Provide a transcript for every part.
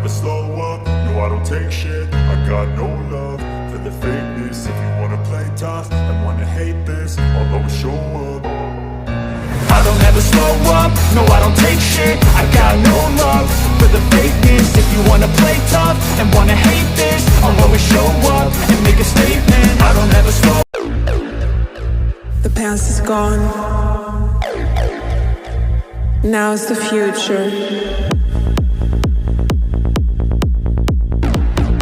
never slow up, no I don't take shit. I got no love for the fakeness. If you wanna play tough and wanna hate this, I'll always show up. I don't ever slow up, no I don't take shit. I got no love for the fakeness. If you wanna play tough and wanna hate this, I'll always show up and make a statement. I don't ever slow up. The past is gone. Now is the future.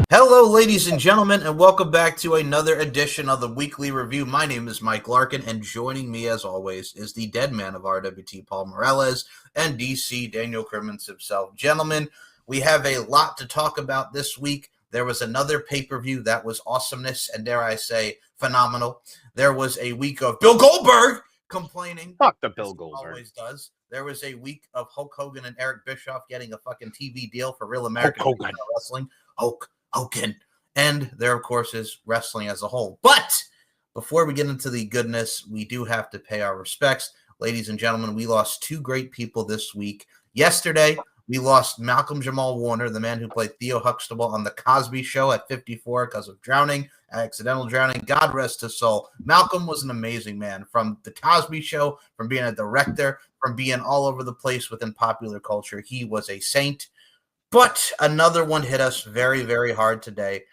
Hello, ladies and gentlemen, and welcome back to another edition of the Weekly Review. My name is Mike Larkin, and joining me, as always, is the dead man of RWT, Paul Morales, and DC, Daniel Crimmins himself. Gentlemen, we have a lot to talk about this week. There was another pay-per-view that was awesomeness, and dare I say, phenomenal. There was a week of Bill Goldberg complaining. Fuck the Bill Goldberg. Always does. There was a week of Hulk Hogan and Eric Bischoff getting a fucking TV deal for Real American Wrestling. Hogan. And there, of course, is wrestling as a whole. But before we get into the goodness, we do have to pay our respects. Ladies and gentlemen, we lost two great people this week. Yesterday, we lost Malcolm Jamal Warner, the man who played Theo Huxtable on The Cosby Show at 54 because of drowning, accidental drowning. God rest his soul. Malcolm was an amazing man, from The Cosby Show, from being a director, from being all over the place within popular culture. He was a saint. But another one hit us very, very hard today.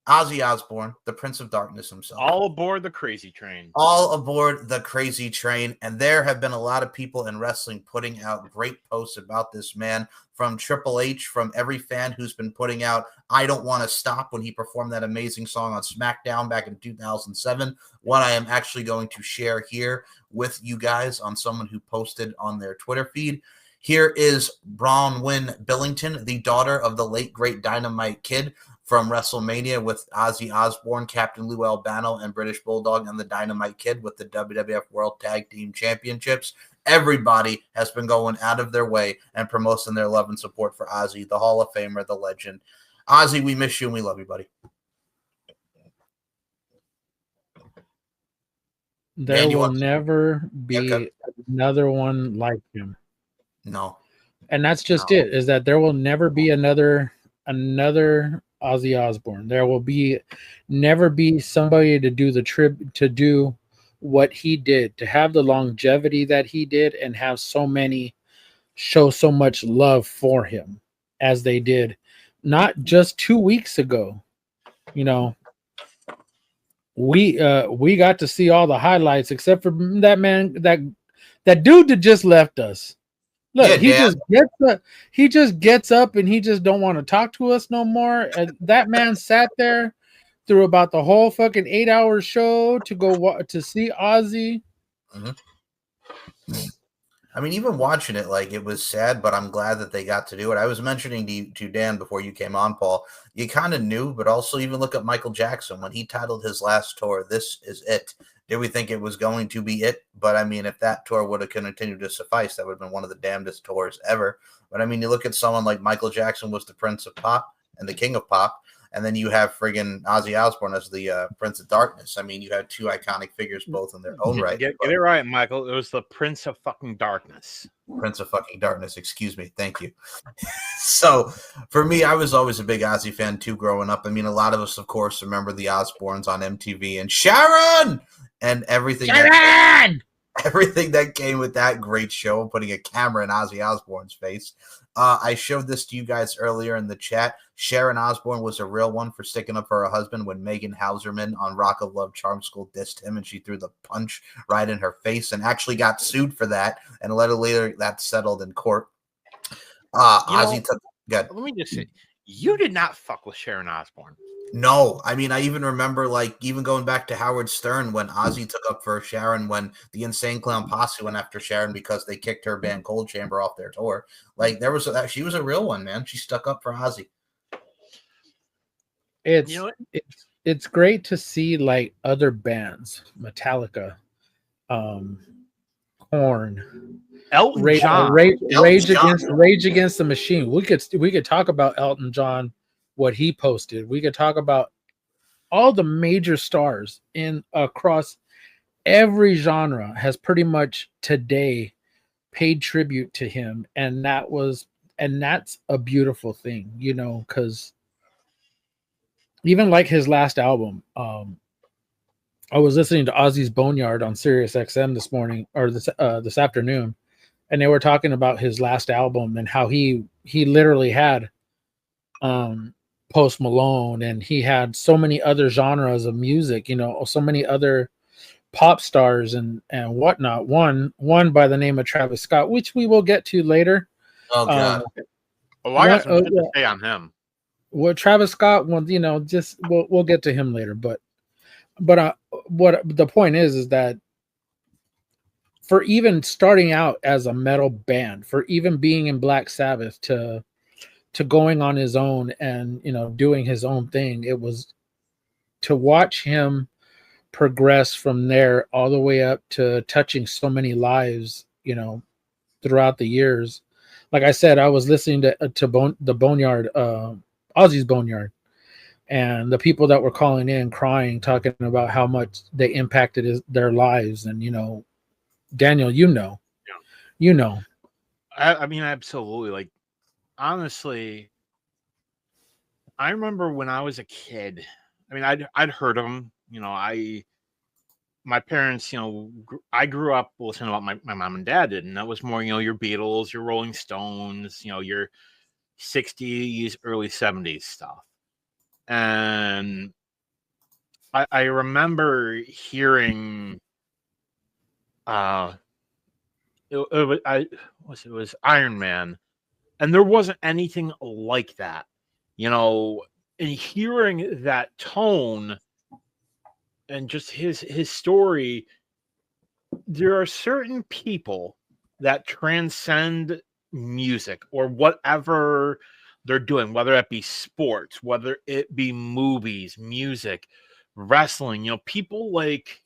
Ozzy Osbourne, the Prince of Darkness himself. All aboard the crazy train. All aboard the crazy train. And there have been a lot of people in wrestling putting out great posts about this man, from Triple H, from every fan who's been putting out I Don't Want to Stop when he performed that amazing song on SmackDown back in 2007. What I am actually going to share here with you guys on someone who posted on their Twitter feed. Here is Bronwyn Billington, the daughter of the late, great Dynamite Kid from WrestleMania with Ozzy Osbourne, Captain Lou Albano, and British Bulldog, and the Dynamite Kid with the WWF World Tag Team Championships. Everybody has been going out of their way and promoting their love and support for Ozzy, the Hall of Famer, the legend. Ozzy, we miss you and we love you, buddy. There will never be another one like him. No. And that's just it, is that there will never be another Ozzy Osbourne. There will never be somebody to do to do what he did, to have the longevity that he did, and have so many show so much love for him as they did not just 2 weeks ago. You know, we got to see all the highlights except for that man, that dude that just left us. Look, yeah, he just gets up and he just don't want to talk to us no more. And that man sat there through about the whole fucking 8-hour show to go to see Ozzy. Mm-hmm. I mean, even watching it, like, it was sad, but I'm glad that they got to do it. I was mentioning to Dan before you came on, Paul, you kind of knew, but also even look at Michael Jackson when he titled his last tour, "This Is It." Did we think it was going to be it? But I mean, if that tour would have continued to suffice, that would have been one of the damnedest tours ever. But I mean, you look at someone like Michael Jackson was the Prince of Pop and the King of Pop. And then you have friggin' Ozzy Osbourne as the Prince of Darkness. I mean, you had two iconic figures both in their own right. Get it right, Michael. It was the Prince of fucking Darkness. Prince of fucking Darkness. Excuse me. Thank you. So for me, I was always a big Ozzy fan too growing up. I mean, a lot of us, of course, remember the Osbournes on MTV and Sharon and everything. Everything that came with that great show, putting a camera in Ozzy Osbourne's face. I showed this to you guys earlier in the chat. Sharon Osbourne was a real one for sticking up for her husband when Megan Hauserman on Rock of Love Charm School dissed him, and she threw the punch right in her face and actually got sued for that. And a little later, that settled in court. Ozzy took. Let me just say, you did not fuck with Sharon Osbourne. No, I mean, I even remember, like, even going back to Howard Stern when Ozzy took up for Sharon when the Insane Clown Posse went after Sharon because they kicked her band Cold Chamber off their tour. Like, she was a real one, man. She stuck up for Ozzy. It's great to see, like, other bands, Metallica, Korn, Elton John, Rage Against the Machine. We could talk about Elton John, what he posted. We could talk about all the major stars across every genre has pretty much today paid tribute to him, and that was and that's a beautiful thing, you know, because even like his last album, I was listening to Ozzy's Boneyard on Sirius XM this morning or this afternoon, and they were talking about his last album and how he literally had Post Malone, and he had so many other genres of music, you know, so many other pop stars and whatnot. One by the name of Travis Scott, which we will get to later. Oh god. Well, I got some shit to say on him. Well, Travis Scott, well, you know, just we'll get to him later. But what the point is that for even starting out as a metal band, for even being in Black Sabbath to going on his own and, you know, doing his own thing, it was to watch him progress from there all the way up to touching so many lives, you know, throughout the years. Like I said, I was listening to the Boneyard, Ozzy's Boneyard, and the people that were calling in crying, talking about how much they impacted their lives. And, you know, Daniel, you know. I mean, absolutely. Like, honestly, I remember when I was a kid, I mean, I'd heard of him, you know, my parents, you know, I grew up listening to what my mom and dad did, and that was more, you know, your Beatles, your Rolling Stones, you know, your 60s, early 70s stuff. And I remember hearing it was Iron Man, and there wasn't anything like that, you know, and hearing that tone and just his story. There are certain people that transcend music or whatever they're doing, whether it be sports, whether it be movies, music, wrestling. You know, people like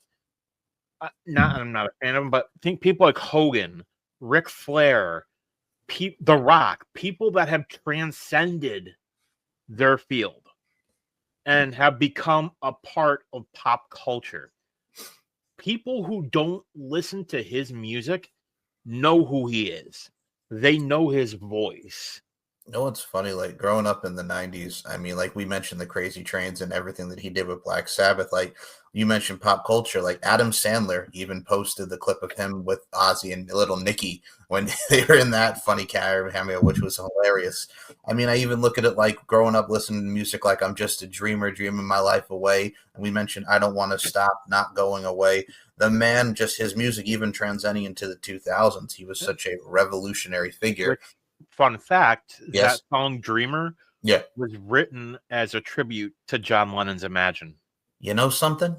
I'm not a fan of them, but think people like Hogan, Ric Flair, The Rock, people that have transcended their field and have become a part of pop culture. People who don't listen to his music know who he is. They know his voice. You know what's funny? Like growing up in the 90s, I mean, like we mentioned the Crazy Trains and everything that he did with Black Sabbath. Like you mentioned pop culture, like Adam Sandler even posted the clip of him with Ozzy and Little Nicky when they were in that funny cameo, which was hilarious. I mean, I even look at it like growing up listening to music like I'm Just a Dreamer, dreaming my life away. And we mentioned I Don't Want to Stop, Not Going Away. The man, just his music, even transcending into the 2000s, he was such a revolutionary figure. Fun fact, yes. That song Dreamer was written as a tribute to John Lennon's Imagine. You know something?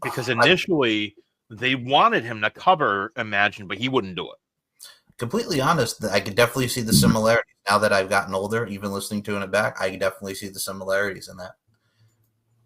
Because initially they wanted him to cover Imagine, but he wouldn't do it. Completely honest, I could definitely see the similarities. Now that I've gotten older, even listening to it back, I can definitely see the similarities in that.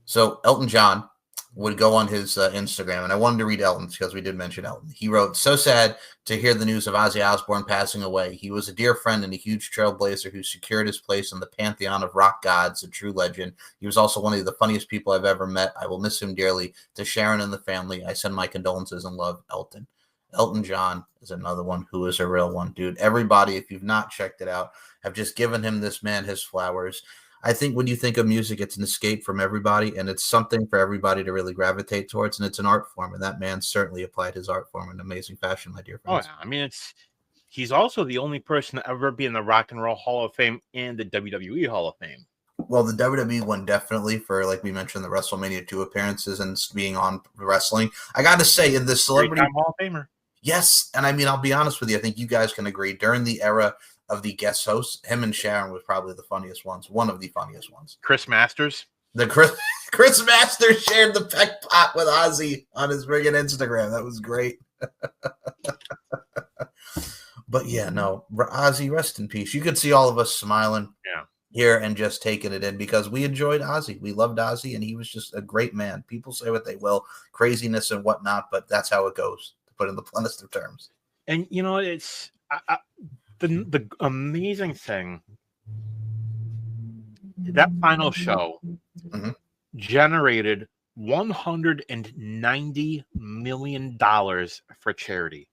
So Elton John would go on his Instagram, and I wanted to read Elton's because we did mention Elton. He wrote, "So sad to hear the news of Ozzy Osbourne passing away. He was a dear friend and a huge trailblazer who secured his place in the pantheon of rock gods, a true legend. He was also one of the funniest people I've ever met. I will miss him dearly. To Sharon and the family, I send my condolences and love, Elton." Elton John is another one who is a real one, dude. Everybody, if you've not checked it out, have just given him this man his flowers. I think when you think of music, it's an escape from everybody, and it's something for everybody to really gravitate towards, and it's an art form, and that man certainly applied his art form in amazing fashion, my dear friends. Oh, yeah. I mean, he's also the only person to ever be in the Rock and Roll Hall of Fame and the WWE Hall of Fame. Well, the WWE one definitely for, like we mentioned, the WrestleMania 2 appearances and being on wrestling. I got to say, in the celebrity Hall of Famer. Yes, and I mean, I'll be honest with you. I think you guys can agree. During the era of the guest hosts, him and Sharon was probably the funniest ones. One of the funniest ones. Chris Masters. The Chris Masters shared the peck pot with Ozzy on his friggin' Instagram. That was great. But yeah, no, Ozzy, rest in peace. You could see all of us smiling here and just taking it in because we enjoyed Ozzy. We loved Ozzy, and he was just a great man. People say what they will, craziness and whatnot, but that's how it goes, to put in the bluntest of terms. And, you know, it's the amazing thing, that final show generated $190 million for charity.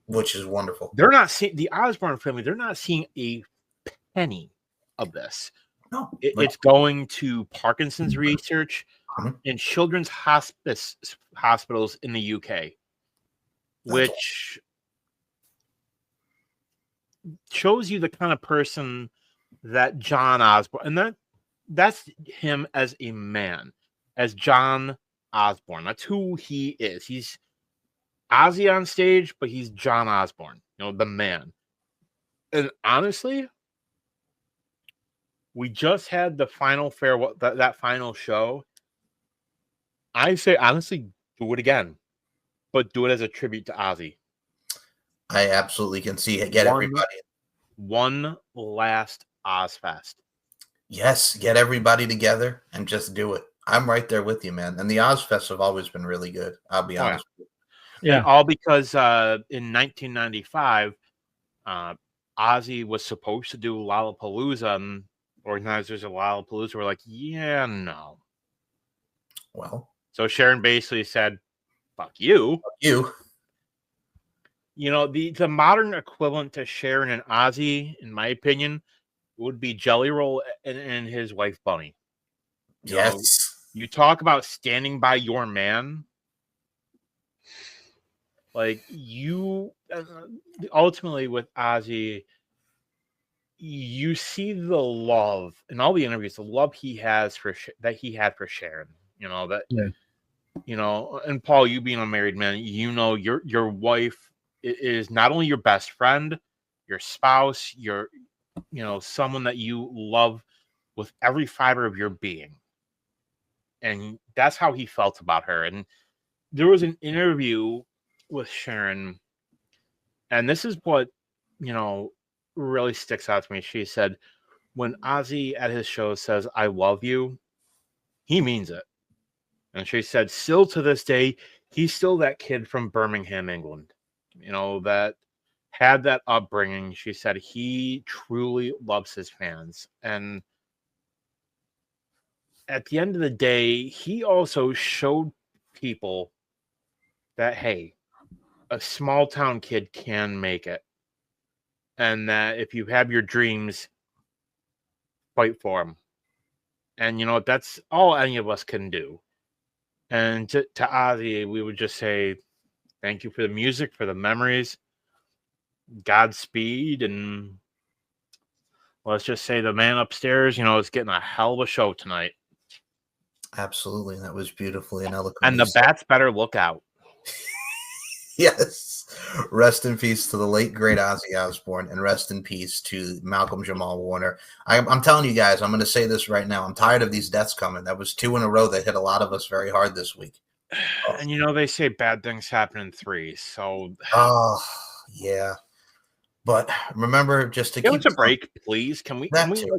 Which is wonderful. They're not seeing the Osbourne family. They're not seeing a penny of this. No, It's going to Parkinson's research Mhm. in children's hospitals in the UK, which shows you the kind of person that John Osborne, and that's him as a man, as John Osborne. That's who he is. He's Ozzy on stage, but he's John Osborne, the man. And honestly, we just had the final farewell, that final show. I say, honestly, do it again, but do it as a tribute to Ozzy. I absolutely can see it. Get everybody. One last Ozfest. Yes, get everybody together and just do it. I'm right there with you, man. And the Ozfests have always been really good. I'll be honest with you. Yeah. And all because in 1995, Ozzy was supposed to do Lollapalooza, and organizers of Lollapalooza were like, yeah, no. Well. So Sharon basically said, fuck you. Fuck you. The modern equivalent to Sharon and Ozzy, in my opinion, would be Jelly Roll and his wife Bunny. Yes. You talk about standing by your man. Like you, ultimately with Ozzy, you see the love in all the interviews, the love he has that he had for Sharon. And Paul, you being a married man, your wife is not only your best friend, your spouse, someone that you love with every fiber of your being. And that's how he felt about her. And there was an interview with Sharon, and this is what, really sticks out to me. She said, when Ozzy at his show says, I love you, he means it. And she said, still to this day, he's still that kid from Birmingham, England, that had that upbringing. She said he truly loves his fans. And at the end of the day, he also showed people that, hey, a small town kid can make it. And that if you have your dreams, fight for them. And that's all any of us can do. And to Ozzy, we would just say, thank you for the music, for the memories, Godspeed, and let's just say the man upstairs, is getting a hell of a show tonight. Absolutely. That was beautifully and eloquent. And the bats better look out. Yes. Rest in peace to the late, great Ozzy Osbourne, and rest in peace to Malcolm Jamal Warner. I'm telling you guys, I'm going to say this right now. I'm tired of these deaths coming. That was 2 in a row that hit a lot of us very hard this week. And they say bad things happen in threes. So, yeah. But remember, just to give keep us a break, please. Can we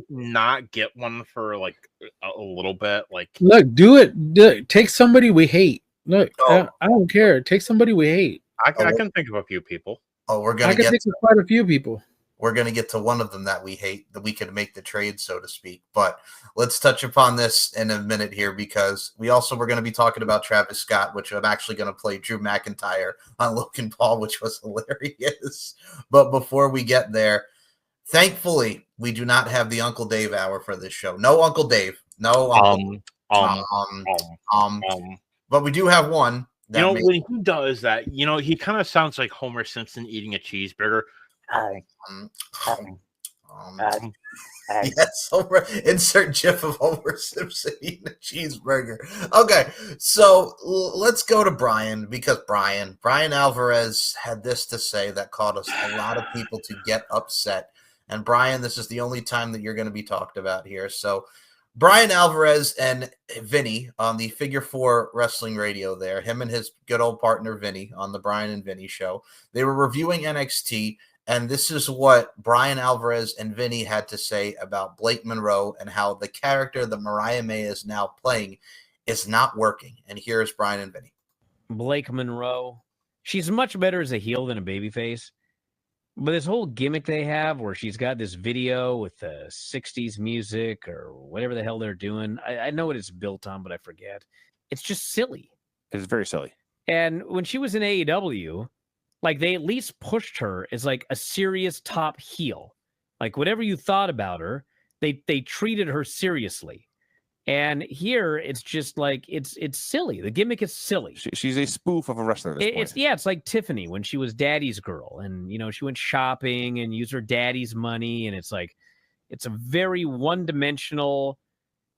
not get one for like a little bit? Like, look, do it. Take somebody we hate. Look, I don't care. Take somebody we hate. I can think of a few people. We're gonna think of quite a few people. We're gonna get to one of them that we hate, that we could make the trade, so to speak. But let's touch upon this in a minute here, because we're going to be talking about Travis Scott, which I'm actually going to play Drew McIntyre on Logan Paul, which was hilarious. But before we get there, thankfully, we do not have the Uncle Dave hour for this show. No Uncle Dave. No but we do have one. When he does that, he kind of sounds like Homer Simpson eating a cheeseburger. Yes, insert GIF of Homer Simpson eating a cheeseburger. Okay, so let's go to Brian, because Brian Alvarez had this to say that caused a lot of people to get upset. And Brian, this is the only time that you're going to be talked about here. So Brian Alvarez and Vinny on the Figure 4 Wrestling Radio there, him and his good old partner Vinny on the Brian and Vinny show, they were reviewing NXT, and this is what Brian Alvarez and Vinny had to say about Blake Monroe and how the character that Mariah May is now playing is not working. And here's Brian and Vinny. Blake Monroe, she's much better as a heel than a babyface. But this whole gimmick they have where she's got this video with the 60s music or whatever the hell they're doing, I know what it's built on, but I forget. It's just silly. It's very silly. And when she was in AEW, like they at least pushed her as like a serious top heel. Like whatever you thought about her, they treated her seriously. And here it's just like it's silly. The gimmick is silly. She's a spoof of a wrestler at this point. It's like Tiffany when she was Daddy's girl, and she went shopping and used her daddy's money, and it's like it's a very one-dimensional.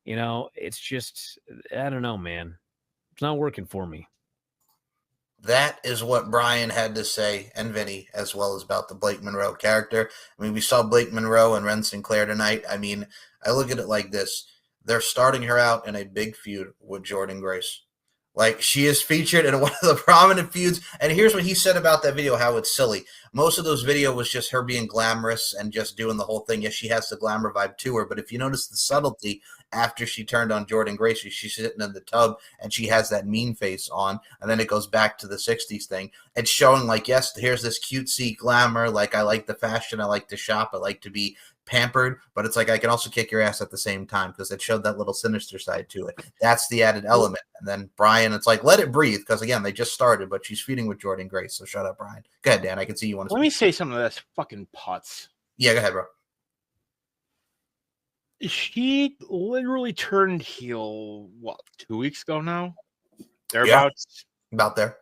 It's just I don't know, man. It's not working for me. That is what Brian had to say, and Vinny, as well as about the Blake Monroe character. I mean, we saw Blake Monroe and Ren Sinclair tonight. I mean, I look at it like this. They're starting her out in a big feud with Jordan Grace. Like, she is featured in one of the prominent feuds. And here's what he said about that video, how it's silly. Most of those video was just her being glamorous and just doing the whole thing. Yes, she has the glamour vibe to her. But if you notice the subtlety, after she turned on Jordan Grace, she's sitting in the tub and she has that mean face on. And then it goes back to the 60s thing. It's showing like, yes, here's this cutesy glamour. Like, I like the fashion. I like to shop. I like to be pampered, but it's like I can also kick your ass at the same time because it showed that little sinister side to it. That's the added element. And then Brian, it's like let it breathe because again they just started, but she's feuding with Jordan Grace. So shut up, Brian. Go ahead, Dan. I can see you want to. Let me say something to this fucking putz. Yeah, go ahead, bro. She literally turned heel 2 weeks ago now. Thereabouts. Yeah, about there.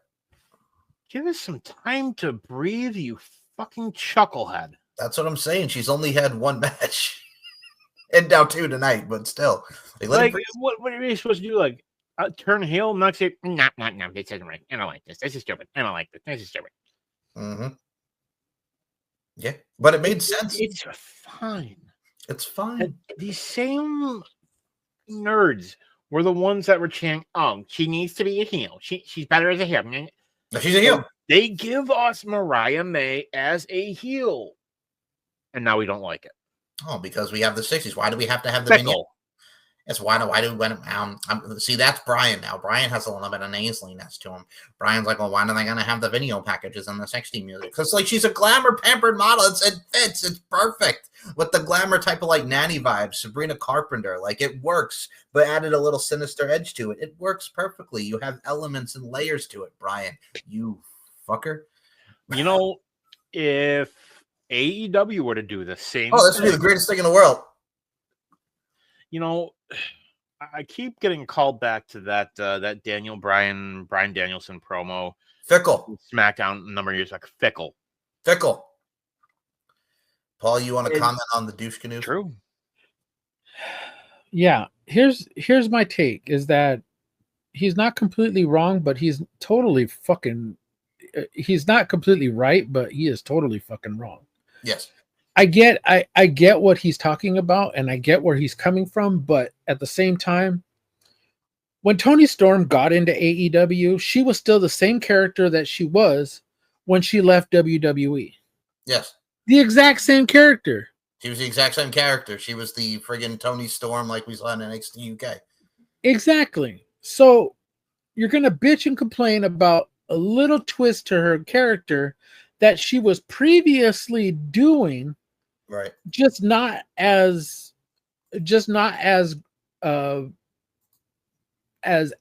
Give us some time to breathe, you fucking chucklehead. That's what I'm saying. She's only had one match. And now 2 tonight, but still. Like what are you supposed to do? Like, turn heel, not say, no, this isn't right. I don't like this. This is stupid. I don't like this. This is stupid. Mm-hmm. Yeah, but it made sense. It's fine. It's fine. And these same nerds were the ones that were chanting, oh, she needs to be a heel. She's better as a heel. She's a heel. They give us Mariah May as a heel. And now we don't like it. Oh, because we have the 60s. Why do we have to have the Fickle. vignette? It's why do we see that's Brian now. Brian has a little bit of nasaliness to him. Brian's like, well, why are they gonna have the video packages and the 60 music? Because like she's a glamour pampered model. It fits, it's perfect with the glamour type of like nanny vibes, Sabrina Carpenter. Like it works, but added a little sinister edge to it. It works perfectly. You have elements and layers to it, Brian. You fucker. If AEW were to do the same. Oh, this would be the greatest thing in the world. I keep getting called back to that Brian Danielson promo. Fickle. SmackDown a number of years back. Fickle. Paul, you want to comment on the douche canoe? True. Yeah. Here's my take is that he's not completely wrong, but he's totally fucking. He's not completely right, but he is totally fucking wrong. Yes. I get what he's talking about and I get where he's coming from, but at the same time, when Toni Storm got into AEW, she was still the same character that she was when she left WWE. Yes. The exact same character. She was the exact same character. She was the friggin' Toni Storm like we saw in NXT UK. Exactly. So you're going to bitch and complain about a little twist to her character that she was previously doing, right? Just not as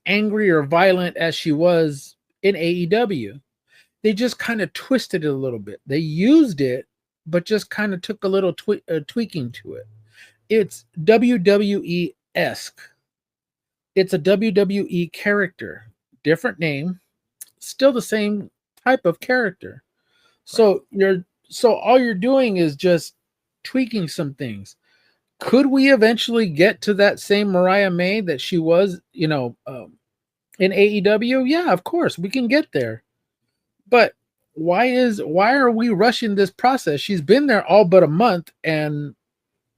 angry or violent as she was in AEW. They just kind of twisted it a little bit. They used it, but just kind of took a little tweaking to it. It's WWE-esque. It's a WWE character, different name, still the same type of character. So all you're doing is just tweaking some things. Could we eventually get to that same Mariah May that she was, in AEW? Yeah, of course we can get there. But why are we rushing this process? She's been there all but a month and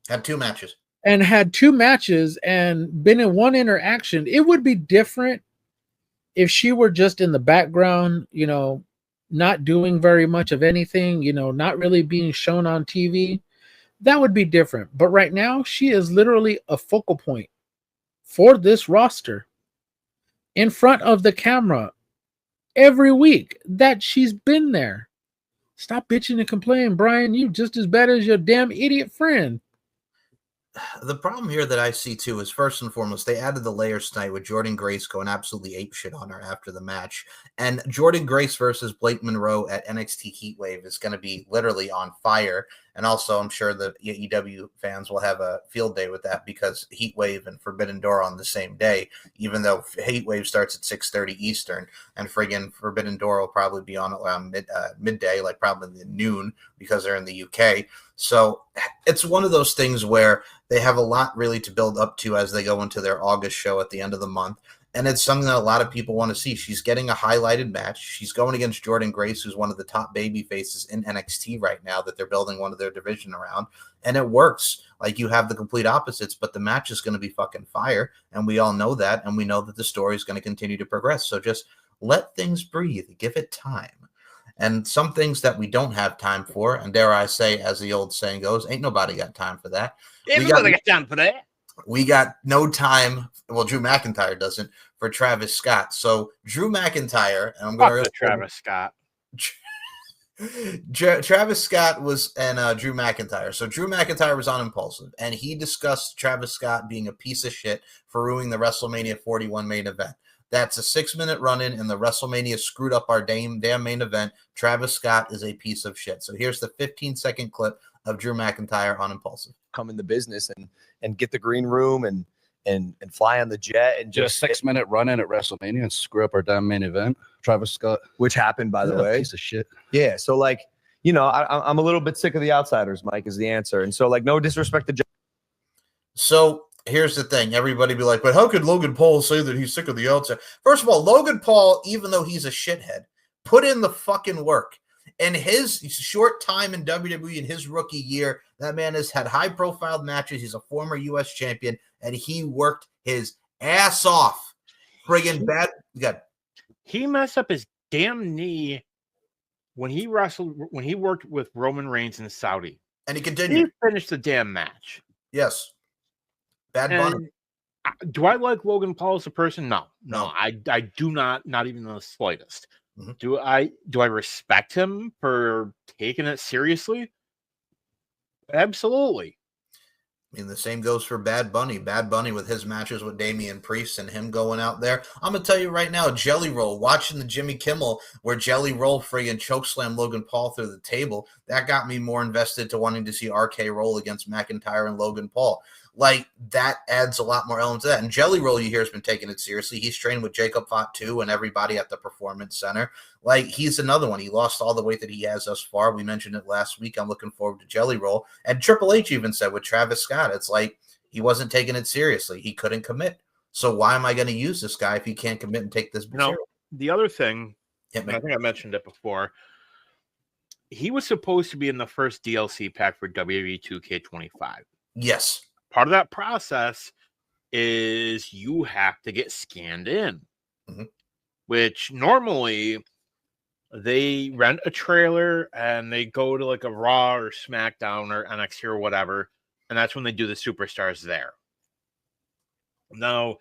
had 2 matches. And had 2 matches and been in one interaction. It would be different if she were just in the background, not doing very much of anything, not really being shown on TV. That would be different. But right now, she is literally a focal point for this roster in front of the camera every week that she's been there. Stop bitching and complaining, Brian. You just as bad as your damn idiot friend. The problem here that I see too is first and foremost, they added the layers tonight with Jordan Grace going absolutely apeshit on her after the match. And Jordan Grace versus Blake Monroe at NXT Heatwave is going to be literally on fire. And also, I'm sure the EW fans will have a field day with that because Heat Wave and Forbidden Door on the same day, even though Heat Wave starts at 6:30 Eastern, and friggin' Forbidden Door will probably be on around midday, like probably noon because they're in the UK. So it's one of those things where they have a lot really to build up to as they go into their August show at the end of the month. And it's something that a lot of people want to see. She's getting a highlighted match. She's going against Jordan Grace, who's one of the top baby faces in NXT right now that they're building one of their division around. And it works. Like, you have the complete opposites, but the match is going to be fucking fire. And we all know that. And we know that the story is going to continue to progress. So just let things breathe. Give it time. And some things that we don't have time for, and dare I say, as the old saying goes, ain't nobody got time for that. Ain't nobody got time for that. We got no time. Well, Drew McIntyre doesn't, for Travis Scott. So Drew McIntyre, and I'm going to Travis Scott. Travis Scott was and Drew McIntyre. So Drew McIntyre was on Impulsive, and he discussed Travis Scott being a piece of shit for ruining the WrestleMania 41 main event. That's a 6-minute run-in, and the WrestleMania screwed up our damn main event. Travis Scott is a piece of shit. So here's the 15-second clip of Drew McIntyre on Impulsive. Come in the business and get the green room and fly on the jet and just 6-minute run-in at WrestleMania and screw up our damn main event. Travis Scott, which happened, by the way, piece of shit. Yeah, so like, I'm a little bit sick of the outsiders. Mike is the answer, and so like, no disrespect to. So here's the thing: everybody be like, "But how could Logan Paul say that he's sick of the outside?" First of all, Logan Paul, even though he's a shithead, put in the fucking work. In his short time in WWE in his rookie year, that man has had high-profile matches. He's a former U.S. champion, and he worked his ass off. Friggin' bad. He messed up his damn knee when he worked with Roman Reigns in Saudi. And he continued. He finished the damn match. Yes. Bad Bunny. Do I like Logan Paul as a person? No, I do not even the slightest. Mm-hmm. Do I respect him for taking it seriously? Absolutely. I mean, the same goes for Bad Bunny. Bad Bunny with his matches with Damian Priest and him going out there. I'm going to tell you right now, Jelly Roll, watching the Jimmy Kimmel where Jelly Roll friggin' chokeslam Logan Paul through the table, that got me more invested to wanting to see RK Roll against McIntyre and Logan Paul. Like, that adds a lot more elements to that. And Jelly Roll, you hear, has been taking it seriously. He's trained with Jacob Fatu and everybody at the Performance Center. Like, he's another one. He lost all the weight that he has thus far. We mentioned it last week. I'm looking forward to Jelly Roll. And Triple H even said with Travis Scott, it's like he wasn't taking it seriously. He couldn't commit. So why am I going to use this guy if he can't commit and take this material? The other thing, I think I mentioned it before, he was supposed to be in the first DLC pack for WWE 2K25. Yes. Part of that process is you have to get scanned in, which normally they rent a trailer and they go to like a Raw or SmackDown or NXT or whatever, and that's when they do the superstars there. Now,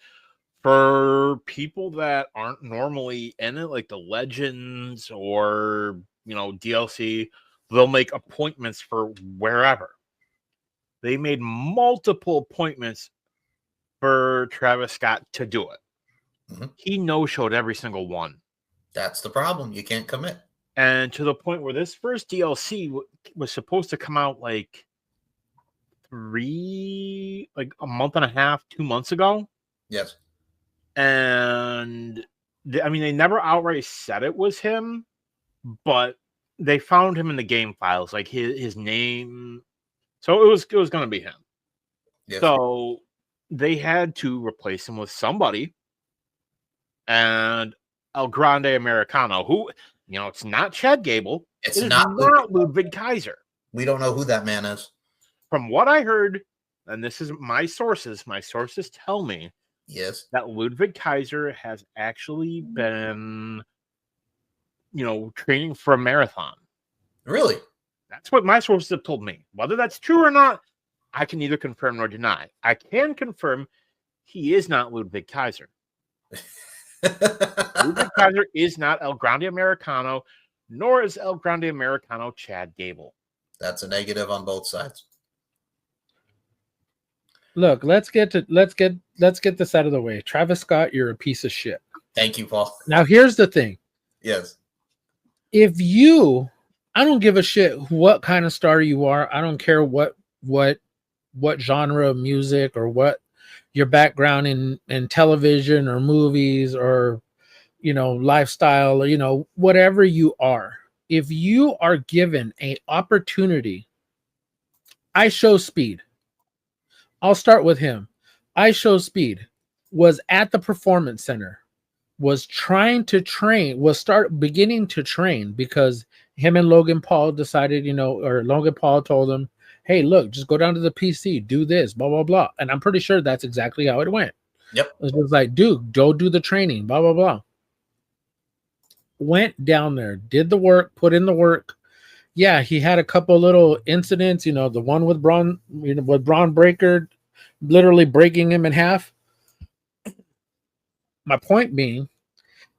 for people that aren't normally in it, like the Legends or, DLC, they'll make appointments for wherever. They made multiple appointments for Travis Scott to do it. He no-showed every single one. That's the problem. You can't commit. And to the point where this first DLC was supposed to come out like a month and a half, 2 months ago. Yes. And they never outright said it was him, but they found him in the game files, like his name. So it was going to be him. Yes. So they had to replace him with somebody. And El Grande Americano, who, it's not Chad Gable. It's not Ludwig Kaiser. We don't know who that man is. From what I heard, and this is my sources tell me, yes, that Ludwig Kaiser has actually been, training for a marathon. Really? That's what my sources have told me. Whether that's true or not, I can neither confirm nor deny. I can confirm he is not Ludwig Kaiser. Ludwig Kaiser is not El Grande Americano, nor is El Grande Americano Chad Gable. That's a negative on both sides. Look, let's get this out of the way. Travis Scott, you're a piece of shit. Thank you, Paul. Now here's the thing. Yes. If you I don't give a shit what kind of star you are. I don't care what genre of music or what your background in television or movies or lifestyle or whatever you are. If you are given an opportunity, I Show Speed. I'll start with him. I Show Speed was at the Performance Center, was trying to train, beginning to train because him and Logan Paul decided, or Logan Paul told him, hey, look, just go down to the PC, do this, blah, blah, blah. And I'm pretty sure that's exactly how it went. Yep. It was just like, dude, go do the training, blah, blah, blah. Went down there, did the work, put in the work. Yeah, he had a couple little incidents, the one with Braun, with Braun Breaker, literally breaking him in half. My point being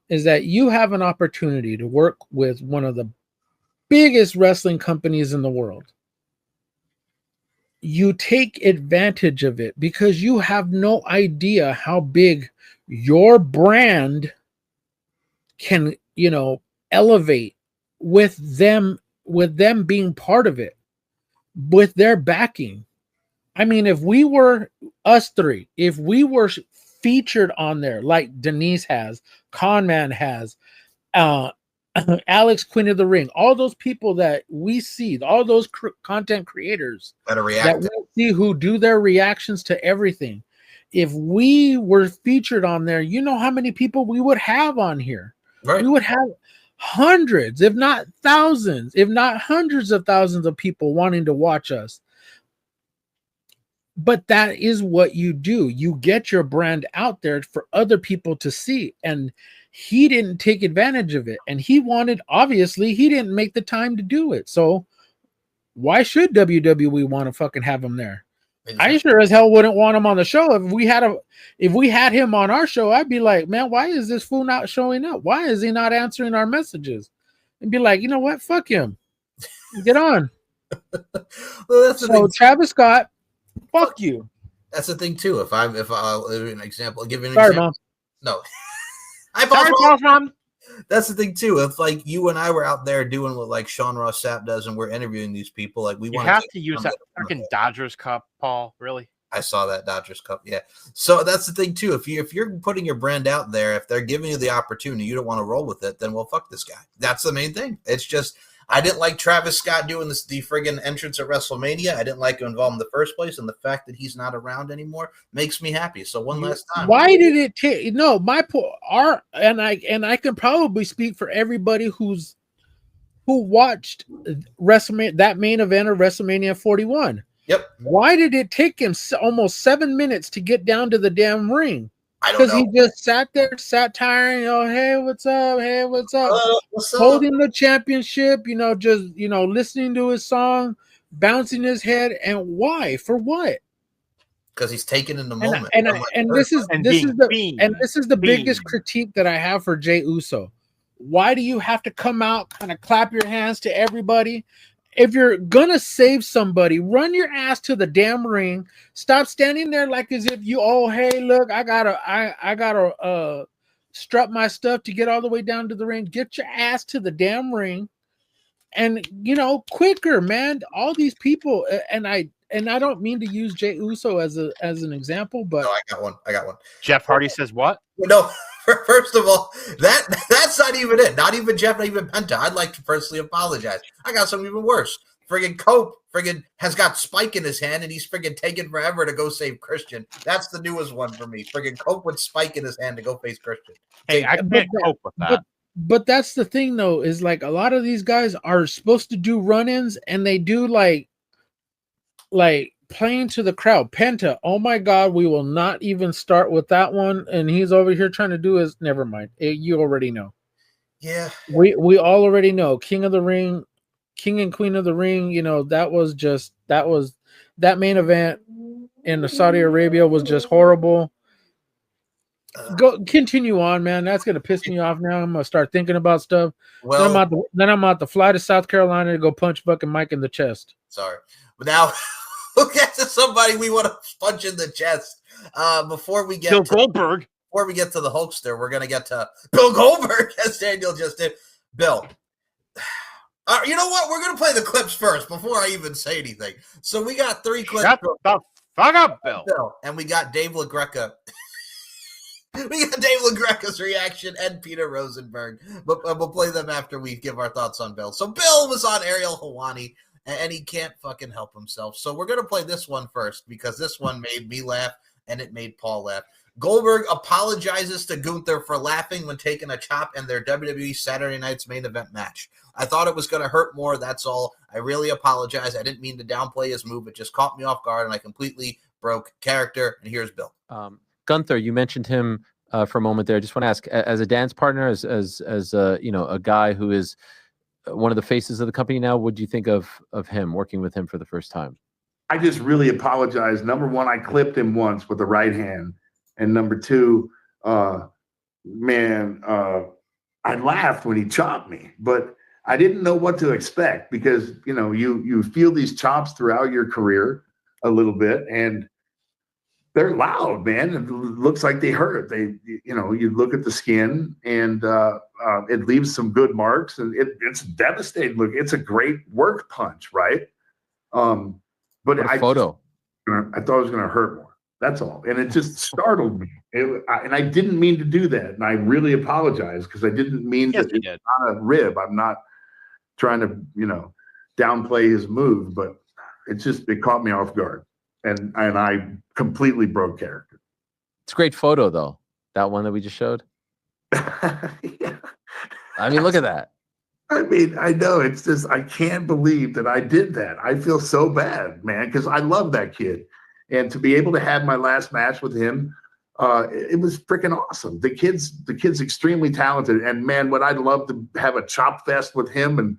is that you have an opportunity to work with one of the biggest wrestling companies in the world. You take advantage of it because you have no idea how big your brand can, elevate with them being part of it, with their backing. I mean, if we were us three, if we were featured on there like Denise has, Conman has, Alex Queen of the Ring, all those people that we see, all those content creators that we see who do their reactions to everything. If we were featured on there, you know how many people we would have on here? Right. We would have hundreds, if not thousands, if not hundreds of thousands of people wanting to watch us. But that is what you do. You get your brand out there for other people to see. And he didn't take advantage of it. And obviously, he didn't make the time to do it. So why should WWE want to fucking have him there? Exactly. I sure as hell wouldn't want him on the show. If we had him on our show, I'd be like, man, why is this fool not showing up? Why is he not answering our messages? And be like, you know what? Fuck him. Get on. Well, so Travis Scott, fuck you. That's the thing too. If I'll give you an example. Sorry, Mom. No. Sorry, Mom. That's the thing too. If like you and I were out there doing what like Sean Ross Sapp does, and we're interviewing these people, like we want to use that fucking Dodgers Cup, Paul. Really? I saw that Dodgers Cup. Yeah. So that's the thing too. If you're putting your brand out there, if they're giving you the opportunity, you don't want to roll with it, then well, fuck this guy. That's the main thing. It's just I didn't like Travis Scott doing the friggin' entrance at WrestleMania. I didn't like him involved in the first place, and the fact that he's not around anymore makes me happy. So one last time. Why did it take? No, I can probably speak for everybody who watched WrestleMania, that main event of WrestleMania 41. Yep. Why did it take him almost 7 minutes to get down to the damn ring? Because he just sat there, tiring, hey, what's up? Hey, what's up? What's up? Holding the championship, just listening to his song, bouncing his head, and why? For what? Because he's taken in the moment. This is the biggest critique that I have for Jey Uso. Why do you have to come out, kind of clap your hands to everybody? If you're gonna save somebody, run your ass to the damn ring. Stop standing there like as if hey, look, I gotta strut my stuff to get all the way down to the ring. Get your ass to the damn ring, and quicker, man. All these people, and I don't mean to use Jey Uso as an example, but no, I got one. Jeff Hardy says what? No. First of all, that's not even it. Not even Jeff, not even Penta. I'd like to personally apologize. I got something even worse. Friggin' Cope has got Spike in his hand, and he's friggin' taking forever to go save Christian. That's the newest one for me. Friggin' Cope with Spike in his hand to go face Christian. Hey, I can't cope with that. But that's the thing, though, is like a lot of these guys are supposed to do run-ins, and they do like playing to the crowd. Penta, oh my God, we will not even start with that one. And he's over here trying to do his. Never mind. You already know. Yeah, we all already know. King of the Ring, King and Queen of the Ring. That was that main event in Saudi Arabia was just horrible. Go continue on, man. That's gonna piss me off now. I'm gonna start thinking about stuff. Well, then I'm about to fly to South Carolina to go punch fucking Mike in the chest. Sorry, but now. We'll get to somebody we want to punch in the chest. Before we get Bill Goldberg. Before we get to the Hulkster, we're gonna get to Bill Goldberg, as Daniel just did. Bill, You know what? We're going to play the clips first before I even say anything. So we got 3 clips. Shut the fuck up, Bill. And we got Dave LaGreca. We got Dave LaGreca's reaction and Peter Rosenberg. But we'll play them after we give our thoughts on Bill. So Bill was on Ariel Helwani, and he can't fucking help himself. So we're going to play this one first because this one made me laugh and it made Paul laugh. Goldberg apologizes to Gunther for laughing when taking a chop in their WWE Saturday Night's main event match. I thought it was going to hurt more, that's all. I really apologize. I didn't mean to downplay his move. It just caught me off guard, and I completely broke character. And here's Bill. Gunther, you mentioned him for a moment there. I just want to ask, as a dance partner, as a guy who is one of the faces of the company now, what do you think of him, working with him for the first time? I just really apologize. Number one, I clipped him once with the right hand. And number two, I laughed when he chopped me, but I didn't know what to expect because, you feel these chops throughout your career a little bit and they're loud, man. It looks like they hurt. You look at the skin and it leaves some good marks and it's devastating. Look, it's a great work punch, right? But I thought it was going to hurt more. That's all. And it just startled me. And I didn't mean to do that. And I really apologize because I didn't mean to. It's not a rib. I'm not trying to, downplay his move, but it caught me off guard. And I completely broke character. It's a great photo, though. That one that we just showed. Yeah. I mean, look at that. I mean, I know. It's just, I can't believe that I did that. I feel so bad, man, because I love that kid. And to be able to have my last match with him, it was freaking awesome. The kid's extremely talented. And, man, what I'd love to have a chop fest with him and,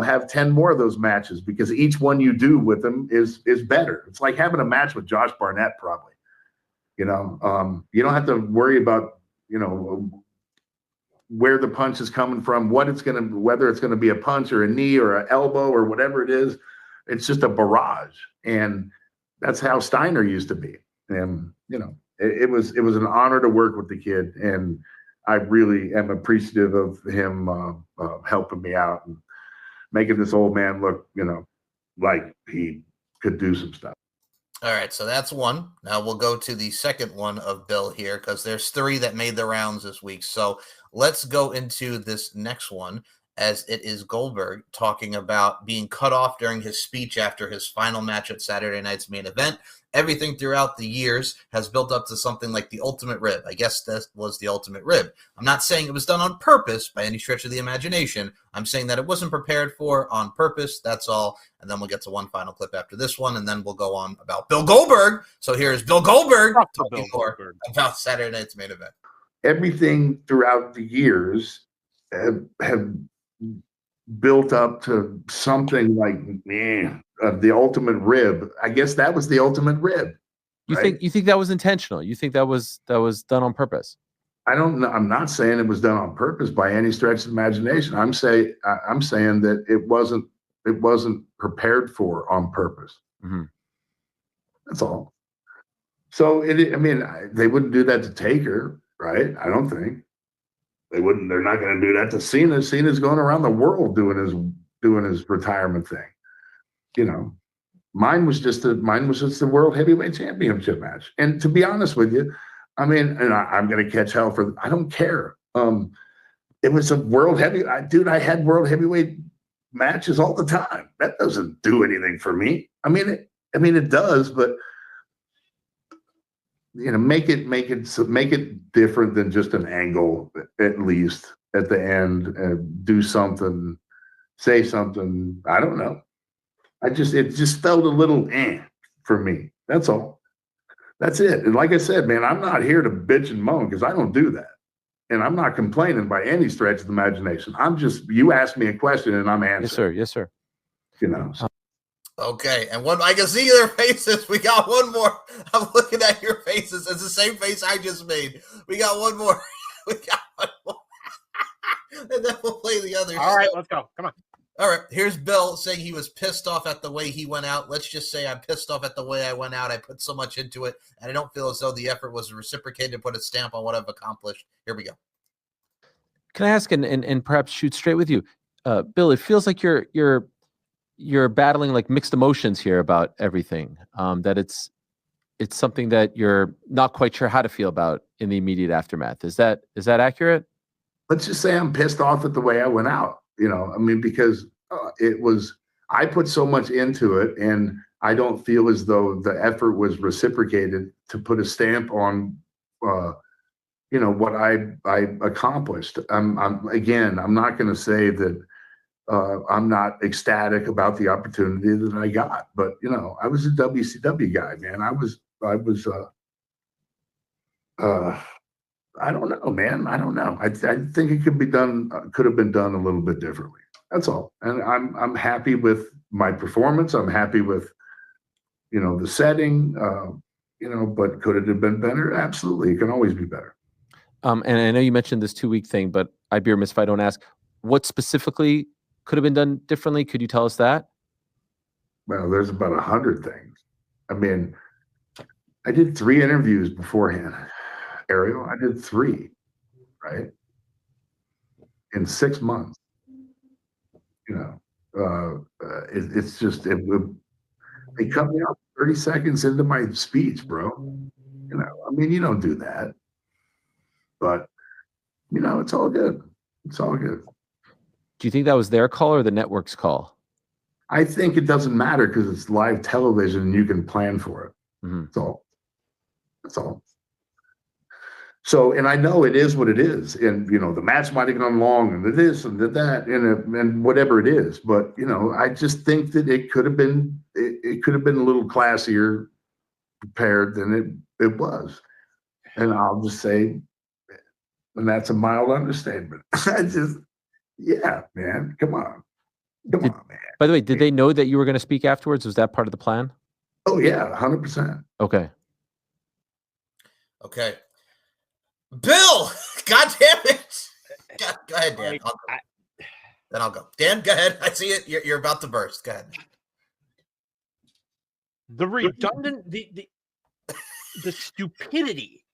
have 10 more of those matches because each one you do with him is better. It's like having a match with Josh Barnett, probably. You don't have to worry about, where the punch is coming from, whether it's going to be a punch or a knee or an elbow or whatever it is. It's just a barrage. And that's how Steiner used to be. And, it was an honor to work with the kid. And I really am appreciative of him helping me out and making this old man look, like he could do some stuff. All right, so that's one. Now we'll go to the second one of Bill here because there's 3 that made the rounds this week. So let's go into this next one as it is Goldberg talking about being cut off during his speech after his final match at Saturday Night's main event. Everything throughout the years has built up to something like the ultimate rib. I guess this was the ultimate rib. I'm not saying it was done on purpose by any stretch of the imagination. I'm saying that it wasn't prepared for on purpose. That's all. And then we'll get to one final clip after this one, and then we'll go on about Bill Goldberg. So here's Bill Goldberg talking more about Saturday Night's main event. Everything throughout the years have built up to something like, the ultimate rib. I guess that was the ultimate rib. You think that was intentional? You think that was done on purpose? I don't know. I'm not saying it was done on purpose by any stretch of imagination. I'm saying that it wasn't prepared for on purpose. Mm-hmm. That's all. So they wouldn't do that to Taker, right? I don't think they wouldn't. They're not going to do that to Cena. Cena's going around the world doing his retirement thing. Mine was just the World Heavyweight Championship match. And to be honest with you, I'm going to catch hell for. I don't care. It was a World Heavyweight. Dude, I had World Heavyweight matches all the time. That doesn't do anything for me. It does, but make it different than just an angle. At least at the end, do something, say something. I don't know. It just felt a little for me. That's all. That's it. And like I said, man, I'm not here to bitch and moan because I don't do that. And I'm not complaining by any stretch of the imagination. You asked me a question and I'm answering. Yes, sir. Okay. And I can see their faces. We got one more. I'm looking at your faces. It's the same face I just made. We got one more. And then we'll play the others. All right, let's go. Come on. All right, here's Bill saying he was pissed off at the way he went out. Let's just say I'm pissed off at the way I went out. I put so much into it, and I don't feel as though the effort was reciprocated to put a stamp on what I've accomplished. Here we go. Can I ask and perhaps shoot straight with you? Bill, it feels like you're battling like mixed emotions here about everything. That it's something that you're not quite sure how to feel about in the immediate aftermath. Is that accurate? Let's just say I'm pissed off at the way I went out. I mean, because I put so much into it, and I don't feel as though the effort was reciprocated to put a stamp on, what I accomplished. I'm not going to say that I'm not ecstatic about the opportunity that I got, but I was a WCW guy, man. I was. I don't know, man. I don't know. I think it could have been done a little bit differently. That's all. And I'm happy with my performance. I'm happy with, the setting. But could it have been better? Absolutely. It can always be better. And I know you mentioned this 2-week thing, but I'd be remiss if I don't ask what specifically could have been done differently. Could you tell us that? Well, there's about 100 things. I mean, I did 3 interviews beforehand. Ariel, I did 3, right? In 6 months. It's just, they cut me off 30 seconds into my speech, bro. I mean, you don't do that. But, it's all good. It's all good. Do you think that was their call or the network's call? I think it doesn't matter because it's live television and you can plan for it. Mm-hmm. That's all. So, and I know it is what it is, and the match might have gone long, and this and that, and whatever it is. But I just think that it could have been a little classier prepared than it was, and I'll just say, and that's a mild understatement. Yeah, man, come on, man. By the way, did they know that you were going to speak afterwards? Was that part of the plan? Oh yeah, 100%. Okay. Bill, God damn it! Go ahead, Dan. Then I'll go. Dan, go ahead. I see it. You're about to burst. Go ahead. The redundant, the stupidity.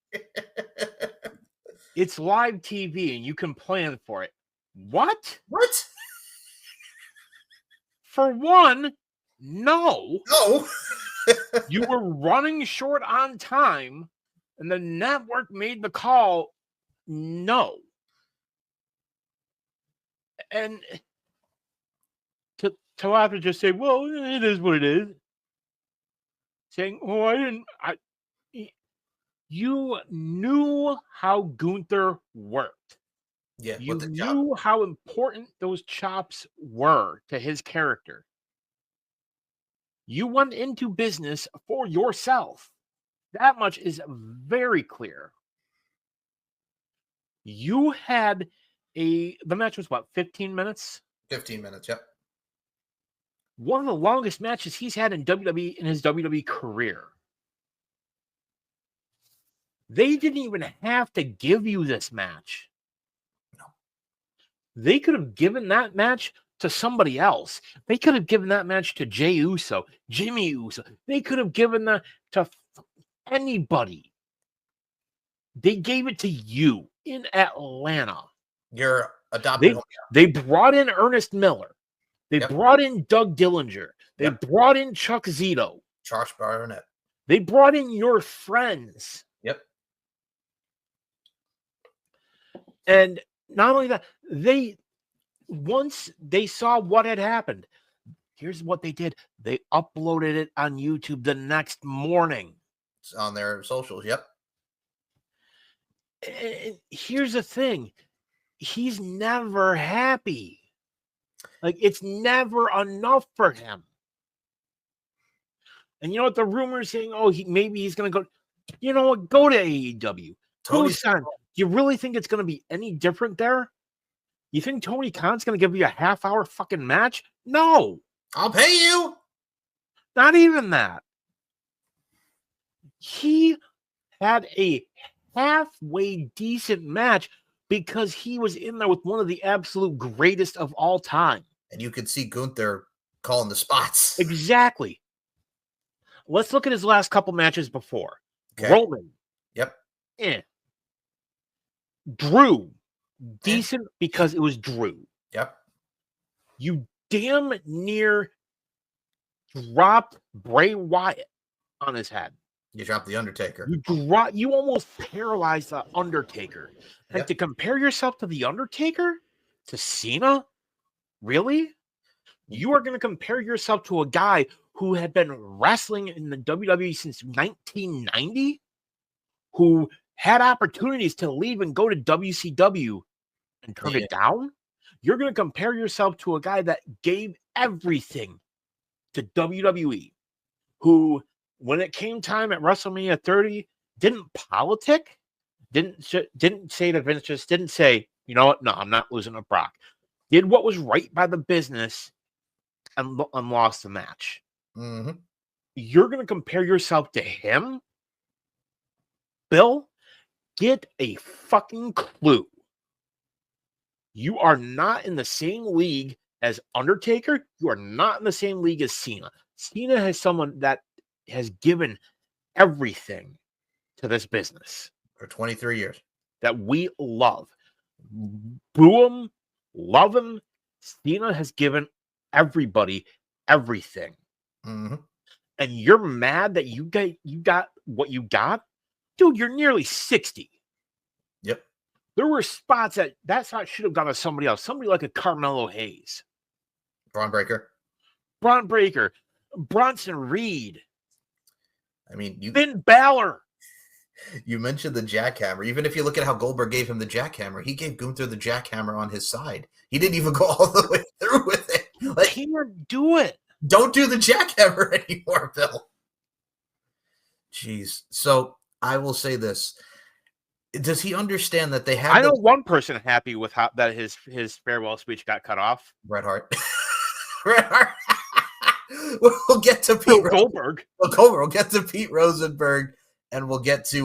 It's live TV, and you can plan for it. What? For one, no. You were running short on time, and the network made the call. No. And to have to just say, well, it is what it is. Saying, oh, you knew how Gunther worked. Yeah, you knew how important those chops were to his character. You went into business for yourself. That much is very clear. You had the match was what, 15 minutes? 15 minutes, yep. One of the longest matches he's had in WWE in his WWE career. They didn't even have to give you this match. No. They could have given that match to somebody else. They could have given that match to Jey Uso, Jimmy Uso. They could have given that to anybody. They gave it to you in Atlanta. You're adopted. They brought in Ernest Miller. They brought in Doug Dillinger. They brought in Chuck Zito. Josh Barnett. They brought in your friends. Yep. And not only that, once they saw what had happened, here's what they did. They uploaded it on YouTube the next morning. It's on their socials, yep. And here's the thing. He's never happy. Like, it's never enough for him. And you know what? The rumors saying, maybe he's going to go. You know what? Go to AEW. Tony Khan. Do you really think it's going to be any different there? You think Tony Khan's going to give you a half-hour fucking match? No. I'll pay you. Not even that. He had a halfway decent match because he was in there with one of the absolute greatest of all time. And you could see Gunther calling the spots. Exactly. Let's look at his last couple matches before. Okay. Roman. Yep. Drew. Decent because it was Drew. Yep. You damn near dropped Bray Wyatt on his head. You dropped the Undertaker. You almost paralyzed the Undertaker. And Yep. to compare yourself to the Undertaker, to Cena, really? You are going to compare yourself to a guy who had been wrestling in the WWE since 1990, who had opportunities to leave and go to WCW and turn it down? You're going to compare yourself to a guy that gave everything to WWE, who, when it came time at WrestleMania 30, didn't politic, didn't say to Vince, just didn't say, you know what, no, I'm not losing to Brock. Did what was right by the business and lost the match. Mm-hmm. You're going to compare yourself to him? Bill, get a fucking clue. You are not in the same league as Undertaker. You are not in the same league as Cena. Cena has someone that has given everything to this business for 23 years that we love. Boo him, love him. Cena has given everybody everything. Mm-hmm. And you're mad that you got what you got? Dude, you're nearly 60. Yep. There were spots that shot should have gone to somebody else, somebody like a Carmelo Hayes, Braun Breaker, Bronson Reed. I mean, Finn Balor. You mentioned the jackhammer. Even if you look at how Goldberg gave him the jackhammer, he gave Gunther the jackhammer on his side. He didn't even go all the way through with it. Like, can't do it. Don't do the jackhammer anymore, Bill. Jeez. So I will say this. Does he understand that they have? I know one person happy with how that his farewell speech got cut off. Bret Hart. Bret Hart. We'll get to Pete Goldberg. We'll get to Pete Rosenberg, and we'll get to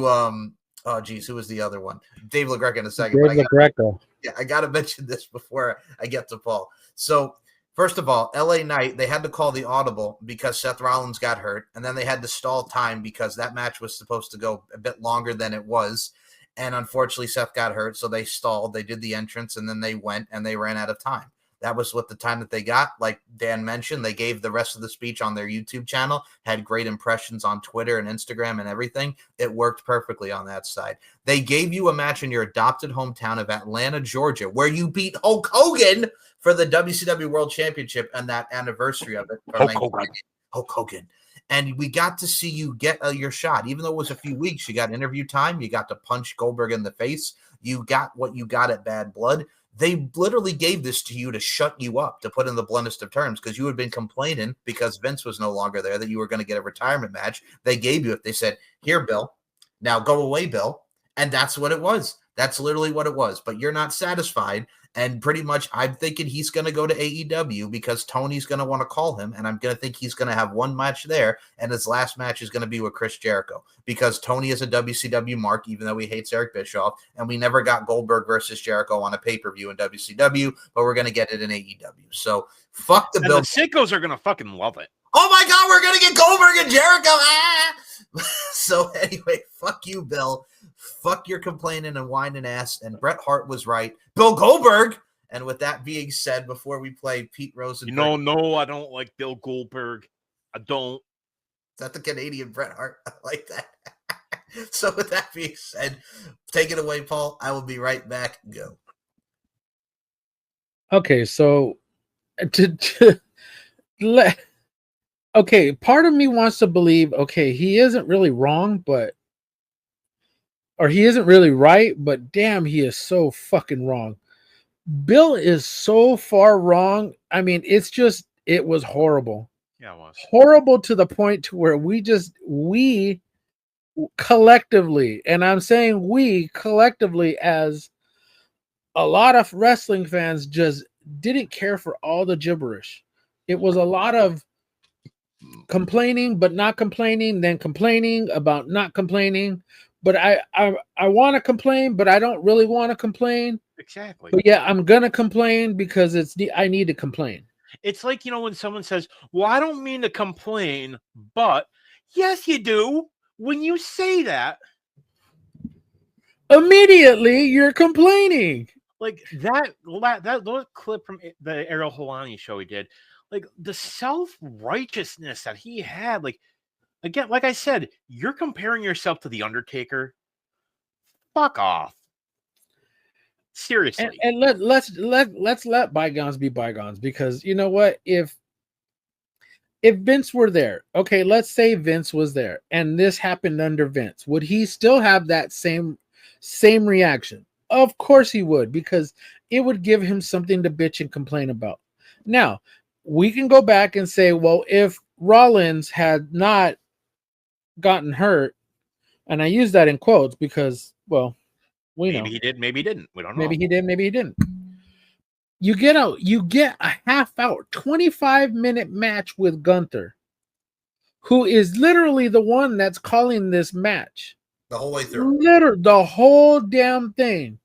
who was the other one? Dave LaGreca in a second. Dave LaGreca. Yeah, I got to mention this before I get to Paul. So first of all, LA Knight, they had to call the audible because Seth Rollins got hurt, and then they had to stall time because that match was supposed to go a bit longer than it was. And unfortunately, Seth got hurt, so they stalled. They did the entrance, and then they went, and they ran out of time. That was what the time that they got. Like Dan mentioned, they gave the rest of the speech on their YouTube channel, had great impressions on Twitter and Instagram and everything. It worked perfectly on that side. They gave you a match in your adopted hometown of Atlanta, Georgia, where you beat Hulk Hogan for the WCW World Championship and that anniversary of it. Hulk Hogan. And we got to see you get your shot. Even though it was a few weeks, you got interview time. You got to punch Goldberg in the face. You got what you got at Bad Blood. They literally gave this to you to shut you up, to put in the bluntest of terms, because you had been complaining because Vince was no longer there that you were going to get a retirement match. They gave you it. They said, here, Bill. Now go away, Bill. And that's what it was. That's literally what it was. But you're not satisfied. And pretty much I'm thinking he's going to go to AEW because Tony's going to want to call him. And I'm going to think he's going to have one match there. And his last match is going to be with Chris Jericho because Tony is a WCW mark, even though he hates Eric Bischoff. And we never got Goldberg versus Jericho on a pay-per-view in WCW, but we're going to get it in AEW. So fuck the bill. The sickos are going to fucking love it. Oh my God, we're going to get Goldberg and Jericho. Ah! So anyway, fuck you, Bill. Fuck your complaining and whining ass. And Bret Hart was right. Bill Goldberg. And with that being said, before we play Pete Rosenberg. No, I don't like Bill Goldberg. I don't. Is that the Canadian Bret Hart? I like that. So with that being said, take it away, Paul. I will be right back. Go. Okay, so okay, part of me wants to believe, okay, he isn't really wrong, or he isn't really right, but damn, he is so fucking wrong. Bill is so far wrong. I mean, it was horrible. Yeah, it was. Horrible to the point to where we collectively, and I'm saying we collectively as a lot of wrestling fans just didn't care for all the gibberish. It was a lot of complaining, but not complaining, then complaining about not complaining. But I want to complain, but I don't really want to complain. Exactly. But yeah, I'm gonna complain because I need to complain. It's like, when someone says, well, I don't mean to complain, but yes, you do. When you say that, immediately you're complaining. like that clip from the Ariel Helwani show he did, like the self-righteousness that he had, like again, like I said, you're comparing yourself to the Undertaker. Fuck off. Seriously. And let's let bygones be bygones, because you know what, if Vince were there, okay, let's say Vince was there and this happened under Vince, would he still have that same reaction? Of course he would, because it would give him something to bitch and complain about. Now, we can go back and say, well, if Rollins had not gotten hurt, and I use that in quotes because, well, maybe he did, maybe he didn't. We don't know. Maybe he did, maybe he didn't. You get a half hour, 25-minute match with Gunther, who is literally the one that's calling this match. The whole way through. The whole damn thing.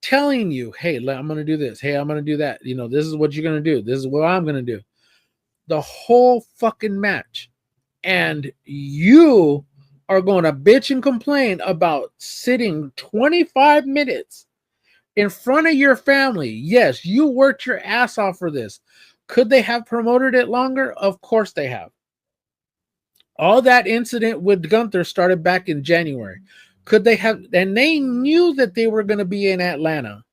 Telling you, hey, I'm going to do this. Hey, I'm going to do that. You know, this is what you're going to do. This is what I'm going to do. The whole fucking match. And you are going to bitch and complain about sitting 25 minutes in front of your family. Yes, you worked your ass off for this. Could they have promoted it longer? Of course they have. All that incident with Gunther started back in January. Could they have, and they knew that they were going to be in Atlanta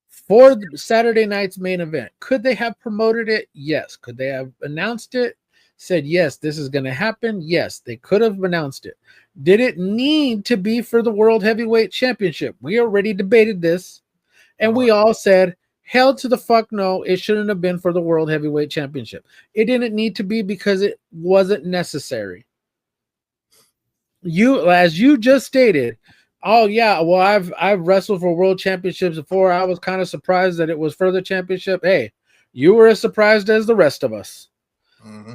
for Saturday night's main event. Could they have promoted it? Yes. Could they have announced it? Said, yes, this is going to happen? Yes, they could have announced it. Did it need to be for the World Heavyweight Championship? We already debated this, and we all said, hell to the fuck no, it shouldn't have been for the World Heavyweight Championship. It didn't need to be because it wasn't necessary. You, as you just stated, oh yeah, well, I've wrestled for world championships before. I was kind of surprised that it was for the championship. Hey, you were as surprised as the rest of us. Mm-hmm.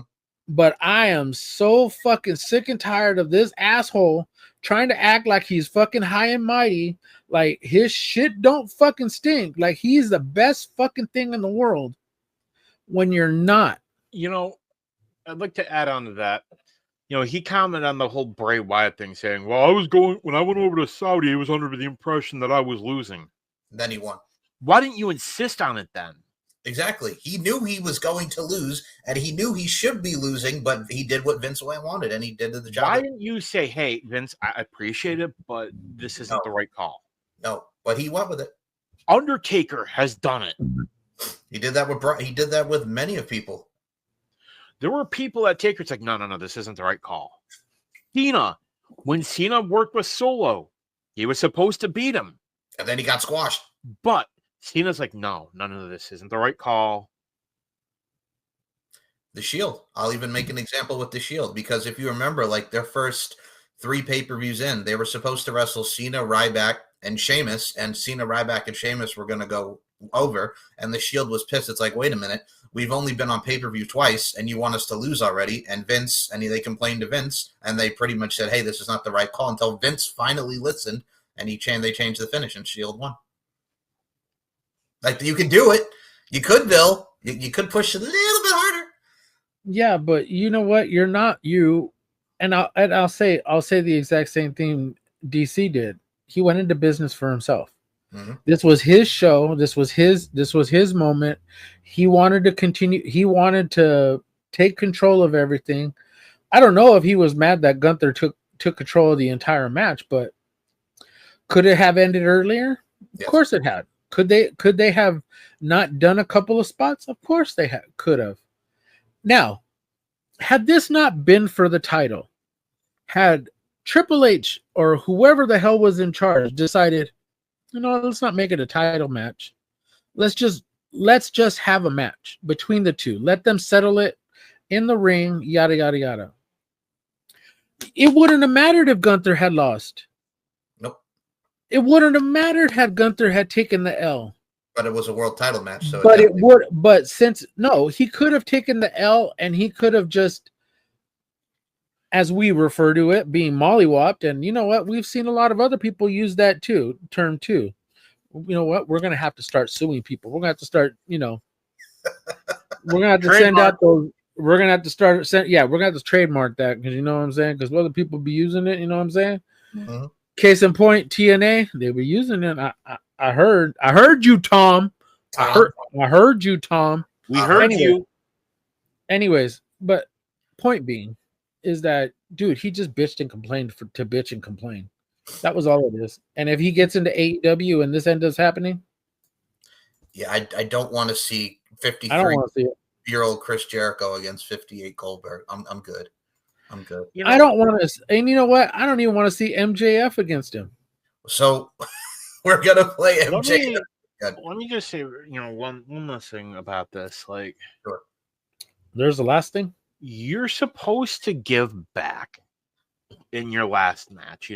But I am so fucking sick and tired of this asshole trying to act like he's fucking high and mighty, like his shit don't fucking stink, like he's the best fucking thing in the world when you're not. You know, I'd like to add on to that. You know, he commented on the whole Bray Wyatt thing, saying, well, when I went over to Saudi, I was under the impression that I was losing. Then he won. Why didn't you insist on it then? Exactly. He knew he was going to lose, and he knew he should be losing, but he did what Vince wanted, and he did the job. Why didn't you say, hey, Vince, I appreciate it, but this isn't the right call? No, but he went with it. Undertaker has done it. He did that with many of people. There were people at Taker, it's like, no, this isn't the right call. Cena, when Cena worked with Solo, he was supposed to beat him. And then he got squashed. But Cena's like, no, none of this isn't the right call. The Shield. I'll even make an example with the Shield, because if you remember, like their first 3 pay-per-views in, they were supposed to wrestle Cena, Ryback, and Sheamus, and Cena, Ryback, and Sheamus were going to go over, and the Shield was pissed. It's like, wait a minute, we've only been on pay-per-view twice, and you want us to lose already? And Vince, and they complained to Vince, and they pretty much said, hey, this is not the right call, until Vince finally listened, and they changed the finish, and Shield won. Like, you could do it. You could, Bill. You could push it a little bit harder. Yeah, but you know what? You're not you. And I'll say the exact same thing DC did. He went into business for himself. Mm-hmm. This was his show. This was his moment. He wanted to continue. He wanted to take control of everything. I don't know if he was mad that Gunther took control of the entire match, but could it have ended earlier? Yes. Of course it had. Could they have not done a couple of spots? Of course they could have. Now, had this not been for the title, had Triple H or whoever the hell was in charge decided, you know, let's not make it a title match. Let's just have a match between the two. Let them settle it in the ring, yada, yada, yada. It wouldn't have mattered if Gunther had lost. Nope. It wouldn't have mattered had Gunther had taken the L. But it was a world title match. So he could have taken the L, and he could have just, as we refer to it, being mollywopped. And you know what? We've seen a lot of other people use that term too. You know what? We're going to have to start suing people. We're going to have to start, we're going to have to send out those. We're going to have to we're going to have to trademark that, because you know what I'm saying? Because other people be using it, you know what I'm saying? Mm-hmm. Case in point, TNA, they were using it. I heard you, Tom. I heard you, Tom. We heard you. Anyways, but point being is that, dude, he just bitched and complained to bitch and complain. That was all it is. And if he gets into AEW and this ends up happening, yeah, I don't want to see I don't want to see it. 53-year-old Chris Jericho against 58 Goldberg. I'm good. I'm good. You know, I don't want to, and you know what? I don't even want to see MJF against him. So we're gonna play MJF. Let me just say, one last thing about this. Like, sure. There's the last thing. You're supposed to give back in your last match.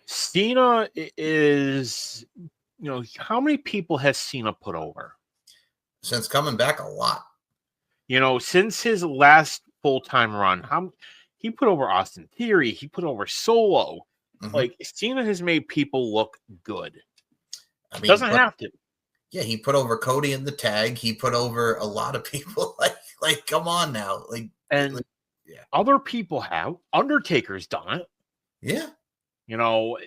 Cena is, how many people has Cena put over? Since coming back, a lot. Since his last full-time run, he put over Austin Theory, he put over Solo. Mm-hmm. Like, Cena has made people look good. I mean, doesn't have to. Yeah, he put over Cody in the tag. He put over a lot of people. Like, come on now. Yeah. Other people have. Undertaker's done it. Yeah. And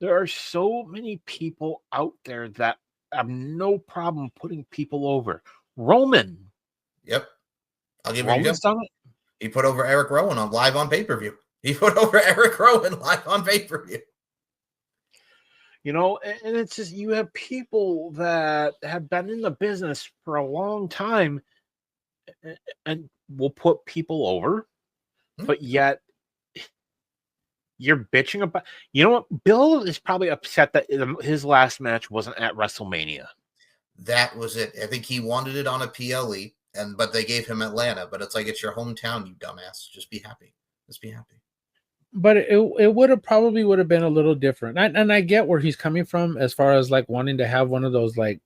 there are so many people out there that have no problem putting people over. Roman. Yep. I'll give Roman's you done it. He put over Eric Rowan live on pay-per-view. He put over Eric Rowan live on pay-per-view. And it's just, you have people that have been in the business for a long time and will put people over, but yet you're bitching about, what? Bill is probably upset that his last match wasn't at WrestleMania. That was it. I think he wanted it on a PLE, but they gave him Atlanta. But it's like, it's your hometown, you dumbass. Just be happy. Just be happy. But it would have been a little different. And I get where he's coming from as far as like wanting to have one of those like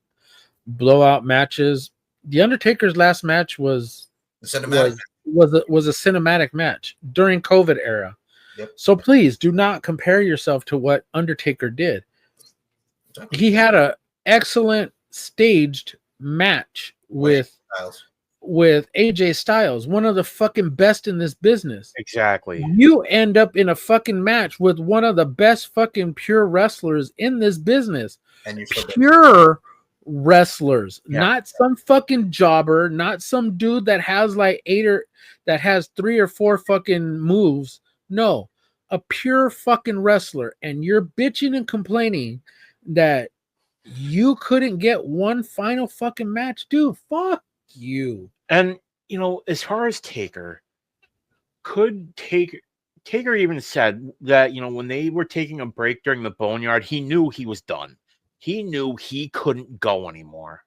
blowout matches. The Undertaker's last match was a cinematic match during COVID era. Yep. So please do not compare yourself to what Undertaker did. Exactly. He had an excellent staged match with AJ Styles, one of the fucking best in this business. Exactly. You end up in a fucking match with one of the best fucking pure wrestlers in this business. And you're pure wrestlers, not some fucking jobber, not some dude that has like 3 or 4 fucking moves. No, a pure fucking wrestler. And you're bitching and complaining that you couldn't get one final fucking match. Dude, fuck you. And as far as Taker even said that when they were taking a break during the Boneyard, he knew he was done. He knew he couldn't go anymore.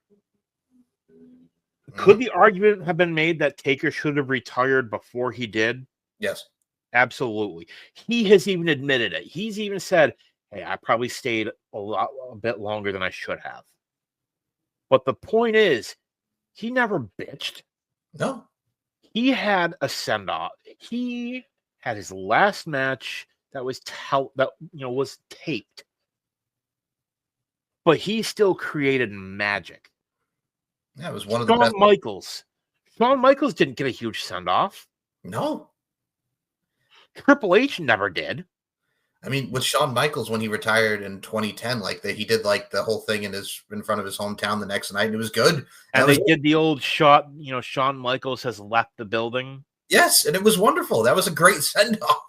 Could the argument have been made that Taker should have retired before he did? Yes, absolutely. He has even admitted it. He's even said, hey, I probably stayed a bit longer than I should have. But the point is, he never bitched. No. He had a send-off. He had his last match that was was taped. But he still created magic. Yeah, it was one of the best. Shawn Michaels didn't get a huge send-off. No. Triple H never did. I mean, with Shawn Michaels, when he retired in 2010, he did like the whole thing in front of his hometown the next night, and it was good. And they did the old shot, Shawn Michaels has left the building. Yes, and it was wonderful. That was a great send-off.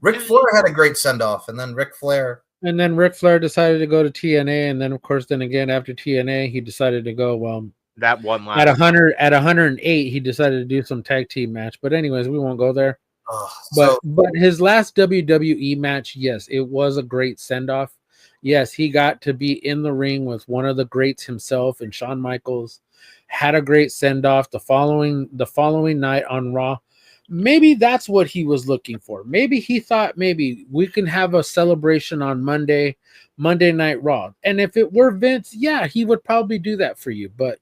Ric Flair had a great send-off, and then Ric Flair decided to go to TNA, and then of course, after TNA, he decided to go. That one last at 108, he decided to do some tag team match. But anyways, we won't go there. But his last WWE match, yes, it was a great send-off. Yes, he got to be in the ring with one of the greats himself, and Shawn Michaels had a great send-off the following night on Raw. Maybe that's what he was looking for. Maybe he thought maybe we can have a celebration on Monday Night Raw. And if it were Vince, yeah, he would probably do that for you. But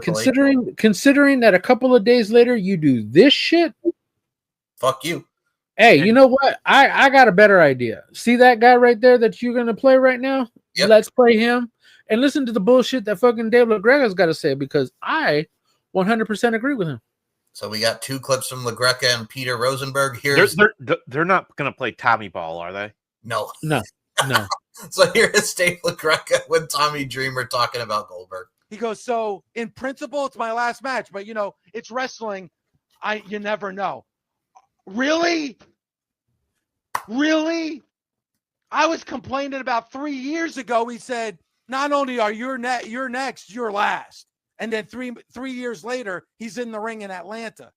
considering that a couple of days later you do this shit, fuck you. Hey, you know what? I got a better idea. See that guy right there that you're gonna play right now? Yep. Let's play him and listen to the bullshit that fucking Dave LaGreca's got to say, because I 100% agree with him. So we got 2 clips from LaGreca and Peter Rosenberg here. They're not gonna play Tommy Ball, are they? No. No. So here is Dave LaGreca with Tommy Dreamer talking about Goldberg. He goes, so in principle, it's my last match, but it's wrestling. You never know. Really? I was complaining about 3 years ago. He said, not only are you're next, you're last. And then three years later, he's in the ring in Atlanta.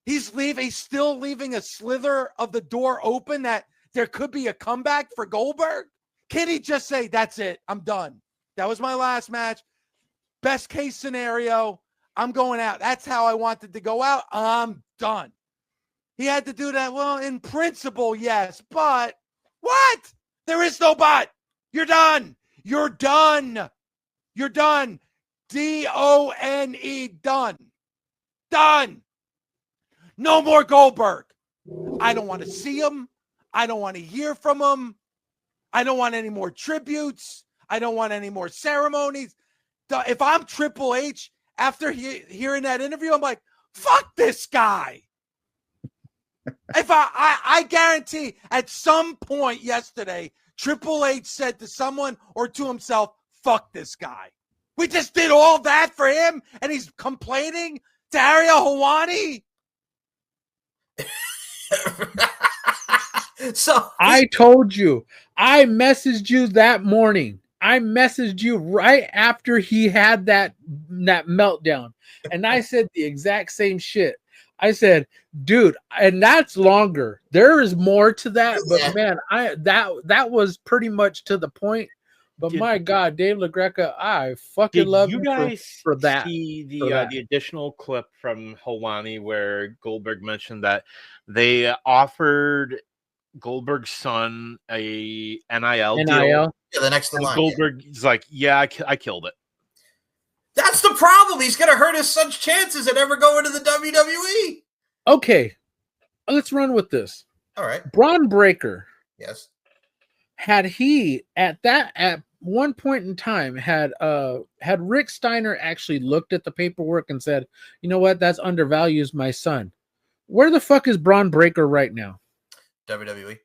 He's still leaving a slither of the door open that there could be a comeback for Goldberg. Can he just say, that's it, I'm done? That was my last match. Best case scenario, I'm going out. That's how I wanted to go out. I'm done. He had to do that. Well, in principle, yes, but what? There is no but. You're done. You're done. You're done. D-O-N-E, done. Done. No more Goldberg. I don't want to see him. I don't want to hear from him. I don't want any more tributes. I don't want any more ceremonies. If I'm Triple H, after hearing that interview, I'm like, fuck this guy. If I guarantee at some point yesterday, Triple H said to someone or to himself, fuck this guy. We just did all that for him, and he's complaining to Ariel Helwani. So I told you. I messaged you that morning. I messaged you right after he had that meltdown. And I said the exact same shit. I said, dude, and that's longer. There is more to that, but man, that was pretty much to the point. But my God, Dave LaGreca, I fucking love you for that. See the additional clip from Helwani where Goldberg mentioned that they offered Goldberg's son a NIL deal. Yeah, the next in line. Goldberg's like, yeah, I killed it. That's the problem. He's going to hurt his son's chances at ever going to the WWE. Okay, let's run with this. All right. Braun Breaker. Yes. Had he at one point in time had Rick Steiner actually looked at the paperwork and said, you know what, that's undervalues my son. Where the fuck is Braun Breaker right now? WWE.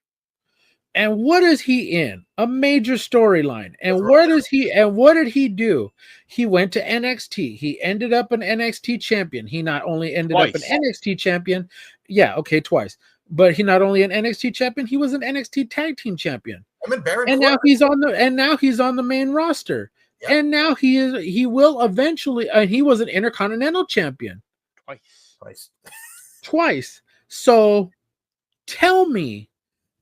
And what is he in? A major storyline. And what did he do? He went to NXT. He ended up an NXT champion. He not only ended up an NXT champion, twice. But he not only an NXT champion, he was an NXT tag team champion. And now he's on the main roster. Yep. And now he will eventually he was an Intercontinental champion. Twice. So tell me,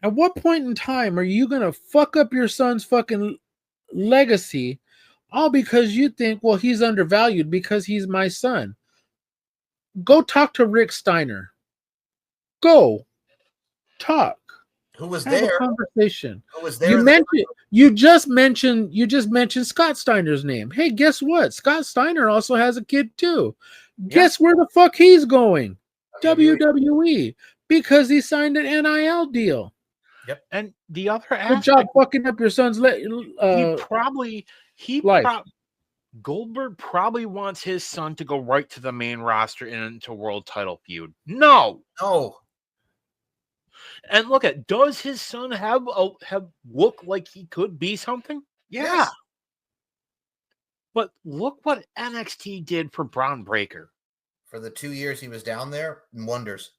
at what point in time are you going to fuck up your son's fucking legacy all because you think, well, he's undervalued because he's my son? Go talk to Rick Steiner. Go talk. Who was Have there? A conversation. Who was there? You just mentioned Scott Steiner's name. Hey, guess what? Scott Steiner also has a kid too. Yep. Guess where the fuck he's going? WWE. Because he signed an NIL deal. Yep. And the other aspect, good job fucking up your son's Goldberg probably wants his son to go right to the main roster and into world title feud. No. And look at, does his son have look like he could be something? Yeah. Yes. But look what NXT did for Braun Breaker. For the 2 years he was down there, wonders.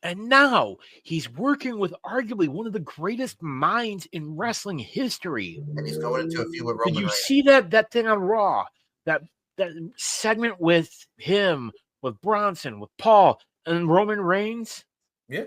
And now he's working with arguably one of the greatest minds in wrestling history. And he's going into a feud with Roman Did you Reigns. see that thing on Raw? That segment with him, with Bronson, with Paul, and Roman Reigns? Yeah.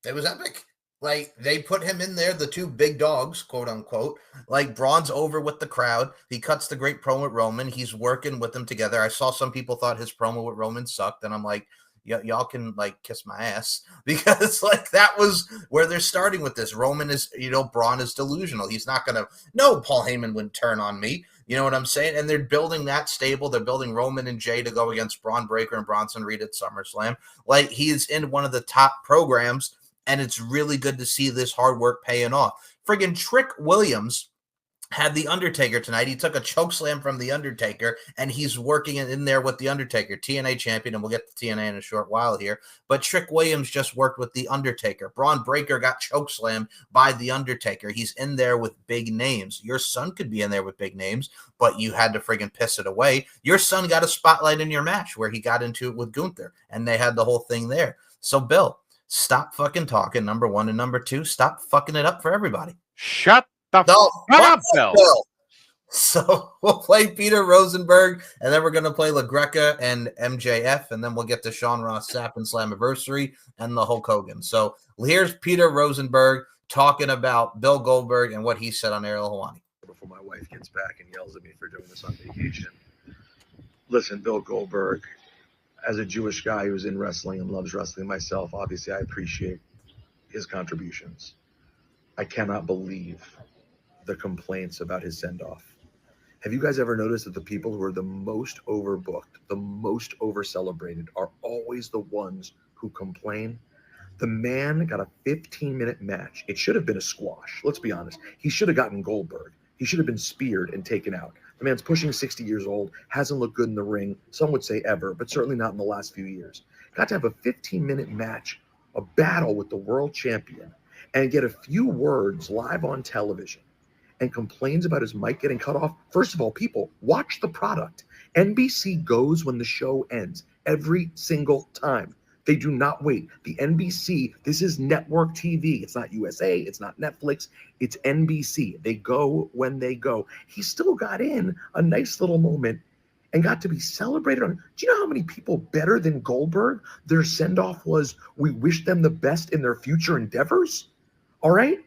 It was epic. Like, they put him in there, the two big dogs, quote unquote. Like, Braun's over with the crowd. He cuts the great promo with Roman. He's working with them together. I saw some people thought his promo with Roman sucked, and I'm like, y'all can like kiss my ass, because like that was where they're starting with this. Roman is, Braun is delusional. He's not gonna. No, Paul Heyman wouldn't turn on me. You know what I'm saying? And they're building that stable. They're building Roman and Jay to go against Braun Breaker and Bronson Reed at SummerSlam. Like, he is in one of the top programs, and it's really good to see this hard work paying off. Friggin' Trick Williams had the Undertaker tonight. He took a choke slam from the Undertaker, and he's working in there with the Undertaker, TNA champion, and we'll get to TNA in a short while here. But Trick Williams just worked with the Undertaker. Braun Breaker got choke slammed by the Undertaker. He's in there with big names. Your son could be in there with big names, but you had to friggin' piss it away. Your son got a spotlight in your match where he got into it with Gunther, and they had the whole thing there. So, Bill, stop fucking talking, number one, and number two, stop fucking it up for everybody. Shut the fuck up, Bill. So we'll play Peter Rosenberg, and then we're going to play LaGreca and MJF, and then we'll get to Sean Ross Sapp and Slammiversary and the Hulk Hogan. So here's Peter Rosenberg talking about Bill Goldberg and what he said on Ariel Helwani. Before my wife gets back and yells at me for doing this on vacation. Listen, Bill Goldberg, as a Jewish guy who's in wrestling and loves wrestling myself, obviously I appreciate his contributions. I cannot believe the complaints about his send-off. Have you guys ever noticed that the people who are the most overbooked, the most over-celebrated are always the ones who complain? The man got a 15-minute match. It should have been a squash. Let's be honest. He should have gotten Goldberg. He should have been speared and taken out. The man's pushing 60 years old, hasn't looked good in the ring. Some would say ever, but certainly not in the last few years. Got to have a 15-minute match, a battle with the world champion, and get a few words live on television, and complains about his mic getting cut off. First of all, people, watch the product. NBC goes when the show ends every single time. They do not wait. The NBC, this is network TV. It's not USA. It's not Netflix. It's NBC. They go when they go. He still got in a nice little moment and got to be celebrated on. Do you know how many people better than Goldberg their send-off was, we wish them the best in their future endeavors? All right?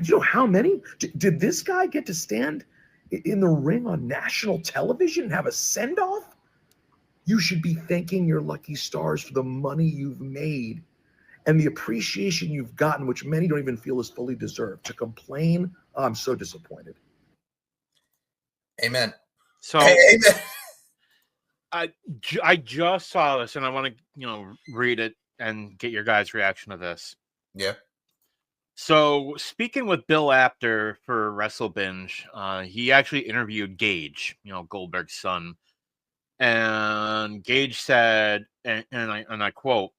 Do you know how many? Did this guy get to stand in the ring on national television and have a send-off? You should be thanking your lucky stars for the money you've made and the appreciation you've gotten, which many don't even feel is fully deserved. To complain, I'm so disappointed. Amen. So amen. I just saw this, and I want to read it and get your guys' reaction to this. Yeah. So, speaking with Bill Apter for WrestleBinge, he actually interviewed Gage, Goldberg's son, and Gage said, and I quote,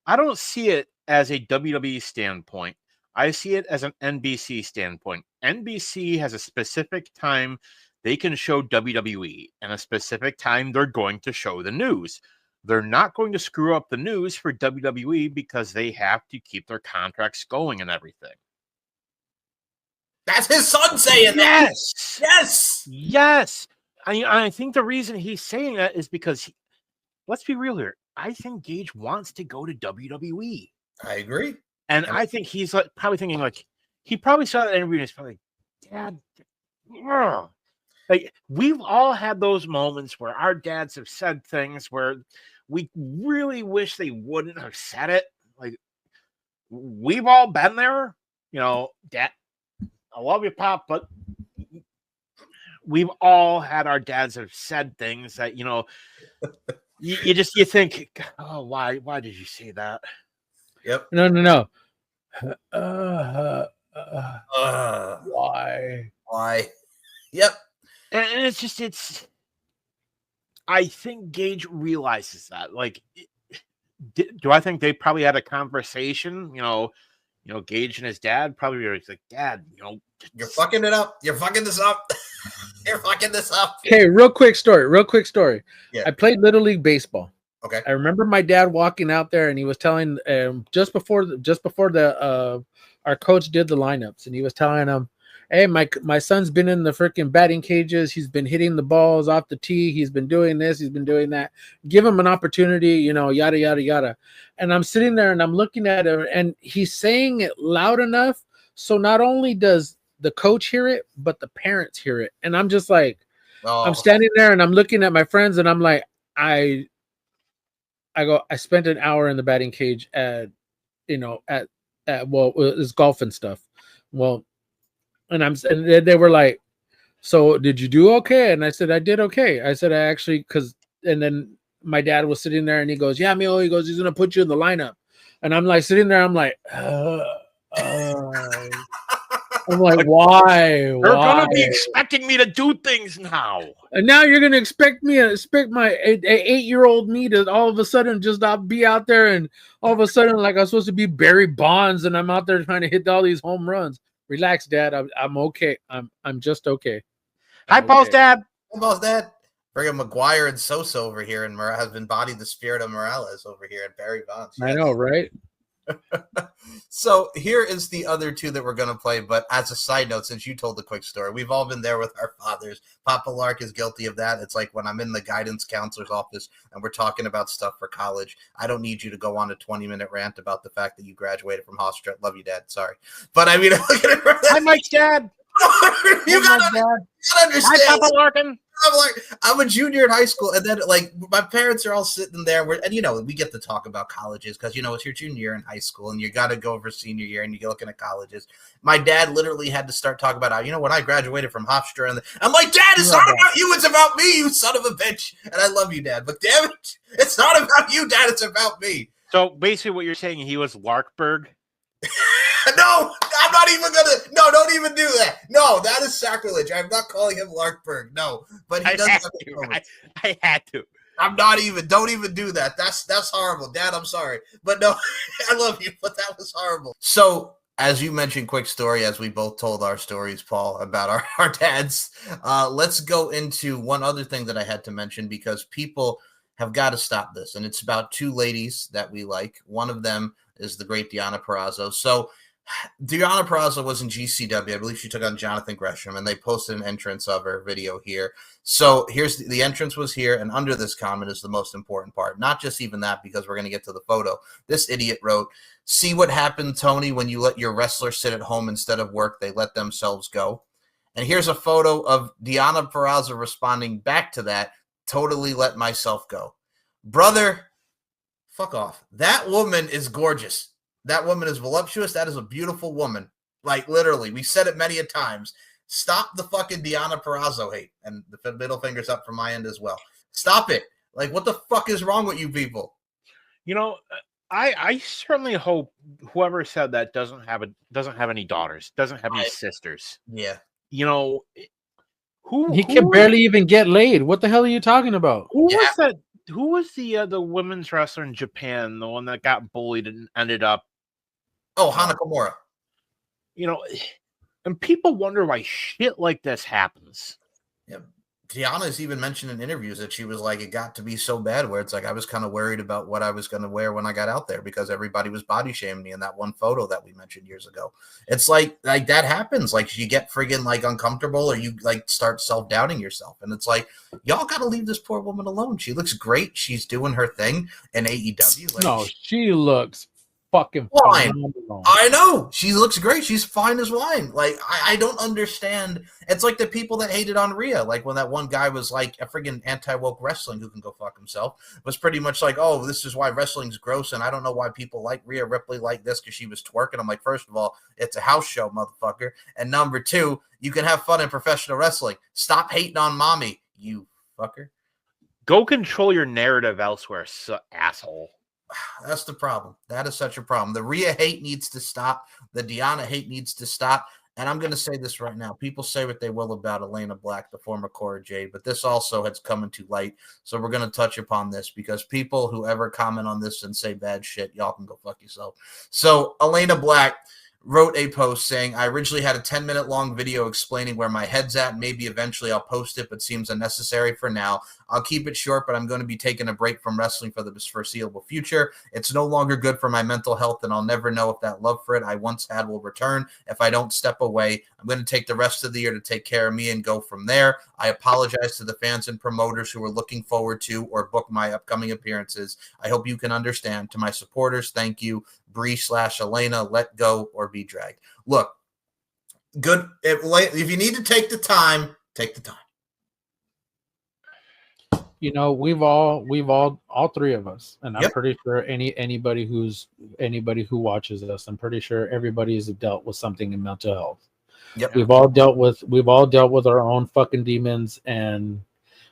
"I don't see it as a WWE standpoint. I see it as an NBC standpoint. NBC has a specific time they can show WWE, and a specific time they're going to show the news. They're not going to screw up the news for WWE because they have to keep their contracts going and everything." That's his son saying that. Yes. I think the reason he's saying that is because, let's be real here, I think Gage wants to go to WWE. I agree. And I think he's probably thinking, he probably saw that interview and he's probably like, Dad, ugh. We've all had those moments where our dads have said things where we really wish they wouldn't have said it. We've all been there, Dad, I love you, Pop, but we've all had our dads have said things that, you think, oh, why did you say that? Yep. No. Why? Yep. And it's I think Gage realizes that. Do I think they probably had a conversation? Gage and his dad probably were like, Dad, you're fucking it up. You're fucking this up. You're fucking this up. Okay, real quick story. Yeah. I played Little League baseball. Okay. I remember my dad walking out there and he was telling just before the our coach did the lineups, and he was telling them, hey, my son's been in the freaking batting cages. He's been hitting the balls off the tee. He's been doing this. He's been doing that. Give him an opportunity, yada, yada, yada. And I'm sitting there and I'm looking at him, and he's saying it loud enough so not only does the coach hear it, but the parents hear it. And I'm just like, I'm standing there and I'm looking at my friends and I'm like, I spent an hour in the batting cage at it's golf and stuff. Well, and they were like, so did you do okay? And I said, I did okay. I said, and then my dad was sitting there and he goes, yeah, Mio, he goes, he's going to put you in the lineup. And I'm like sitting there, I'm like, I'm like, why? They're Why? gonna be expecting me to do things now. And now you're gonna expect my 8-year-old me to all of a sudden just not be out there, and all of a sudden like I'm supposed to be Barry Bonds, and I'm out there trying to hit all these home runs. Relax, Dad. I'm okay. I'm just okay. Hi, Paul's dad. Hi, Paul's dad. Bring McGuire and Sosa over here, and has embodied the spirit of Morales over here, and Barry Bonds. I know, right? So here is the other two that we're going to play. But as a side note, since you told the quick story, we've all been there with our fathers. Papa Lark is guilty of that. It's like when I'm in the guidance counselor's office and we're talking about stuff for college. I don't need you to go on a 20-minute rant about the fact that you graduated from Hofstra. Love you, Dad. Sorry. But I mean, look at it from Hi, Mike's dad. you gotta understand. Hi, Papa Larkin. I'm a junior in high school, and then like my parents are all sitting there, and we get to talk about colleges because it's your junior year in high school, and you got to go over senior year, and you're looking at colleges. My dad literally had to start talking about how when I graduated from Hofstra, and I'm like, Dad, it's not about you, it's about me, you son of a bitch. And I love you, Dad, but damn it, it's not about you, Dad, it's about me. So basically, what you're saying, he was Larkberg. No, I'm not even gonna. No, don't even do that. No, that is sacrilege. I'm not calling him Larkberg. No, but he does. I had to. I'm not even. Don't even do that. That's horrible, Dad. I'm sorry, but no, I love you, but that was horrible. So, as you mentioned, quick story. As we both told our stories, Paul, about our dads. Let's go into one other thing that I had to mention because people have got to stop this, and it's about two ladies that we like. One of them is the great Deonna Purrazzo. So Deonna Purrazzo was in GCW. I believe she took on Jonathan Gresham, and they posted an entrance of her video here. So here's the entrance was here, and under this comment is the most important part. Not just even that, because we're going to get to the photo. This idiot wrote, "See what happened, Tony, when you let your wrestler sit at home instead of work. They let themselves go." And here's a photo of Deonna Purrazzo responding back to that, "Totally let myself go." Brother, fuck off. That woman is gorgeous. That woman is voluptuous. That is a beautiful woman. Like, literally, we said it many a times. Stop the fucking Deonna Purrazzo hate. And the middle finger's up from my end as well. Stop it. Like, what the fuck is wrong with you people? I certainly hope whoever said that doesn't have any daughters, doesn't have any sisters. Yeah. He can barely even get laid. What the hell are you talking about? Who was that? Who was the women's wrestler in Japan, the one that got bullied and ended up? Oh, Hana Kimura. And people wonder why shit like this happens. Yeah. Deanna's even mentioned in interviews that she was like, it got to be so bad where it's like I was kind of worried about what I was going to wear when I got out there because everybody was body shaming me in that one photo that we mentioned years ago. It's like that happens. Like you get friggin' like uncomfortable or you like start self-doubting yourself. And it's like, y'all got to leave this poor woman alone. She looks great. She's doing her thing in AEW. Like, no, she looks fucking fine. phenomenal. I know. She looks great. She's fine as wine. Like, I don't understand. It's like the people that hated on Rhea. Like when that one guy was like a friggin' anti-woke wrestling who can go fuck himself was pretty much like, oh, this is why wrestling's gross. And I don't know why people like Rhea Ripley like this because she was twerking. I'm like, first of all, it's a house show, motherfucker. And number two, you can have fun in professional wrestling. Stop hating on mommy, you fucker. Go control your narrative elsewhere, asshole. That's the problem. That is such a problem. The Rhea hate needs to stop. The Deonna hate needs to stop. And I'm going to say this right now. People say what they will about Elena Black, the former Cora Jade, but this also has come into light. So we're going to touch upon this because people who ever comment on this and say bad shit, y'all can go fuck yourself. So Elena Black wrote a post saying, I originally had a 10-minute long video explaining where my head's at. Maybe eventually I'll post it, but seems unnecessary for now. I'll keep it short, but I'm going to be taking a break from wrestling for the foreseeable future. It's no longer good for my mental health, and I'll never know if that love for it I once had will return if I don't step away. I'm going to take the rest of the year to take care of me and go from there. I apologize to the fans and promoters who are looking forward to or book my upcoming appearances. I hope you can understand. To my supporters, thank you. Bree/Elena, let go or be dragged. Look, good. If you need to take the time, take the time. We've all three of us, and I'm pretty sure anybody who watches us, I'm pretty sure everybody has dealt with something in mental health. Yep. We've all dealt with our own fucking demons and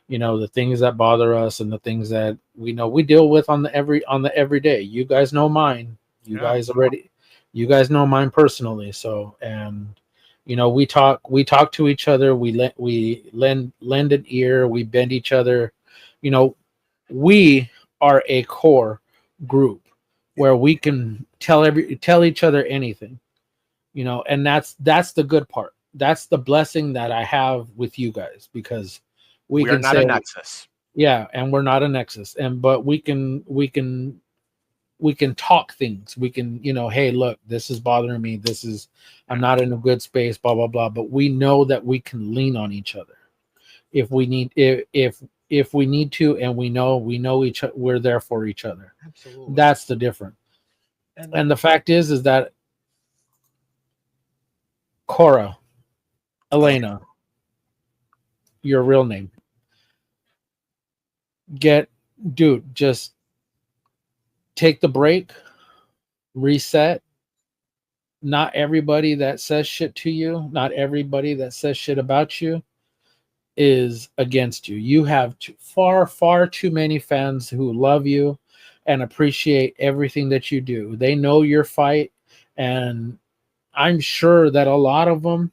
the things that bother us and the things that we deal with on the everyday. You guys know mine. You guys know mine personally. So, and You know, we talk to each other, we lend an ear, we bend each other. You know, we are a core group where we can tell each other anything. You know, and that's the good part. That's the blessing that I have with you guys, because we are can not say a nexus. yeah, and we're not a nexus, but we can talk things. We can, you know, hey, look, this is bothering me, I'm not in a good space, blah blah blah, but we know that we can lean on each other if we need, if we need to, and we know we're there for each other. Absolutely. That's the difference. And the fact is that Cora, Elena, your real name, just take the break, reset. Not everybody that says shit to you, not everybody that says shit about you is against you. You have far too many fans who love you and appreciate everything that you do. They know your fight, and I'm sure that a lot of them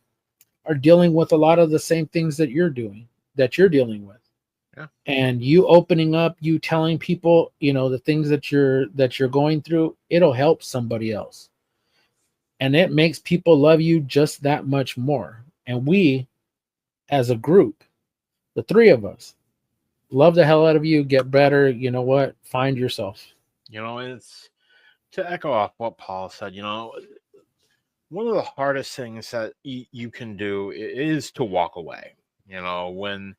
are dealing with a lot of the same things that you're dealing with. Yeah. And you opening up, you telling people, you know, the things that you're going through, it'll help somebody else. And it makes people love you just that much more. And we, as a group, the three of us, love the hell out of you. Get better. You know what? Find yourself. You know, it's to echo off what Paul said. You know, one of the hardest things that you can do is to walk away. You know, when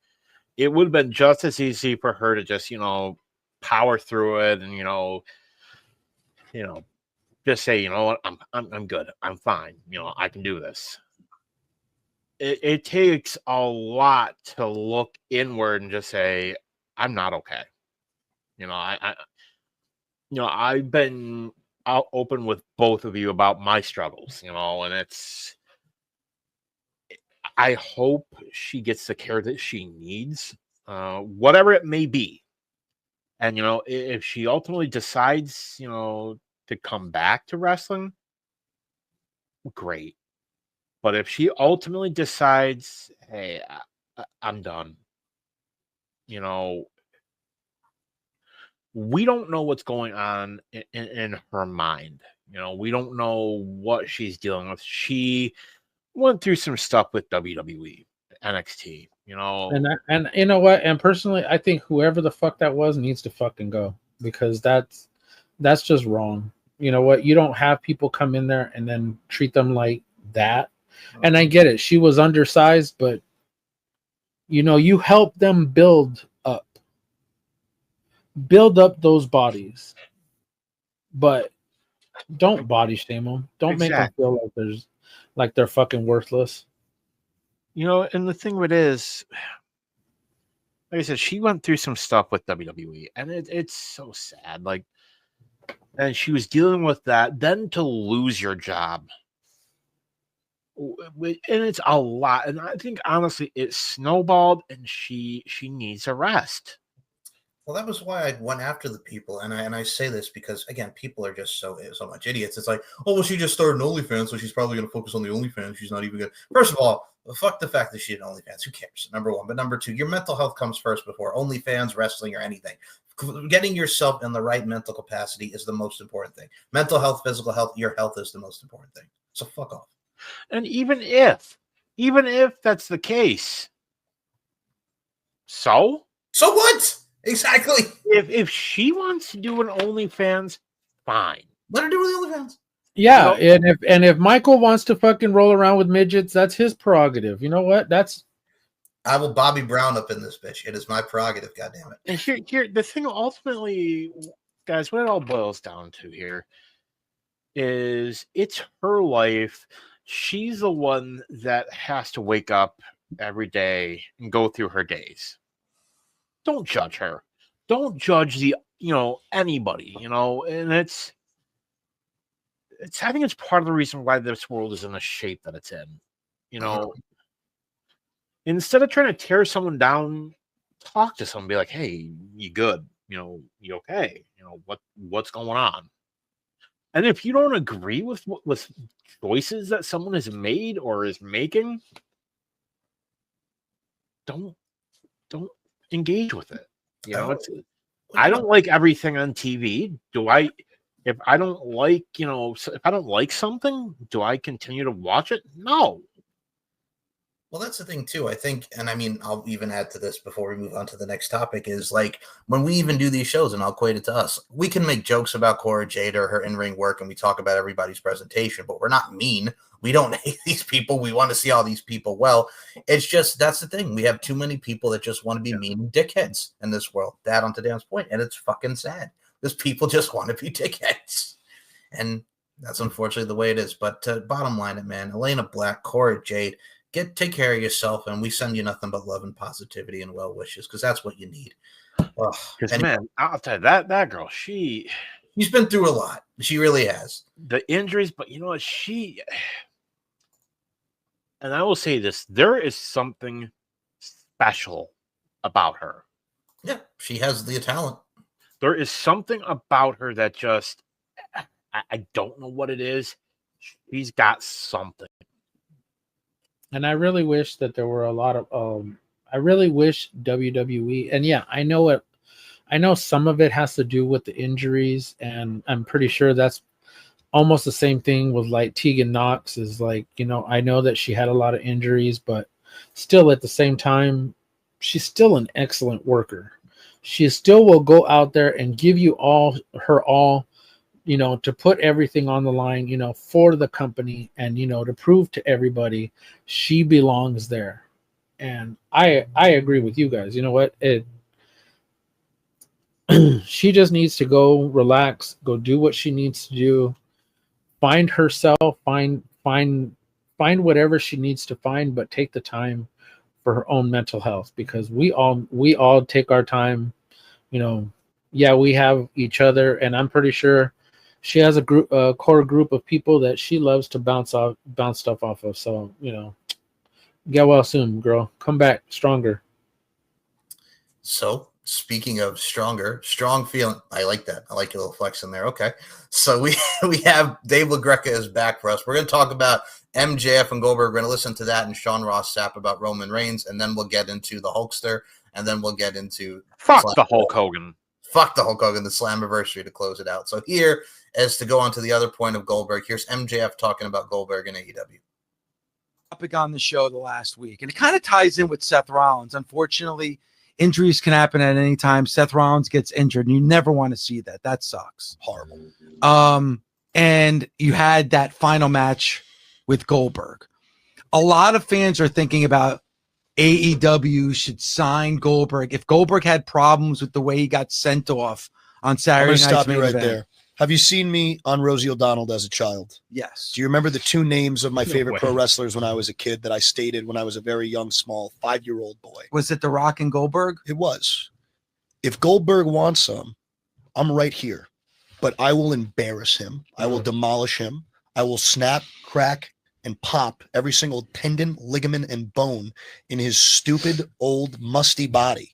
it would have been just as easy for her to just, you know, power through it and, you know, just say, you know what, I'm good. I'm fine. You know, I can do this. It takes a lot to look inward and just say, I'm not okay. You know, I've been out open with both of you about my struggles, you know, and I hope she gets the care that she needs, whatever it may be. And, you know, if she ultimately decides, you know, to come back to wrestling, great. But if she ultimately decides, hey, I'm done, you know, we don't know what's going on in her mind. You know, we don't know what she's dealing with. She went through some stuff with WWE, NXT, you know. And you know what? And personally, I think whoever the fuck that was needs to fucking go, because that's just wrong. You know what? You don't have people come in there and then treat them like that. And I get it. She was undersized, but you know, you help them build up those bodies, but don't body shame them. Don't make them feel like they're fucking worthless. You know, and the thing with it is, like I said, she went through some stuff with WWE, and it's so sad. Like, and she was dealing with that. Then to lose your job, and it's a lot. And I think honestly, it snowballed, and she needs a rest. Well, that was why I went after the people, and I say this because again, people are just so much idiots. It's like, oh well, she just started an OnlyFans, so she's probably going to focus on the OnlyFans. She's not even going. First of all, fuck the fact that she had OnlyFans. Who cares? Number one, but number two, your mental health comes first before OnlyFans, wrestling, or anything. Getting yourself in the right mental capacity is the most important thing. Mental health, physical health, your health is the most important thing. So fuck off. And even if that's the case, so what? Exactly. If she wants to do an OnlyFans, fine. Let her do the OnlyFans. Yeah, you know? and if Michael wants to fucking roll around with midgets, that's his prerogative. You know what? I will Bobby Brown up in this bitch. It is my prerogative. God damn it. And here, the thing ultimately, guys, what it all boils down to here is it's her life. She's the one that has to wake up every day and go through her days. Don't judge her. Don't judge anybody, and I think it's part of the reason why this world is in the shape that it's in. Instead of trying to tear someone down, talk to someone, be like, hey, you good? You okay? What's going on? And if you don't agree with choices that someone has made or is making, don't engage with it. You know, I don't like everything on TV. If I don't like, if I don't like something, do I continue to watch it? No. Well, that's the thing too. I think, and I mean, I'll even add to this before we move on to the next topic, is like when we even do these shows, and I'll equate it to us, we can make jokes about Cora Jade or her in-ring work, and we talk about everybody's presentation, but we're not mean. We don't hate these people. We want to see all these people well. It's just, that's the thing. We have too many people that just want to be mean dickheads in this world. That, on to Dan's point, and it's fucking sad. Because people just want to be dickheads. And that's unfortunately the way it is. But bottom line it, man, Elena Black, Cora Jade, take care of yourself, and we send you nothing but love and positivity and well wishes, because that's what you need. Because man, I'll tell you, that girl, she's been through a lot. She really has. The injuries, but you know what? And I will say this, there is something special about her. Yeah, she has the talent. There is something about her that just, I don't know what it is. She's got something. And I really wish that there were a lot of, I really wish WWE, and yeah, I know some of it has to do with the injuries, and I'm pretty sure that's almost the same thing with like Tegan Knox is like, I know that she had a lot of injuries, but still at the same time, she's still an excellent worker. She still will go out there and give you her all, to put everything on the line, for the company and, to prove to everybody she belongs there. And I agree with you guys. You know what? She just needs to go relax, go do what she needs to do, find herself, find whatever she needs to find, but take the time for her own mental health, because we all take our time. Yeah, we have each other, and I'm pretty sure she has a core group of people that she loves to bounce stuff off of. So, get well soon, girl. Come back stronger. So, speaking of strong feeling, I like that. I like your little flex in there. Okay. So we have Dave LaGreca is back for us. We're going to talk about MJF and Goldberg. We're going to listen to that and Sean Ross Sapp about Roman Reigns, and then we'll get into the Hulkster, and then we'll get into the Hulk Hogan. Fuck the Hulk Hogan, the Slammiversary to close it out. So here, as to go on to the other point of Goldberg, here's MJF talking about Goldberg and AEW. Topic on the show the last week, and it kind of ties in with Seth Rollins. Unfortunately, injuries can happen at any time. Seth Rollins gets injured, and you never want to see that. That sucks. Horrible. And you had that final match with Goldberg. A lot of fans are thinking about AEW should sign Goldberg. If Goldberg had problems with the way he got sent off on Saturday Night's stop main you right event. there. Have you seen me on Rosie O'Donnell as a child? Yes. Do you remember the two names of my No favorite way. pro wrestlers when I was a kid that I stated when I was a very young, small 5-year-old boy? Was it The Rock and Goldberg? It was. If Goldberg wants some, I'm right here. But I will embarrass him. I will demolish him. I will snap, crack, and pop every single tendon, ligament, and bone in his stupid, old, musty body.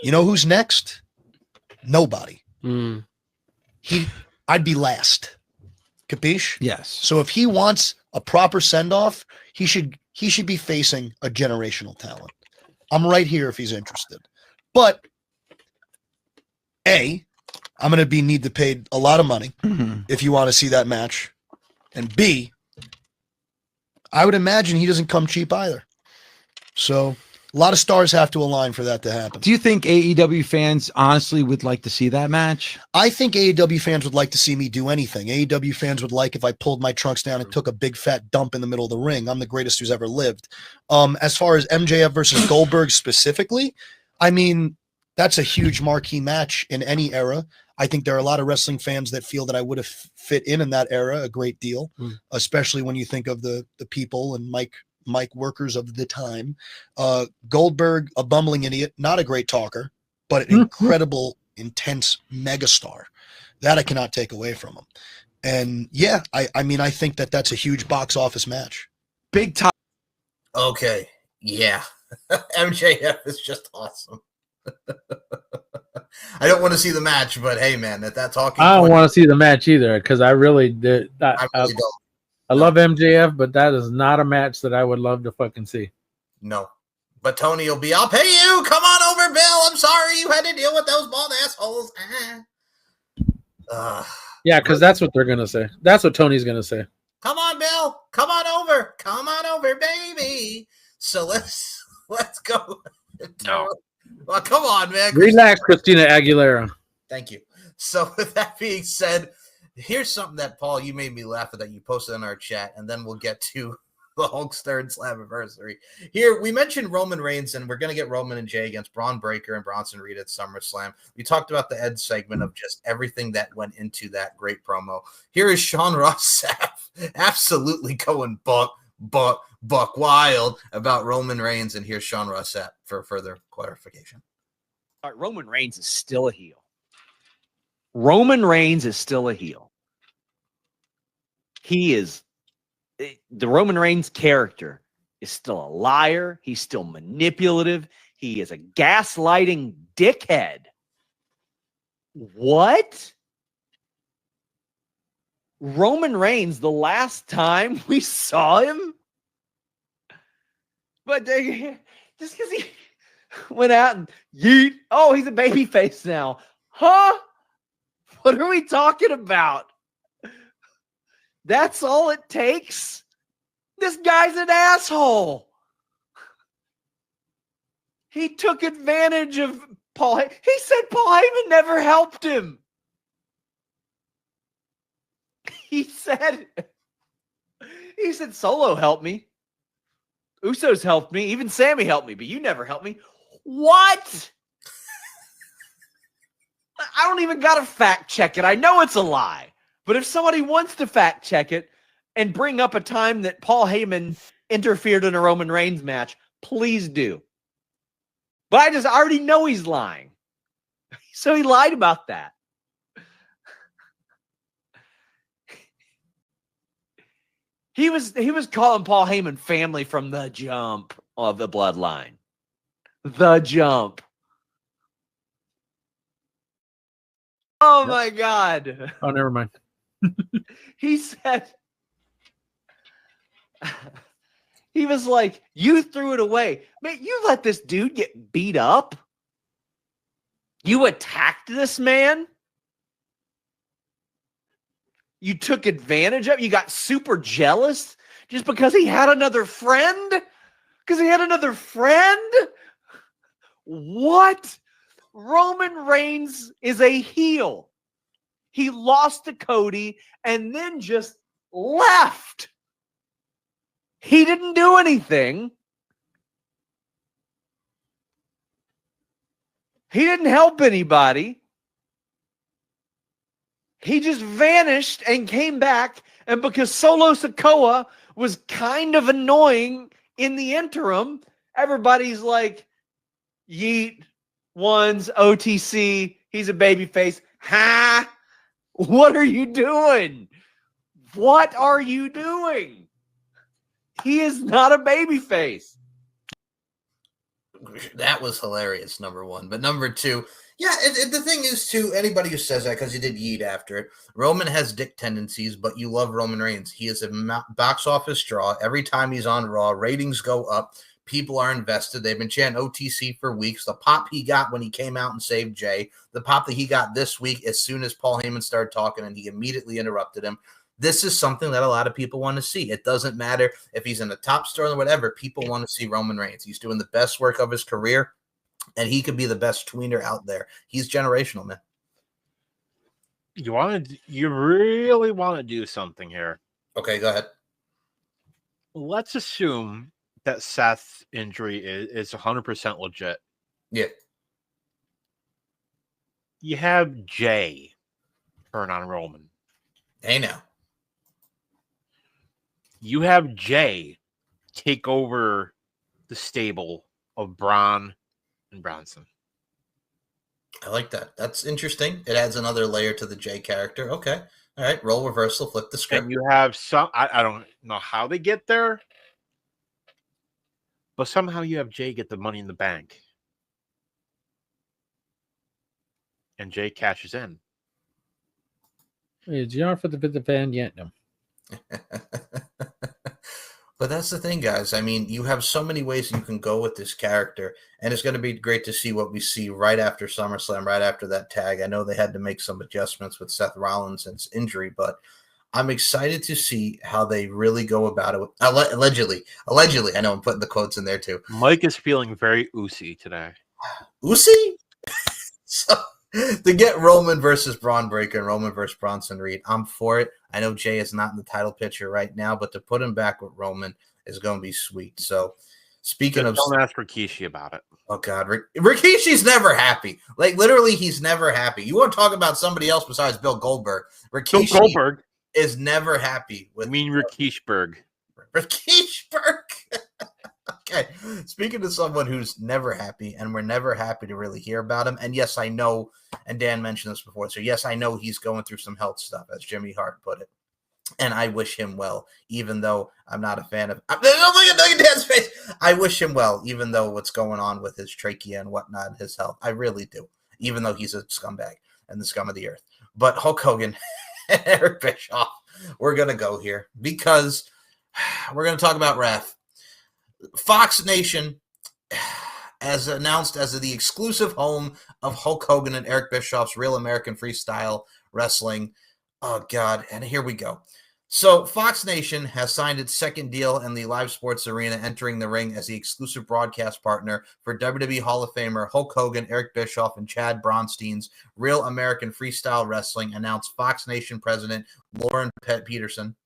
You know who's next? Nobody. I'd be last. Capiche? Yes. So if he wants a proper send-off, he should be facing a generational talent. I'm right here if he's interested. But A, I'm going to need to pay a lot of money if you want to see that match. And B, I would imagine he doesn't come cheap either. So a lot of stars have to align for that to happen. Do you think AEW fans honestly would like to see that match? I think AEW fans would like to see me do anything. AEW fans would like if I pulled my trunks down and took a big fat dump in the middle of the ring. I'm the greatest who's ever lived. As far as MJF versus Goldberg specifically, I mean, that's a huge marquee match in any era. I think there are a lot of wrestling fans that feel that I would have fit in that era a great deal, especially when you think of the people and mic workers of the time. Goldberg, a bumbling idiot, not a great talker, but an incredible, intense megastar. That I cannot take away from him. And yeah, I mean, I think that's a huge box office match. Big time. Okay. Yeah. MJF is just awesome. I don't want to see the match, but hey, man, at that talking I don't point, want to see the match either because I really did. I really don't. I love MJF, but that is not a match that I would love to fucking see. No. But Tony will be, I'll pay you. Come on over, Bill. I'm sorry you had to deal with those bald assholes. Yeah, because that's what they're gonna say. That's what Tony's gonna say. Come on, Bill. Come on over. Come on over, baby. So let's go. No. Well, come on, man. Relax, Christina Aguilera. Thank you. So with that being said, here's something that, Paul, you made me laugh at that you posted in our chat, and then we'll get to the Hulkster and Slammiversary. Here, we mentioned Roman Reigns, and we're going to get Roman and Jay against Braun Breaker and Bronson Reed at SummerSlam. We talked about the Ed segment of just everything that went into that great promo. Here is Sean Ross Sapp absolutely going buck wild about Roman Reigns, and here's Sean Ross Sapp for further clarification. All right, Roman Reigns is still a heel. Roman Reigns is still a heel. He is the Roman Reigns character is still a liar. He's still manipulative. He is a gaslighting dickhead. What? Roman Reigns, the last time we saw him, but just because he went out and yeet, oh, he's a babyface now. Huh? What are we talking about? That's all it takes? This guy's an asshole. He took advantage of Paul. He said Paul Heyman never helped him. He said Solo helped me. Usos helped me. Even Sammy helped me, but you never helped me. What? I don't even got to fact check it. I know it's a lie. But if somebody wants to fact check it and bring up a time that Paul Heyman interfered in a Roman Reigns match, please do. But I already know he's lying. So he lied about that. He was calling Paul Heyman family from the jump of the bloodline. The jump. Oh my God. Oh, never mind. He said, he was like, you threw it away. Man, you let this dude get beat up? You attacked this man? You took advantage of? You got super jealous just because he had another friend? Because he had another friend? What? Roman Reigns is a heel. He lost to Cody and then just left. He didn't do anything. He didn't help anybody. He just vanished and came back. And because Solo Sikoa was kind of annoying in the interim, everybody's like, yeet, ones, OTC, he's a babyface. Ha! What are you doing? What are you doing? He is not a babyface. That was hilarious, number one. But number two, yeah, the thing is, too, anybody who says that, because he did yeet after it, Roman has dick tendencies, but you love Roman Reigns. He is a box office draw. Every time he's on Raw, ratings go up. People are invested. They've been chanting OTC for weeks. The pop he got when he came out and saved Jay, the pop that he got this week as soon as Paul Heyman started talking and he immediately interrupted him. This is something that a lot of people want to see. It doesn't matter if he's in the top star or whatever. People want to see Roman Reigns. He's doing the best work of his career, and he could be the best tweener out there. He's generational, man. You really want to do something here. Okay, go ahead. Let's assume that Seth's injury is 100% legit. Yeah. You have Jay turn on Roman. Hey, now. You have Jay take over the stable of Braun and Bronson. I like that. That's interesting. It adds another layer to the Jay character. Okay. All right. Role reversal. Flip the script. And you have some, I don't know how they get there, but somehow you have Jay get the money in the bank. and Jay cashes in. Is you for the fan yet? No. But that's the thing, guys. I mean, you have so many ways you can go with this character, and it's going to be great to see what we see right after SummerSlam, right after that tag. I know they had to make some adjustments with Seth Rollins' injury, but I'm excited to see how they really go about it. Allegedly, I know I'm putting the quotes in there too. Mike is feeling very oozy today. Oozy? So to get Roman versus Braun Breaker and Roman versus Bronson Reed, I'm for it. I know Jay is not in the title picture right now, but to put him back with Roman is going to be sweet. So speaking Just of, don't ask Rikishi about it. oh God, Rikishi's never happy. Like literally, he's never happy. You want to talk about somebody else besides Bill Goldberg? Rikishi Bill Goldberg is never happy with. I mean Rikishberg. Rikishberg. Okay, speaking to someone who's never happy, and we're never happy to really hear about him. And yes, I know, and Dan mentioned this before, so yes, I know he's going through some health stuff, as Jimmy Hart put it. And I wish him well, even though I'm not a fan of. Look at Dan's face. I wish him well, even though what's going on with his trachea and whatnot, and his health. I really do, even though he's a scumbag and the scum of the earth. But Hulk Hogan and Eric Bischoff, we're gonna go here because we're gonna talk about Wrath. Fox Nation, as announced as the exclusive home of Hulk Hogan and Eric Bischoff's Real American Freestyle Wrestling. Oh, God. And here we go. So Fox Nation has signed its second deal in the live sports arena, entering the ring as the exclusive broadcast partner for WWE Hall of Famer Hulk Hogan, Eric Bischoff, and Chad Bronstein's Real American Freestyle Wrestling, announced Fox Nation president Lauren Pedersen,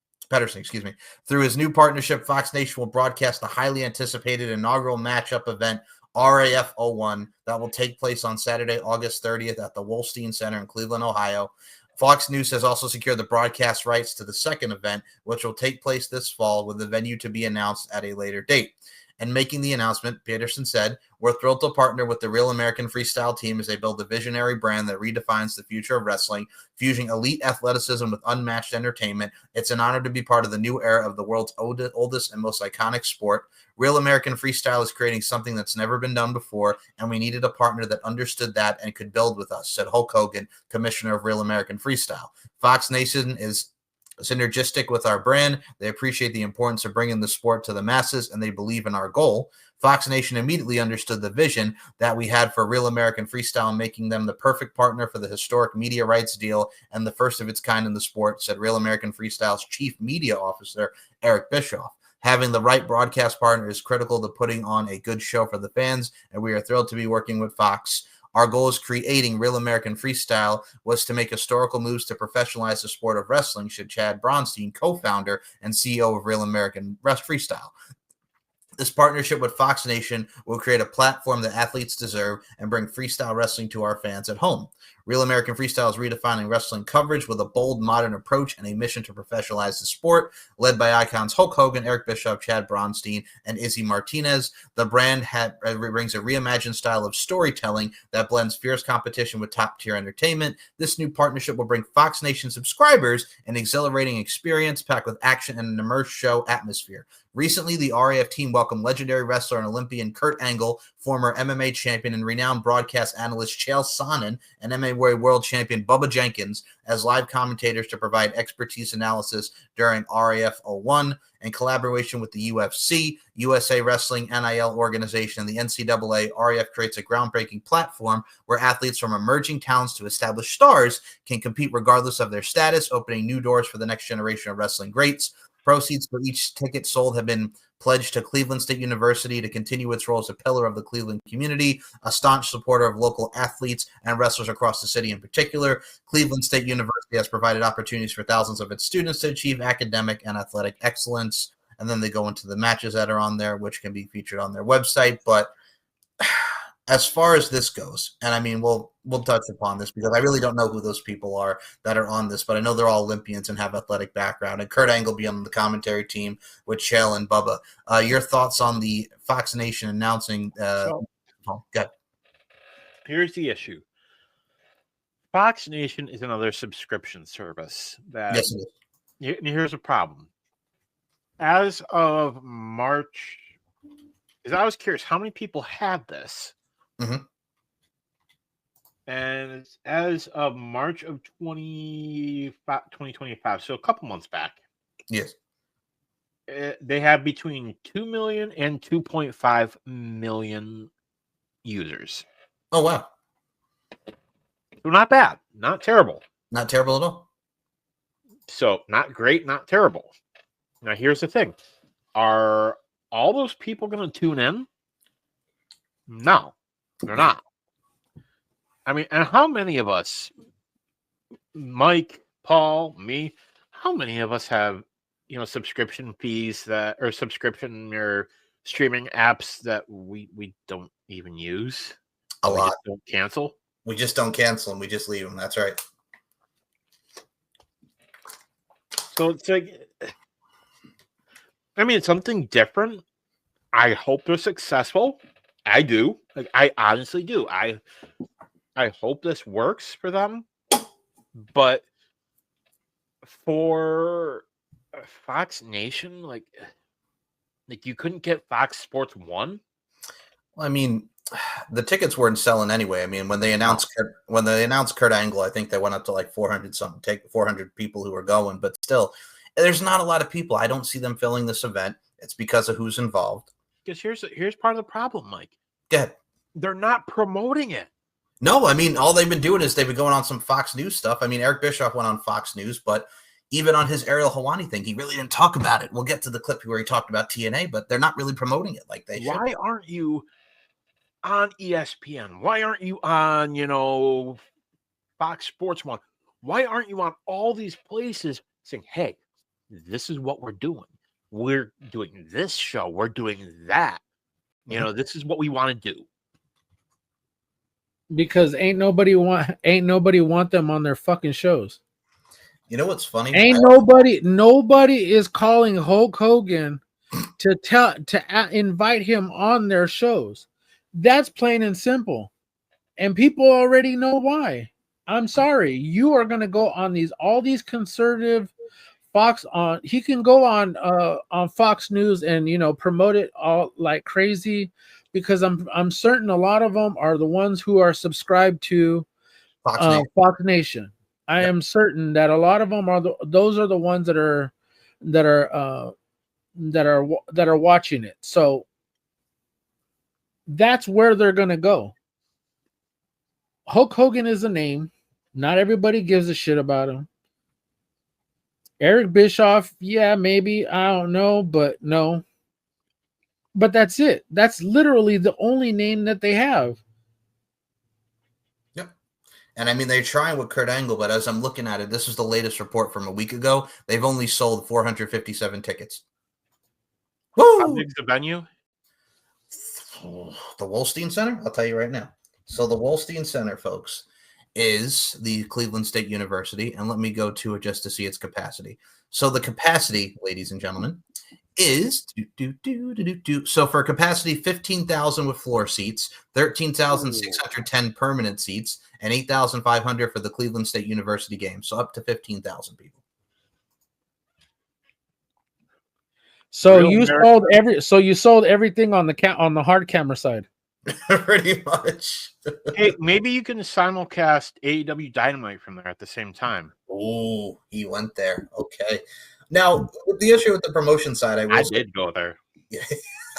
through his new partnership. Fox Nation will broadcast the highly anticipated inaugural matchup event, RAF 01, that will take place on Saturday, August 30th at the Wolstein Center in Cleveland, Ohio. Fox News has also secured the broadcast rights to the second event, which will take place this fall, with the venue to be announced at a later date. And making the announcement, Peterson said, "We're thrilled to partner with the Real American Freestyle team as they build a visionary brand that redefines the future of wrestling, fusing elite athleticism with unmatched entertainment. It's an honor to be part of the new era of the world's oldest and most iconic sport. Real American Freestyle is creating something that's never been done before, and we needed a partner that understood that and could build with us," said Hulk Hogan, commissioner of Real American Freestyle. Fox Nation is synergistic with our brand. They appreciate the importance of bringing the sport to the masses, and they believe in our goal. Fox Nation immediately understood the vision that we had for Real American Freestyle, making them the perfect partner for the historic media rights deal and the first of its kind in the sport, said Real American Freestyle's chief media officer, Eric Bischoff. Having the right broadcast partner is critical to putting on a good show for the fans, and we are thrilled to be working with Fox. Our goal is creating Real American Freestyle was to make historical moves to professionalize the sport of wrestling, said Chad Bronstein, co-founder and CEO of Real American Freestyle. This partnership with Fox Nation will create a platform that athletes deserve and bring freestyle wrestling to our fans at home. Real American Freestyle is redefining wrestling coverage with a bold, modern approach and a mission to professionalize the sport. Led by icons Hulk Hogan, Eric Bischoff, Chad Bronstein, and Izzy Martinez, the brand brings a reimagined style of storytelling that blends fierce competition with top-tier entertainment. This new partnership will bring Fox Nation subscribers an exhilarating experience packed with action and an immersive show atmosphere. Recently, the RAF team welcomed legendary wrestler and Olympian Kurt Angle, former MMA champion and renowned broadcast analyst Chael Sonnen, and MMA World Champion Bubba Jenkins as live commentators to provide expertise analysis during RAF 01. In collaboration with the UFC, USA Wrestling, NIL organization, and the NCAA, RAF creates a groundbreaking platform where athletes from emerging talents to established stars can compete regardless of their status, opening new doors for the next generation of wrestling greats. Proceeds for each ticket sold have been pledged to Cleveland State University to continue its role as a pillar of the Cleveland community, a staunch supporter of local athletes and wrestlers across the city in particular. Cleveland State University has provided opportunities for thousands of its students to achieve academic and athletic excellence. And then they go into the matches that are on there, which can be featured on their website. But as far as this goes, and I mean, we'll touch upon this because I really don't know who those people are that are on this, but I know they're all Olympians and have athletic background. And Kurt Angle be on the commentary team with Chael and Bubba. Your thoughts on the Fox Nation announcing? Here's the issue. Fox Nation is another subscription service. Yes, it is. Here's a problem. As of March, because I was curious, how many people had this? Mm-hmm. And it's as of March of 2025, so a couple months back. Yes. They have between 2 million and 2.5 million users. Oh, wow. So not bad. Not terrible. Not terrible at all. So not great, not terrible. Now, here's the thing. Are all those people going to tune in? No, they're not. I mean, and how many of us, Mike, Paul, me, how many of us have, subscription fees or subscription or streaming apps that we don't even use? A lot. Just don't cancel? We just don't cancel them. We just leave them. That's right. So it's like, I mean, it's something different. I hope they're successful. I do. Like, I honestly do. I hope this works for them. But for Fox Nation, like you couldn't get Fox Sports 1? Well, I mean, the tickets weren't selling anyway. I mean, when they announced Kurt Angle, I think they went up to like 400 something, take 400 people who were going, but still, there's not a lot of people. I don't see them filling this event. It's because of who's involved. Because here's part of the problem, Mike. Go ahead. They're not promoting it. No, I mean, all they've been doing is they've been going on some Fox News stuff. I mean, Eric Bischoff went on Fox News, but even on his Ariel Helwani thing, he really didn't talk about it. We'll get to the clip where he talked about TNA, but they're not really promoting it like they should. Why aren't you on ESPN? Why aren't you on, Fox Sports 1? Why aren't you on all these places saying, hey, this is what we're doing. We're doing this show. We're doing that. This is what we want to do. Because ain't nobody want them on their fucking shows. You know what's funny? Nobody is calling Hulk Hogan to invite him on their shows. That's plain and simple. And people already know why. I'm sorry. You are going to go on all these conservative Fox on. He can go on Fox News and promote it all like crazy, because I'm certain a lot of them are the ones who are subscribed to Fox Nation. I am certain that a lot of them are those are the ones that are watching it. So that's where they're gonna go. Hulk Hogan is a name. Not everybody gives a shit about him. Eric Bischoff, yeah, maybe, I don't know, but no. But that's it. That's literally the only name that they have. Yep. And I mean, they're trying with Kurt Angle, but as I'm looking at it, this is the latest report from a week ago. They've only sold 457 tickets. Woo! How big's the venue? The Wolstein Center? I'll tell you right now. So the Wolstein Center, folks, is the Cleveland State University. And let me go to it just to see its capacity. So the capacity, ladies and gentlemen, is so for capacity 15,000 with floor seats, 13,610 permanent seats, and 8,500 for the Cleveland State University game. So up to 15,000 people. So you sold everything on the hard camera side. Pretty much. Hey, maybe you can simulcast AEW Dynamite from there at the same time. Oh, he went there. Okay. Now, the issue with the promotion side, I did go there.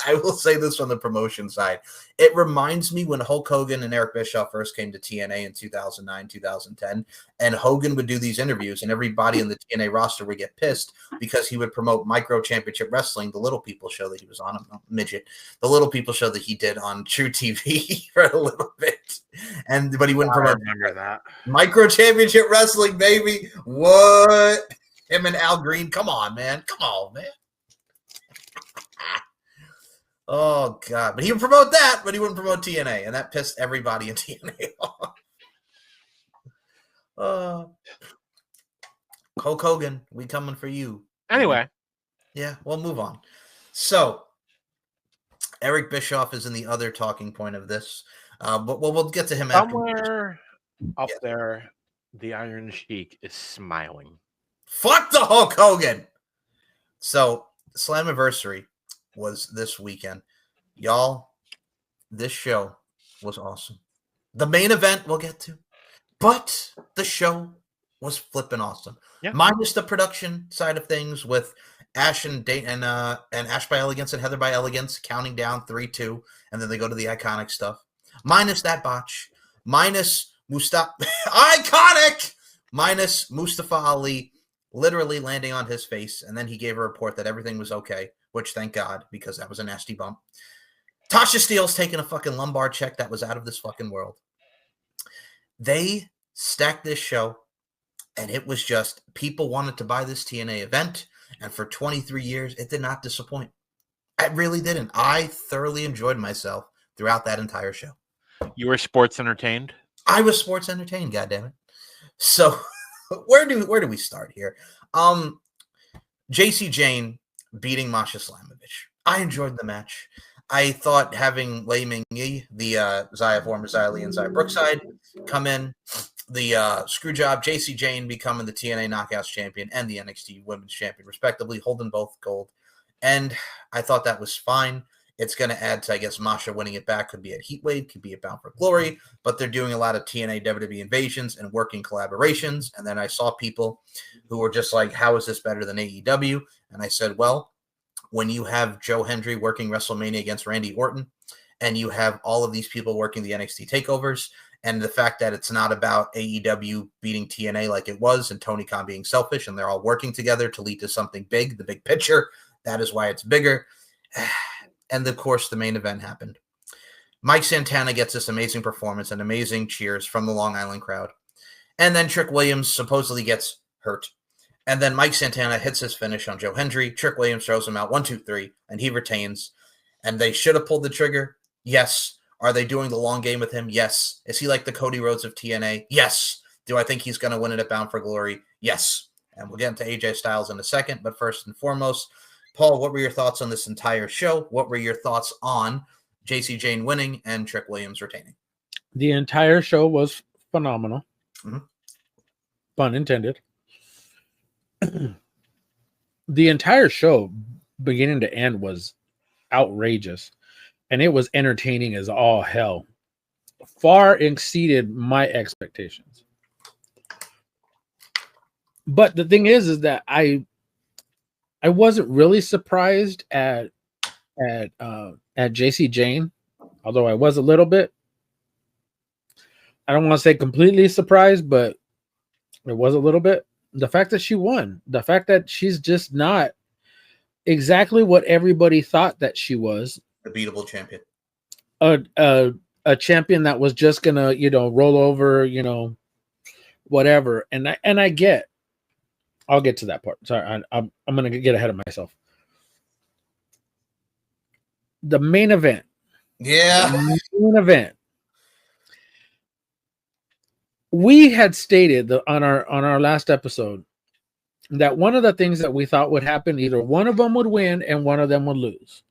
I will say this on the promotion side. It reminds me when Hulk Hogan and Eric Bischoff first came to TNA in 2009, 2010, and Hogan would do these interviews, and everybody in the TNA roster would get pissed because he would promote Micro Championship Wrestling, the Little People show that he was on, midget, the Little People show that he did on True TV for a little bit. But he wouldn't promote. I remember that. Micro Championship Wrestling, baby. What? Him and Al Green. Come on, man. Oh, God. But he would promote that, but he wouldn't promote TNA, and that pissed everybody in TNA off. Hulk Hogan, we coming for you. Anyway. Yeah, we'll move on. So, Eric Bischoff is in the other talking point of this, but we'll get to him somewhere up there. The Iron Sheik is smiling. Fuck the Hulk Hogan. So, Slammiversary was this weekend. Y'all, this show was awesome. The main event we'll get to, but the show was flipping awesome. Yeah. Minus the production side of things with Ash and Ash by Elegance and Heather by Elegance counting down 3-2, and then they go to the iconic stuff. Minus that botch. Minus Mustafa iconic. Minus Mustafa Ali literally landing on his face, and then he gave a report that everything was okay, which thank God, because that was a nasty bump. Tasha Steele's taking a fucking lumbar check that was out of this fucking world. They stacked this show, and it was just people wanted to buy this TNA event, and for 23 years, it did not disappoint. It really didn't. I thoroughly enjoyed myself throughout that entire show. You were sports entertained? I was sports entertained, goddammit. So where do we start here? JC Jane beating Masha Slamovich. I enjoyed the match. I thought having Lei Ming Yi, the Xia former Xia Li and Xia Brookside, come in, the screw job, JC Jane becoming the TNA Knockouts champion and the NXT Women's champion, respectively, holding both gold. And I thought that was fine. It's going to add to, I guess, Masha winning it back. Could be at Heatwave, could be at Bound for Glory, but they're doing a lot of TNA WWE invasions and working collaborations. And then I saw people who were just like, how is this better than AEW? And I said, well, when you have Joe Hendry working WrestleMania against Randy Orton, and you have all of these people working the NXT takeovers, and the fact that it's not about AEW beating TNA like it was, and Tony Khan being selfish, and they're all working together to lead to something big, the big picture, that is why it's bigger. And of course, the main event happened. Mike Santana gets this amazing performance and amazing cheers from the Long Island crowd. And then Trick Williams supposedly gets hurt. And then Mike Santana hits his finish on Joe Hendry. Trick Williams throws him out 1, 2, 3, and he retains. And they should have pulled the trigger. Yes. Are they doing the long game with him? Yes. Is he like the Cody Rhodes of TNA? Yes. Do I think he's going to win it at Bound for Glory? Yes. And we'll get into AJ Styles in a second. But first and foremost, Paul, what were your thoughts on this entire show? What were your thoughts on JC Jane winning and Trick Williams retaining? The entire show was phenomenal. Mm-hmm. Pun intended. The entire show, beginning to end, was outrageous, and it was entertaining as all hell. Far exceeded my expectations. But the thing is that I wasn't really surprised at JC Jane, although I was a little bit. I don't want to say completely surprised, but it was a little bit. The fact that she won, the fact that she's just not exactly what everybody thought that she was. The beatable champion. A champion that was just gonna, roll over, whatever. And I'll get to that part. Sorry, I'm gonna get ahead of myself. The main event. Yeah. The main event. We had stated on our last episode that one of the things that we thought would happen, either one of them would win and one of them would lose.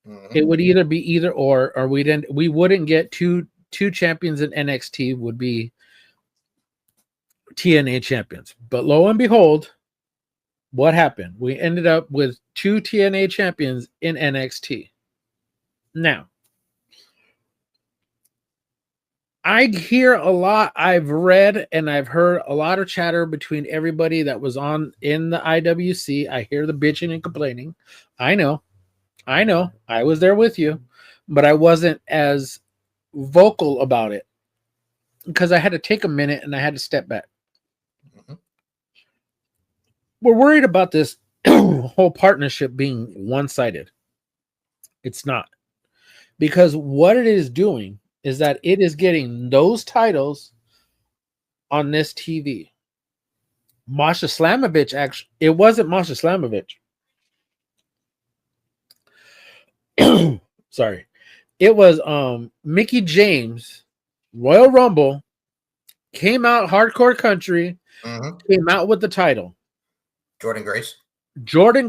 Mm-hmm. It would either be either or we wouldn't get two champions in NXT would be TNA champions. But lo and behold, what happened? We ended up with 2 TNA champions in NXT. Now, I hear a lot. I've read and I've heard a lot of chatter between everybody that was in the IWC. I hear the bitching and complaining. I know. I was there with you, but I wasn't as vocal about it because I had to take a minute and I had to step back. Mm-hmm. We're worried about this whole partnership being one-sided. It's not. Because what it is doing is that it is getting those titles on this TV. Masha Slamovich, actually, it wasn't Masha Slamovich. Sorry. It was Mickie James, Royal Rumble, came out Hardcore Country, mm-hmm. Came out with the title. Jordan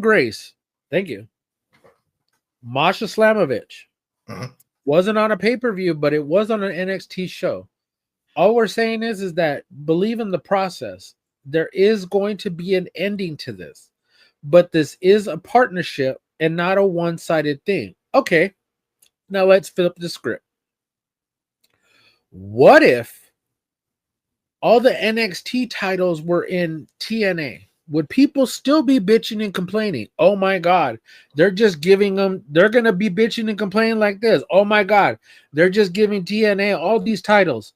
Grace. Thank you. Masha Slamovich. Mm-hmm. Wasn't on a pay-per-view, but it was on an NXT show. All we're saying is that believe in the process. There is going to be an ending to this, but this is a partnership and not a one-sided thing. Okay, now let's flip the script. What if all the NXT titles were in TNA? Would people still be bitching and complaining? Oh my God, they're just giving them, they're going to be bitching and complaining like this. Oh my God, they're just giving TNA all these titles.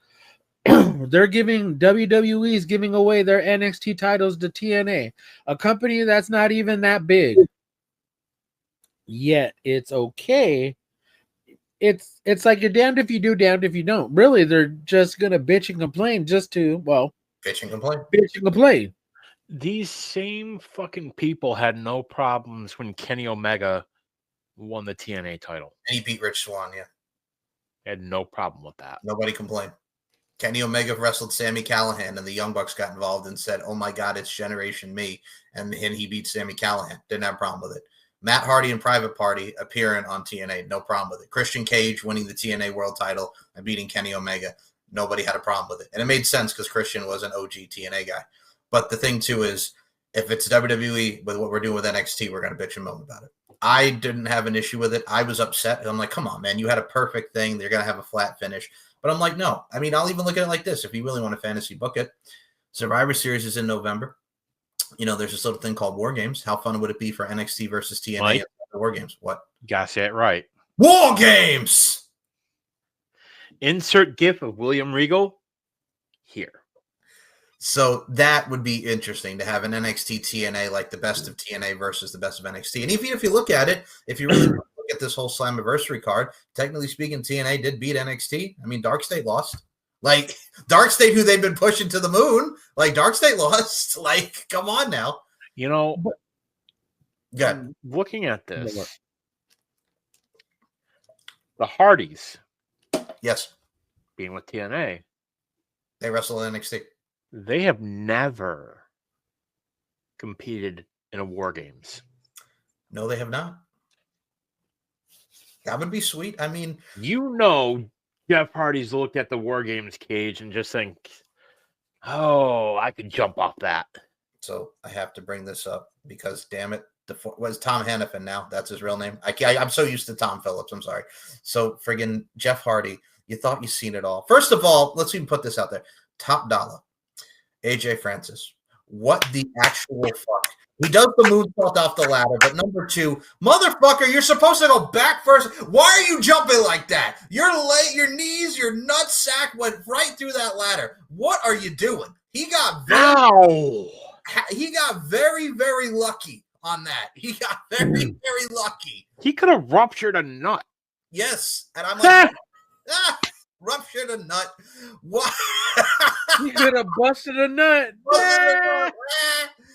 They're giving WWE's giving away their NXT titles to TNA, a company that's not even that big. Yet it's okay. It's like you're damned if you do, damned if you don't. Really, they're just gonna bitch and complain just to, well, bitch and complain. Bitch and complain. These same fucking people had no problems when Kenny Omega won the TNA title. And he beat Rich Swann, yeah. Had no problem with that. Nobody complained. Kenny Omega wrestled Sami Callihan, and the Young Bucks got involved and said, "Oh my God, it's Generation Me," and he beat Sami Callihan. Didn't have a problem with it. Matt Hardy and Private Party appearing on TNA, no problem with it. Christian Cage winning the TNA World Title and beating Kenny Omega, nobody had a problem with it, and it made sense because Christian was an OG TNA guy. But the thing too is, if it's WWE with what we're doing with NXT, we're gonna bitch and moan about it. I didn't have an issue with it. I was upset. I'm like, come on, man, you had a perfect thing. They're gonna have a flat finish. But I'm like, no. I mean, I'll even look at it like this. If you really want to fantasy book it, Survivor Series is in November. You know, there's this little thing called War Games. How fun would it be for NXT versus TNA Mike, at War Games? What? You gotta say it right. War Games! Insert GIF of William Regal here. So that would be interesting to have an NXT TNA, like the best of TNA versus the best of NXT. And even if you look at it, if you really look at this whole Slammiversary card, technically speaking, TNA did beat NXT. I mean, Dark State lost. Like, Dark State, who they've been pushing to the moon, like, Dark State lost. Like, come on now. You know, good. Looking at this, the Hardys, yes, being with TNA, they wrestle in NXT. They have never competed in a War Games. No, they have not. That would be sweet. I mean, you know, Jeff Hardy's looked at the War Games cage and just think, oh, I could jump off that. So I have to bring this up because, damn it, was Tom Hannafin now? That's his real name. I'm so used to Tom Phillips. I'm sorry. So friggin' Jeff Hardy, you thought you seen it all. First of all, let's even put this out there. Top dollar. AJ Francis. What the actual fuck? He does the moonsault off the ladder, but number two, motherfucker, you're supposed to go back first. Why are you jumping like that? Your knees, your nutsack went right through that ladder. What are you doing? He got very, very lucky on that. He got very, very lucky. He could have ruptured a nut. Yes, and I'm like, ruptured a nut. What? He could have busted a nut.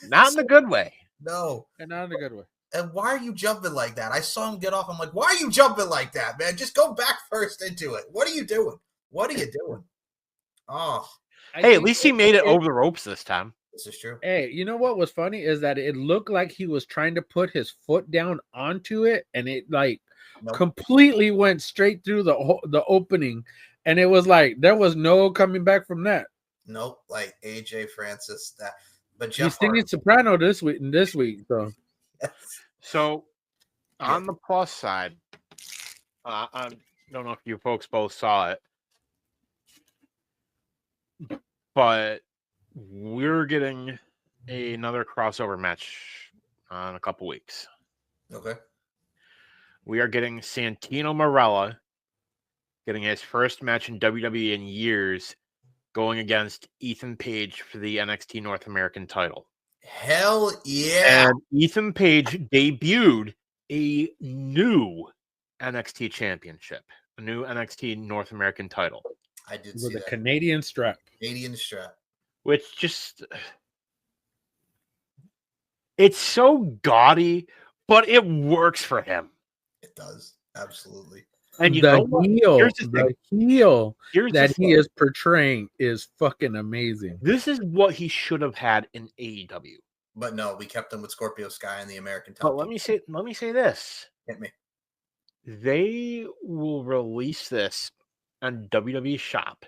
Not in the good way. No. And not in the good way. And why are you jumping like that? I saw him get off. I'm like, why are you jumping like that, man? Just go back first into it. What are you doing? What are you doing? Oh. Hey, at least he made it over the ropes this time. This is true. Hey, you know what was funny is that it looked like he was trying to put his foot down onto it, and it completely went straight through the opening, and it was like there was no coming back from that. Nope, like AJ Francis. But he's singing soprano this week. So, so on the plus side, I don't know if you folks both saw it, but we're getting another crossover match in a couple weeks. Okay. We are getting Santino Marella getting his first match in WWE in years, going against Ethan Page for the NXT North American title. Hell yeah. And Ethan Page debuted a new NXT championship, a new NXT North American title. I did with see a that. Canadian strap. Canadian strap. Which just, it's so gaudy, but it works for him. It does. Absolutely. And you know what? The heel Here's that the he is portraying is fucking amazing. This is what he should have had in AEW. But no, we kept him with Scorpio Sky and the American But title. let me say this. Hit me. They will release this on WWE Shop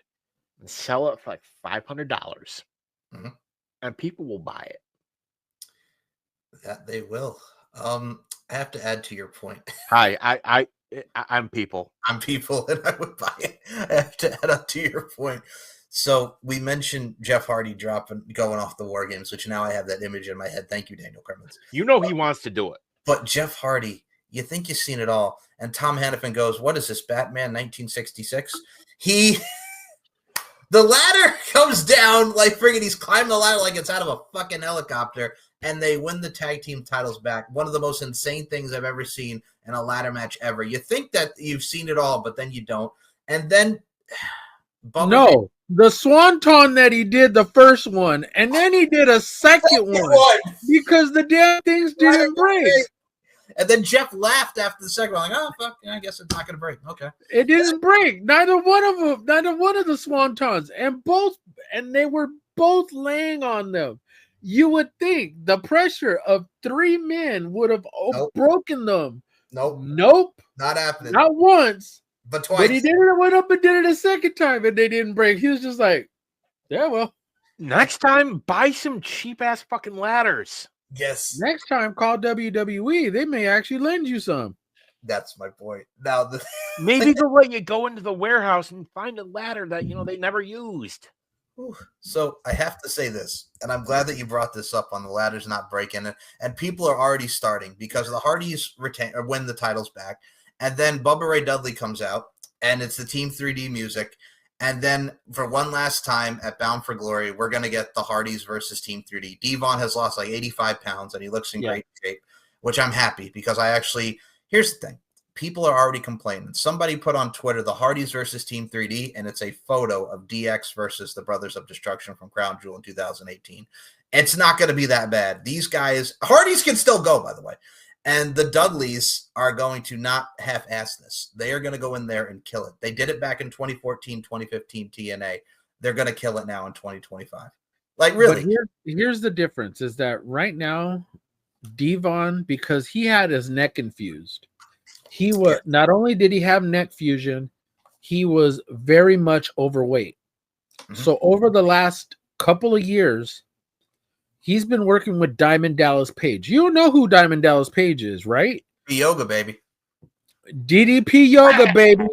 and sell it for like $500. And people will buy it. That they will. I have to add to your point. I I'm people. I'm people, and I would buy it. I have to add up to your point. So we mentioned Jeff Hardy going off the War Games, which now I have that image in my head. Thank you, Daniel Crimmins. You know he wants to do it. But Jeff Hardy, you think you've seen it all. And Tom Hannafin goes, what is this, Batman 1966? The ladder comes down like friggin' he's climbing the ladder like it's out of a fucking helicopter, and they win the tag team titles back. One of the most insane things I've ever seen in a ladder match ever. You think that you've seen it all, but then you don't. And then no, the swanton that he did the first one, and then he did a second one because the damn things didn't break. And then Jeff laughed after the second one, like, oh fuck, I guess it's not gonna break. Okay. It didn't break. Neither one of them, neither one of the swantons, and they were both laying on them. You would think the pressure of 3 men would have broken them. Nope. Not happening. Not once. But twice. But he did it, went up and did it a second time, and they didn't break. He was just like, yeah, well. Next time, buy some cheap-ass fucking ladders. Yes. Next time, call WWE. They may actually lend you some. That's my point. Now, maybe they'll let you go into the warehouse and find a ladder that, they never used. So I have to say this, and I'm glad that you brought this up on the ladders not breaking it. And people are already starting because the Hardys win the titles back. And then Bubba Ray Dudley comes out, and it's the Team 3D music. And then for one last time at Bound for Glory, we're going to get the Hardys versus Team 3D. Devon has lost like 85 pounds, and he looks in great shape, which I'm happy because here's the thing. People are already complaining. Somebody put on Twitter the Hardys versus Team 3D, and it's a photo of DX versus the Brothers of Destruction from Crown Jewel in 2018. It's not going to be that bad. These guys, Hardys can still go, by the way. And the Dudleys are going to not half-ass this. They are going to go in there and kill it. They did it back in 2014, 2015 TNA. They're going to kill it now in 2025. Like, really. But here's the difference is that right now, Devon, because he had his neck infused, he was not only did he have neck fusion, he was very much overweight. Mm-hmm. So over the last couple of years, he's been working with Diamond Dallas Page. You know who Diamond Dallas Page is, right? Yoga, baby. DDP Yoga, baby.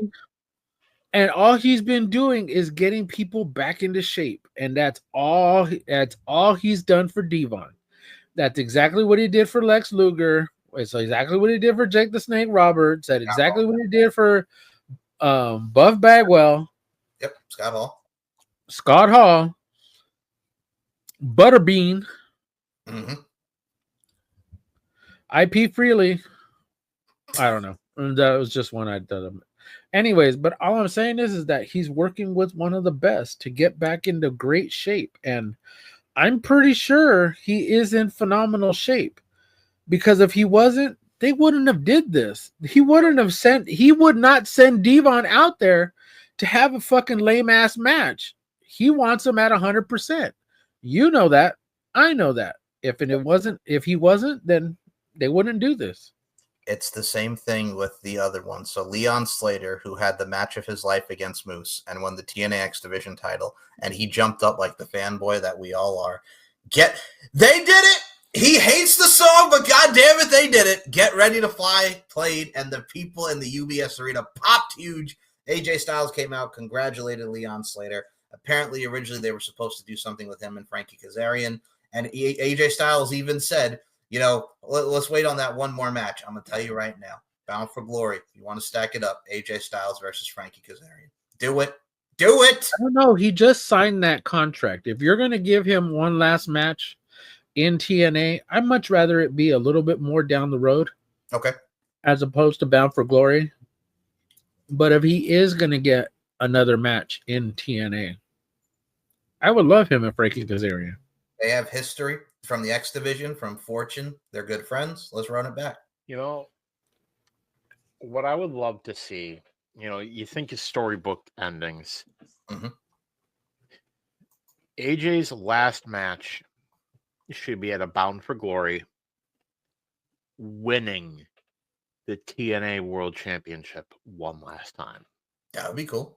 And all he's been doing is getting people back into shape. And that's all he's done for Devon. That's exactly what he did for Lex Luger. It's exactly what he did for Jake the Snake Roberts. That's exactly what he did for Buff Bagwell. Yep, Scott Hall. Butterbean. Mm-hmm. IP Freely. I don't know. That was just one I done. Anyways, but all I'm saying is that he's working with one of the best to get back into great shape. And I'm pretty sure he is in phenomenal shape. Because if he wasn't, they wouldn't have did this. He would not send Devon out there to have a fucking lame ass match. He wants him at 100%. You know that. I know that. If he wasn't, then they wouldn't do this. It's the same thing with the other one. So Leon Slater, who had the match of his life against Moose and won the TNA X Division title, and he jumped up like the fanboy that we all are. They did it. He hates the song, but goddamn it, they did it. Get Ready to Fly played, and the people in the UBS arena popped huge. AJ Styles came out, congratulated Leon Slater. Apparently, originally they were supposed to do something with him and Frankie Kazarian, and AJ Styles even said, let's wait on that one more match. I'm going to tell you right now, Bound for Glory, if you want to stack it up, AJ Styles versus Frankie Kazarian. Do it. Do it. I don't know. He just signed that contract. If you're going to give him one last match in TNA, I'd much rather it be a little bit more down the road. Okay. As opposed to Bound for Glory. But if he is going to get another match in TNA, I would love him and Frankie Kazarian. They have history from the X Division, from Fortune. They're good friends. Let's run it back. What I would love to see, you think of storybook endings. Mm-hmm. AJ's last match should be at a Bound for Glory, winning the TNA World Championship one last time. That would be cool.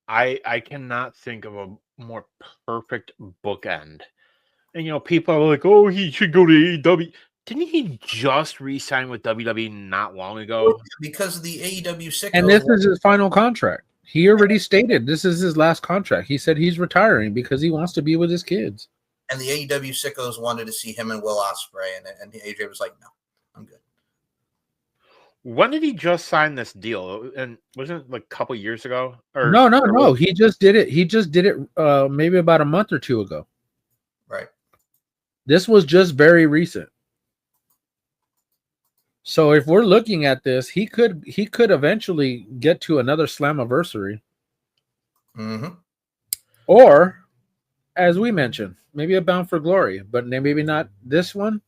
I cannot think of a more perfect bookend. And people are like, oh, he should go to AEW. Didn't he just re-sign with WWE not long ago? Because of the AEW sickos. And this is his final contract. He already stated this is his last contract. He said he's retiring because he wants to be with his kids. And the AEW sickos wanted to see him and Will Ospreay, and AJ was like, "No, I'm good." When did he just sign this deal? And wasn't it like a couple years ago? Or No. He just did it. He just did it maybe about a month or two ago. Right. This was just very recent. So if we're looking at this, he could eventually get to another Slammiversary. Mm-hmm. Or, as we mentioned, maybe a Bound for Glory, but maybe not this one.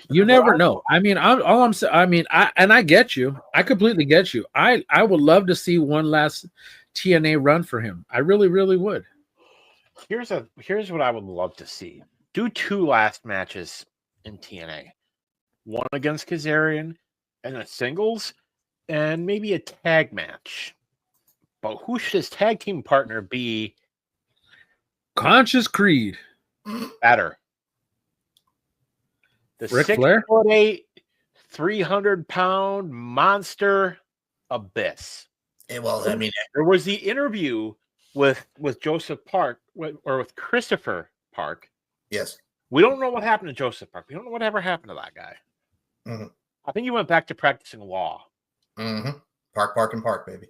You never know. I mean, I get you. I completely get you. I would love to see one last TNA run for him. I really, really would. Here's what I would love to see. Do 2 last matches in TNA. One against Kazarian and a singles, and maybe a tag match. But who should his tag team partner be? Conscious Creed. Better. The Ric Flair? 6'8", 300-pound monster Abyss. Well, I mean, there was the interview with Joseph Park or with Christopher Park. Yes. We don't know what happened to Joseph Park. We don't know whatever happened to that guy. Mm-hmm. I think he went back to practicing law. Mm-hmm. Park, baby.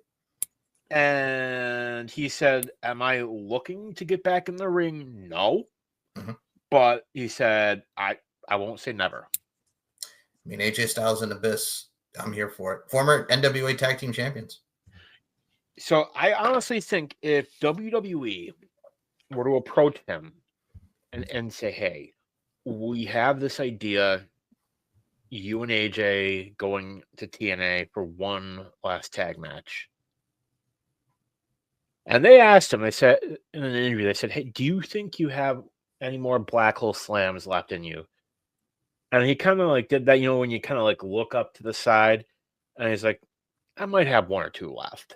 And he said, "Am I looking to get back in the ring? No." Mm-hmm. But he said, I won't say never. I mean, AJ Styles and Abyss, I'm here for it. Former NWA Tag Team Champions. So I honestly think if WWE were to approach him and say, "Hey, we have this idea, you and AJ going to TNA for one last tag match." And they asked him, they said in an interview, they said, "Hey, do you think you have any more Black Hole Slams left in you?" And he kind of like did that, when you kind of like look up to the side, and he's like, "I might have 1 or 2 left."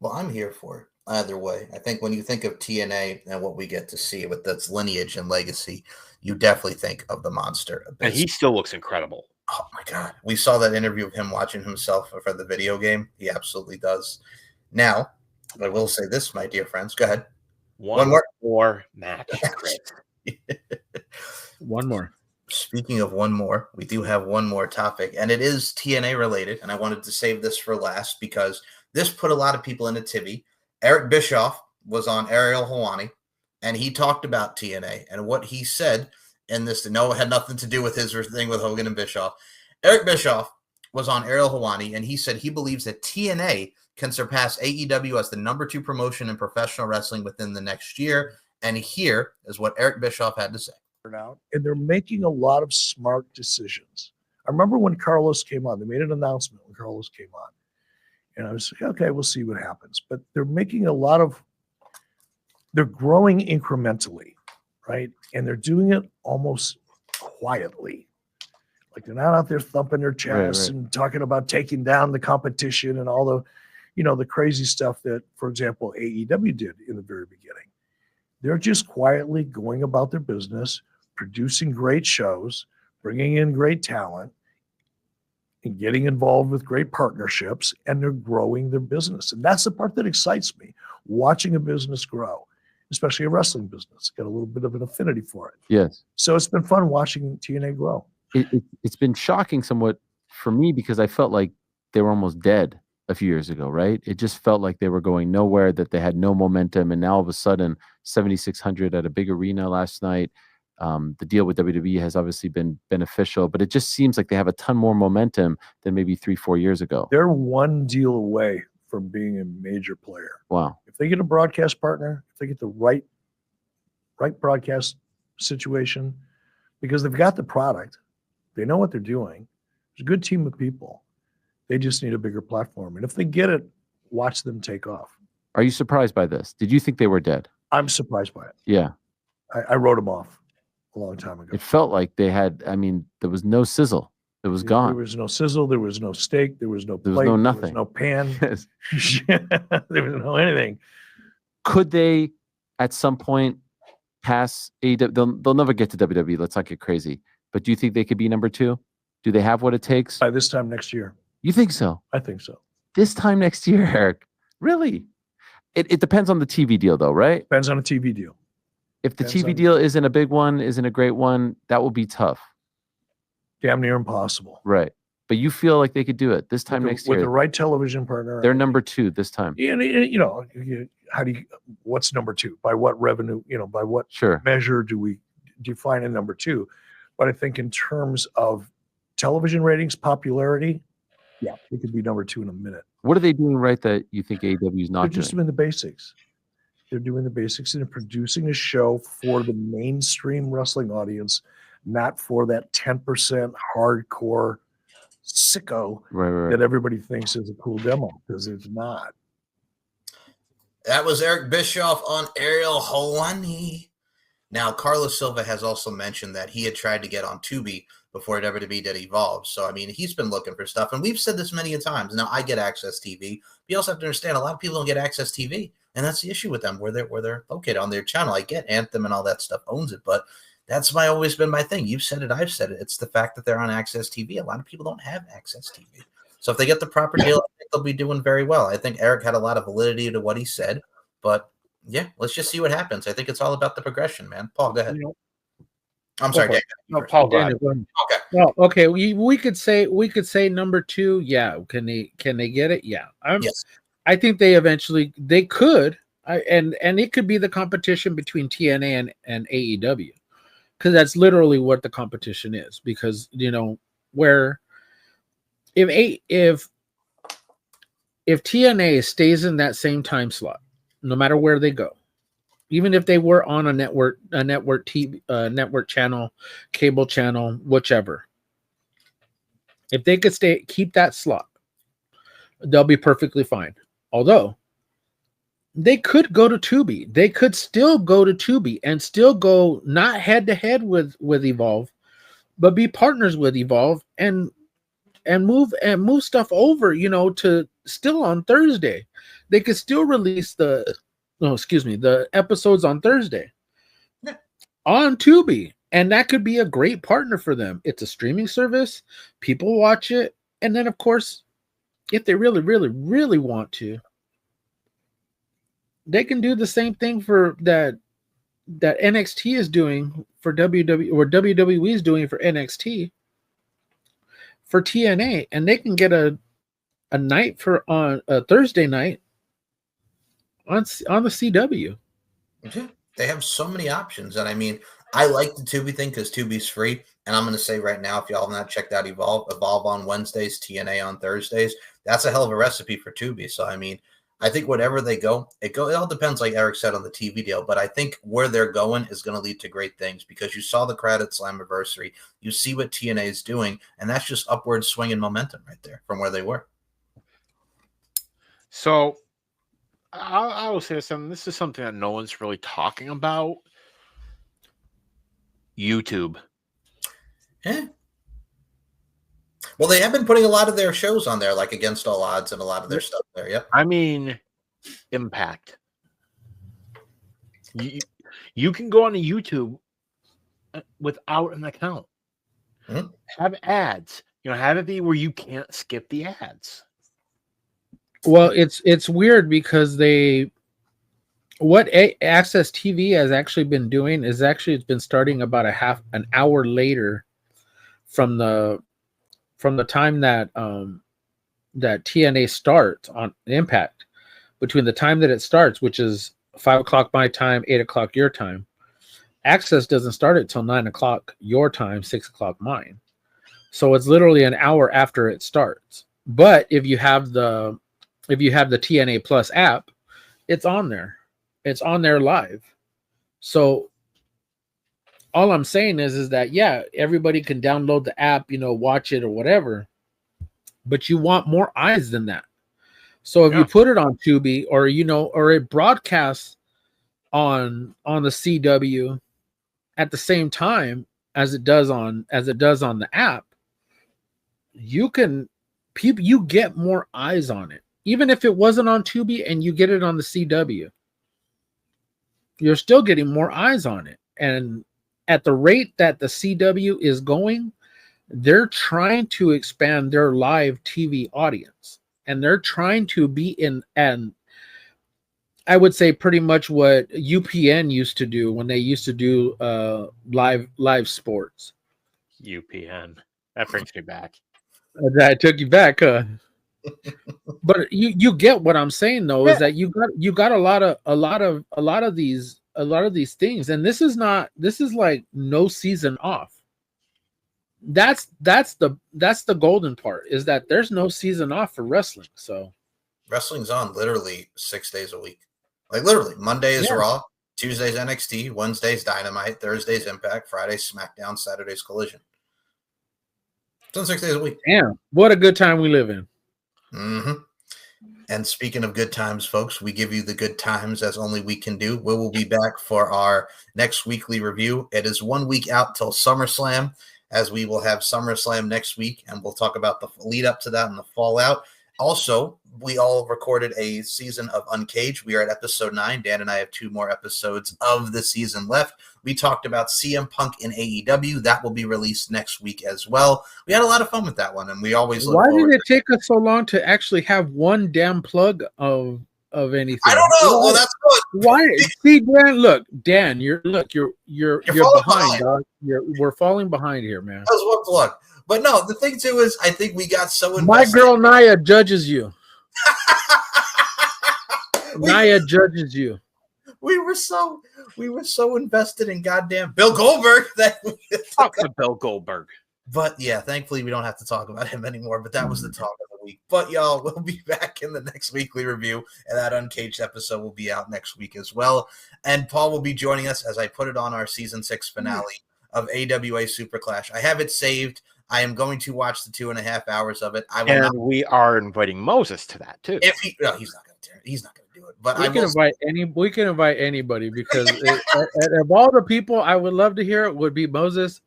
Well, I'm here for it either way. I think when you think of TNA and what we get to see with its lineage and legacy, you definitely think of the monster Abyss. And he still looks incredible. Oh my God. We saw that interview of him watching himself for the video game. He absolutely does. Now, I will say this, my dear friends. Go ahead. One more match. One more. Speaking of one more, we do have one more topic, and it is TNA related. And I wanted to save this for last because this put a lot of people in a tizzy. Eric Bischoff was on Ariel Helwani, and he talked about TNA and what he said in this. No, it had nothing to do with his thing with Hogan and Bischoff. Eric Bischoff was on Ariel Helwani, and he said he believes that TNA can surpass AEW as the number 2 promotion in professional wrestling within the next year. And here is what Eric Bischoff had to say. And they're making a lot of smart decisions. I remember when Carlos came on, they made an announcement when Carlos came on. And I was like, okay, we'll see what happens. But they're making they're growing incrementally, right? And they're doing it almost quietly. Like they're not out there thumping their chests and talking about taking down the competition and all the, the crazy stuff that, for example, AEW did in the very beginning. They're just quietly going about their business, producing great shows, bringing in great talent, and getting involved with great partnerships, and they're growing their business. And that's the part that excites me, watching a business grow, especially a wrestling business. Got a little bit of an affinity for it. Yes. So it's been fun watching TNA grow. It's been shocking somewhat for me because I felt like they were almost dead a few years ago, right? It just felt like they were going nowhere, that they had no momentum. And now all of a sudden, 7,600 at a big arena last night. The deal with WWE has obviously been beneficial, but it just seems like they have a ton more momentum than maybe 3-4 years ago. They're one deal away from being a major player. Wow. If they get a broadcast partner, if they get the right broadcast situation, because they've got the product, they know what they're doing. There's a good team of people. They just need a bigger platform. And if they get it, watch them take off. Are you surprised by this? Did you think they were dead? I'm surprised by it. Yeah. I wrote them off a long time ago. It felt like they had, there was no sizzle. It was gone. There was no sizzle. There was no steak. There was no plate. There was no nothing. There was no pan. There was no anything. Could they, at some point, pass AEW? They'll never get to WWE. Let's not get crazy. But do you think they could be number 2? Do they have what it takes? By this time next year. You think so? I think so. This time next year, Eric. Really? It depends on the TV deal, though, right? Depends on a TV deal. If the TV deal isn't a big one, isn't a great one, that will be tough. Damn near impossible. Right. But you feel like they could do it this time next year. With the right television partner. They're number 2 this time. And, how do you, what's number 2? By what revenue, by what measure do we define a number 2? But I think in terms of television ratings, popularity, yeah, it could be number 2 in a minute. What are they doing right that you think AEW is not They're doing? just doing the basics. They're doing the basics and producing a show for the mainstream wrestling audience, not for that 10% hardcore sicko right. that everybody thinks is a cool demo, because it's not. That was Eric Bischoff on Ariel Helwani. Now, Carlos Silva has also mentioned that he had tried to get on Tubi before WWE did Evolve. So, I mean, he's been looking for stuff. And we've said this many a times. Now, I get Access TV. But you also have to understand, a lot of people don't get Access TV. And that's the issue with them, where they're located on their channel. I get Anthem and all that stuff owns it. But that's always been my thing. You've said it. I've said it. It's the fact that they're on Access TV. A lot of people don't have Access TV. So if they get the proper deal, I think they'll be doing very well. I think Eric had a lot of validity to what he said. But yeah, let's just see what happens. I think it's all about the progression, man. Paul, go ahead. I'm sorry, Dan. No, Paul, go ahead. Okay. Well, okay. We could say number 2. Yeah. Can they get it? Yeah. Yes. I think they could. And it could be the competition between TNA and AEW, because that's literally what the competition is. Because where if TNA stays in that same time slot, no matter where they go, even if they were on a network TV, network channel, cable channel, whichever, if they could keep that slot, they'll be perfectly fine. Although they could go to Tubi, they could still go to Tubi and still go not head to head with Evolve, but be partners with Evolve and move stuff over, to still on Thursday. They could still release the episodes on Thursday on Tubi, and that could be a great partner for them. It's a streaming service, people watch it, and then of course, if they really, really, really want to, they can do the same thing for that NXT is doing for WWE, or WWE is doing for NXT for TNA, and they can get a night on a Thursday night on the CW. They have so many options. And I mean, I like the Tubi thing because Tubi's free. And I'm going to say right now, if y'all have not checked out Evolve on Wednesdays, TNA on Thursdays, that's a hell of a recipe for Tubi. So, I mean, I think whatever they go, it all depends, like Eric said, on the TV deal. But I think where they're going is going to lead to great things, because you saw the crowd at Slammiversary. You see what TNA is doing, and that's just upward swinging momentum right there from where they were. So I will say something. This is something that no one's really talking about. YouTube. Yeah. Well, they have been putting a lot of their shows on there, like Against All Odds and a lot of their stuff there. Yep. I mean, Impact. You can go on to YouTube without an account. Mm-hmm. Have ads. Have it be where you can't skip the ads. Well, it's weird because what Access TV has actually been doing is it's been starting about an hour later from the time that that TNA starts on Impact. Between the time that it starts, which is 5 o'clock my time, 8 o'clock your time, Access doesn't start until 9 o'clock your time, 6 o'clock mine. So it's literally an hour after it starts. But if you have the TNA Plus app, it's on there. It's on there live. So all I'm saying is that, yeah, everybody can download the app, watch it or whatever, but you want more eyes than that. So if you put it on Tubi, or or it broadcasts on the CW at the same time as it does on the app, you get more eyes on it. Even if it wasn't on Tubi and you get it on the CW, you're still getting more eyes on it. and at the rate that the CW is going, they're trying to expand their live TV audience, and they're trying to be in, and I would say pretty much what UPN used to do when they used to do live sports. UPN. That brings me back. That took you back, huh? But you get what I'm saying though, is that you got a lot of these things, and this is like no season off. That's the golden part, is that there's no season off for wrestling. So wrestling's on literally 6 days a week. Like literally, Monday is Raw, Tuesday's NXT, Wednesday's Dynamite, Thursday's Impact, Friday's SmackDown, Saturday's Collision. It's on 6 days a week. Damn, what a good time we live in. Mm-hmm. And speaking of good times, folks, we give you the good times as only we can do. We will be back for our next weekly review. It is 1 week out till SummerSlam, as we will have SummerSlam next week, and we'll talk about the lead up to that and the fallout. Also, we all recorded a season of Uncaged. We are at episode 9. Dan and I have 2 more episodes of the season left. We talked about CM Punk in AEW. That will be released next week as well. We had a lot of fun with that one, and we always look Why forward did it take us so long to actually have one damn plug of anything? I don't know. Well, that's good. Why? See, Dan, you're behind, dog. We're falling behind here, man. That was one plug. But no, the thing too is, I think we got so invested. My girl Naya judges you. Naya judges you. We were so invested in goddamn Bill Goldberg that Fuck the Bill Goldberg. But yeah, thankfully we don't have to talk about him anymore. But that was the talk of the week. But y'all, we'll be back in the next weekly review, and that Uncaged episode will be out next week as well. And Paul will be joining us as I put it on our season 6 finale of AWA Super Clash. I have it saved. I am going to watch the 2.5 hours of it. We are inviting Moses to that too. If he's not going to. He's not going to do it. But we can invite anybody, because of all the people I would love to hear it would be Moses.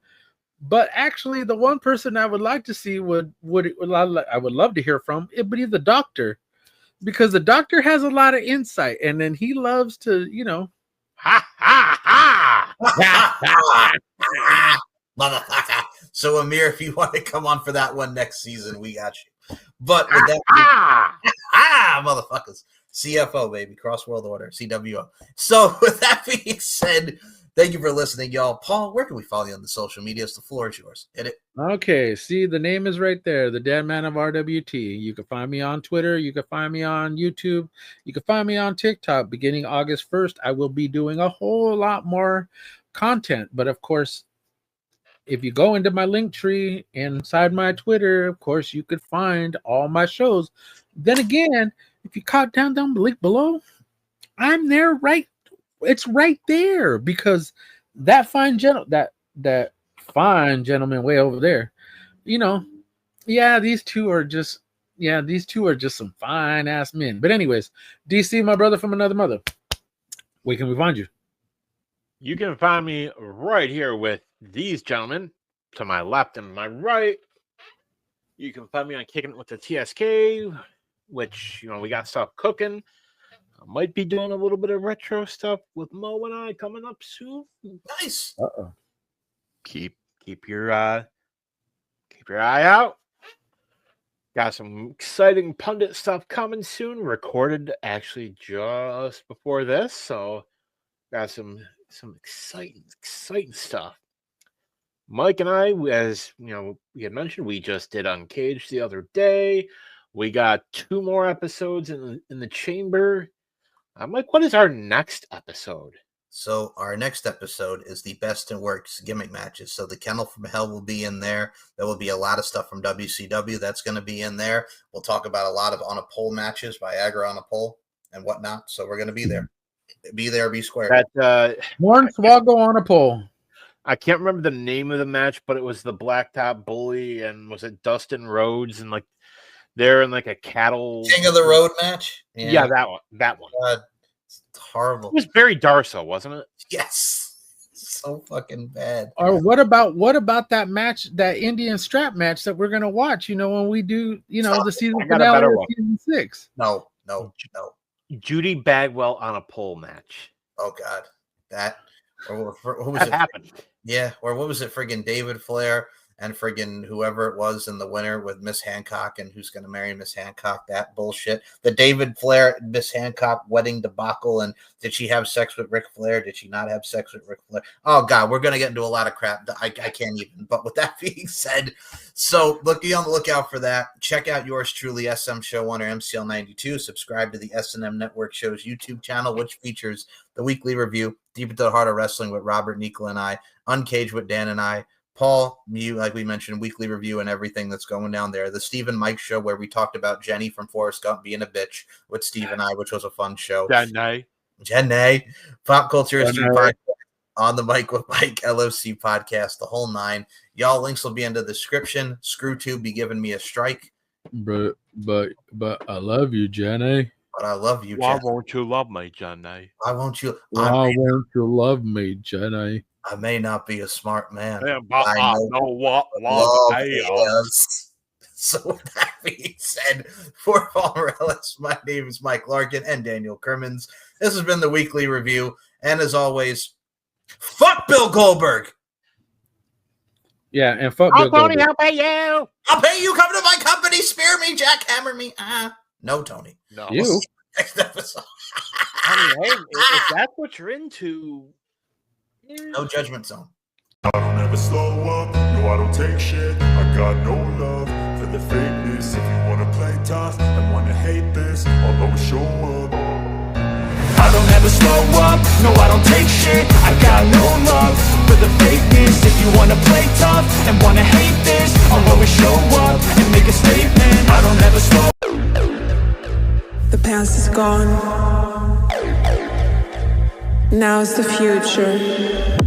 But actually, the one person I would like to see I would love to hear from, it would be the doctor, because the doctor has a lot of insight, and then he loves to, motherfucker. So Amir, if you want to come on for that one next season, we got you. But with that, motherfuckers, CFO baby, Cross World Order, CWO. So with that being said, thank you for listening, y'all. Paul, where can we follow you on the social medias? The floor is yours. Hit it. Okay, see, the name is right there, the Dead Man of RWT. You can find me on Twitter. You can find me on YouTube. You can find me on TikTok. Beginning August 1st, I will be doing a whole lot more content. But of course, if you go into my link tree inside my Twitter, of course, you could find all my shows. Then again, if you cut down the link below, I'm there, right? It's right there, because that fine gentleman way over there, these two are just some fine ass men. But anyways, DC, my brother from another mother, where can we find you? You can find me right here with these gentlemen to my left and my right. You can find me on Kicking It with the TSK, which, we got stuff cooking. I might be doing a little bit of retro stuff with Mo and I coming up soon. Nice. Keep your eye out. Got some exciting pundit stuff coming soon. Recorded actually just before this, so got some exciting stuff. Mike and I, as we had mentioned, we just did Uncaged the other day. We got 2 more episodes in the chamber. Mike, what is our next episode? So our next episode is the Best and Worst gimmick matches. So the Kennel from Hell will be in there. There will be a lot of stuff from WCW that's going to be in there. We'll talk about a lot of on a pole matches, Viagra on a pole and whatnot. So we're going to be there. Be there, be square. Hornswoggle on a pole. I can't remember the name of the match, but it was the Blacktop Bully, and was it Dustin Rhodes, and they're in a cattle King of the Road match. Yeah, that one. God, it's horrible. It was Barry Darso, wasn't it? Yes. So fucking bad. Or what about that match, that Indian strap match that we're gonna watch? When we do, the season finale of season 6. No. Judy Bagwell on a pole match. Oh God, that Or who was That it? happened. Yeah, or what was it? Friggin' David Flair and friggin' whoever it was in the winter with Miss Hancock and who's going to marry Miss Hancock. That bullshit. The David Flair Miss Hancock wedding debacle. And did she have sex with Ric Flair? Did she not have sex with Ric Flair? Oh God, we're going to get into a lot of crap. I can't even. But with that being said, so be on the lookout for that. Check out yours truly, SM Show 1 or MCL 92. Subscribe to the S&M Network Show's YouTube channel, which features the weekly review, Deep into the Heart of Wrestling with Robert, Nicola, and I, Uncaged with Dan and I, Paul, you, like we mentioned, weekly review and everything that's going down there. The Steve and Mike Show, where we talked about Jenny from Forrest Gump being a bitch with Steve and I, which was a fun show. Jenny. Pop Culture History Podcast, On the Mic with Mike, LOC Podcast, the whole nine. Y'all, links will be in the description. ScrewTube be giving me a strike. But I love you, Jenny. But I love you, Why Jenny. won't you love me, Jenny? Why won't you? Why won't you love me, Jenny? I may not be a smart man, Yeah, but I know what love is. is. So with that being said, for Paul Morales, my name is Mike Larkin and Daniel Kermans. This has been the weekly review. And as always, fuck Bill Goldberg. Yeah, and fuck Bill Tony, Goldberg. I'll pay you. I'll pay you. Come to my company. Spear me, jackhammer me. No, Tony. No. You. We'll see you next episode. I mean, hey, if that's what you're into, No judgment zone. I don't ever slow up, no I don't take shit. I got no love for the fakeness. If you wanna play tough and wanna hate this, I'll always show up. I don't ever slow up, no I don't take shit. I got no love for the fakeness. If you wanna play tough and wanna hate this, I'll always show up and make a statement. I don't ever slow. The past is gone. Now's the future.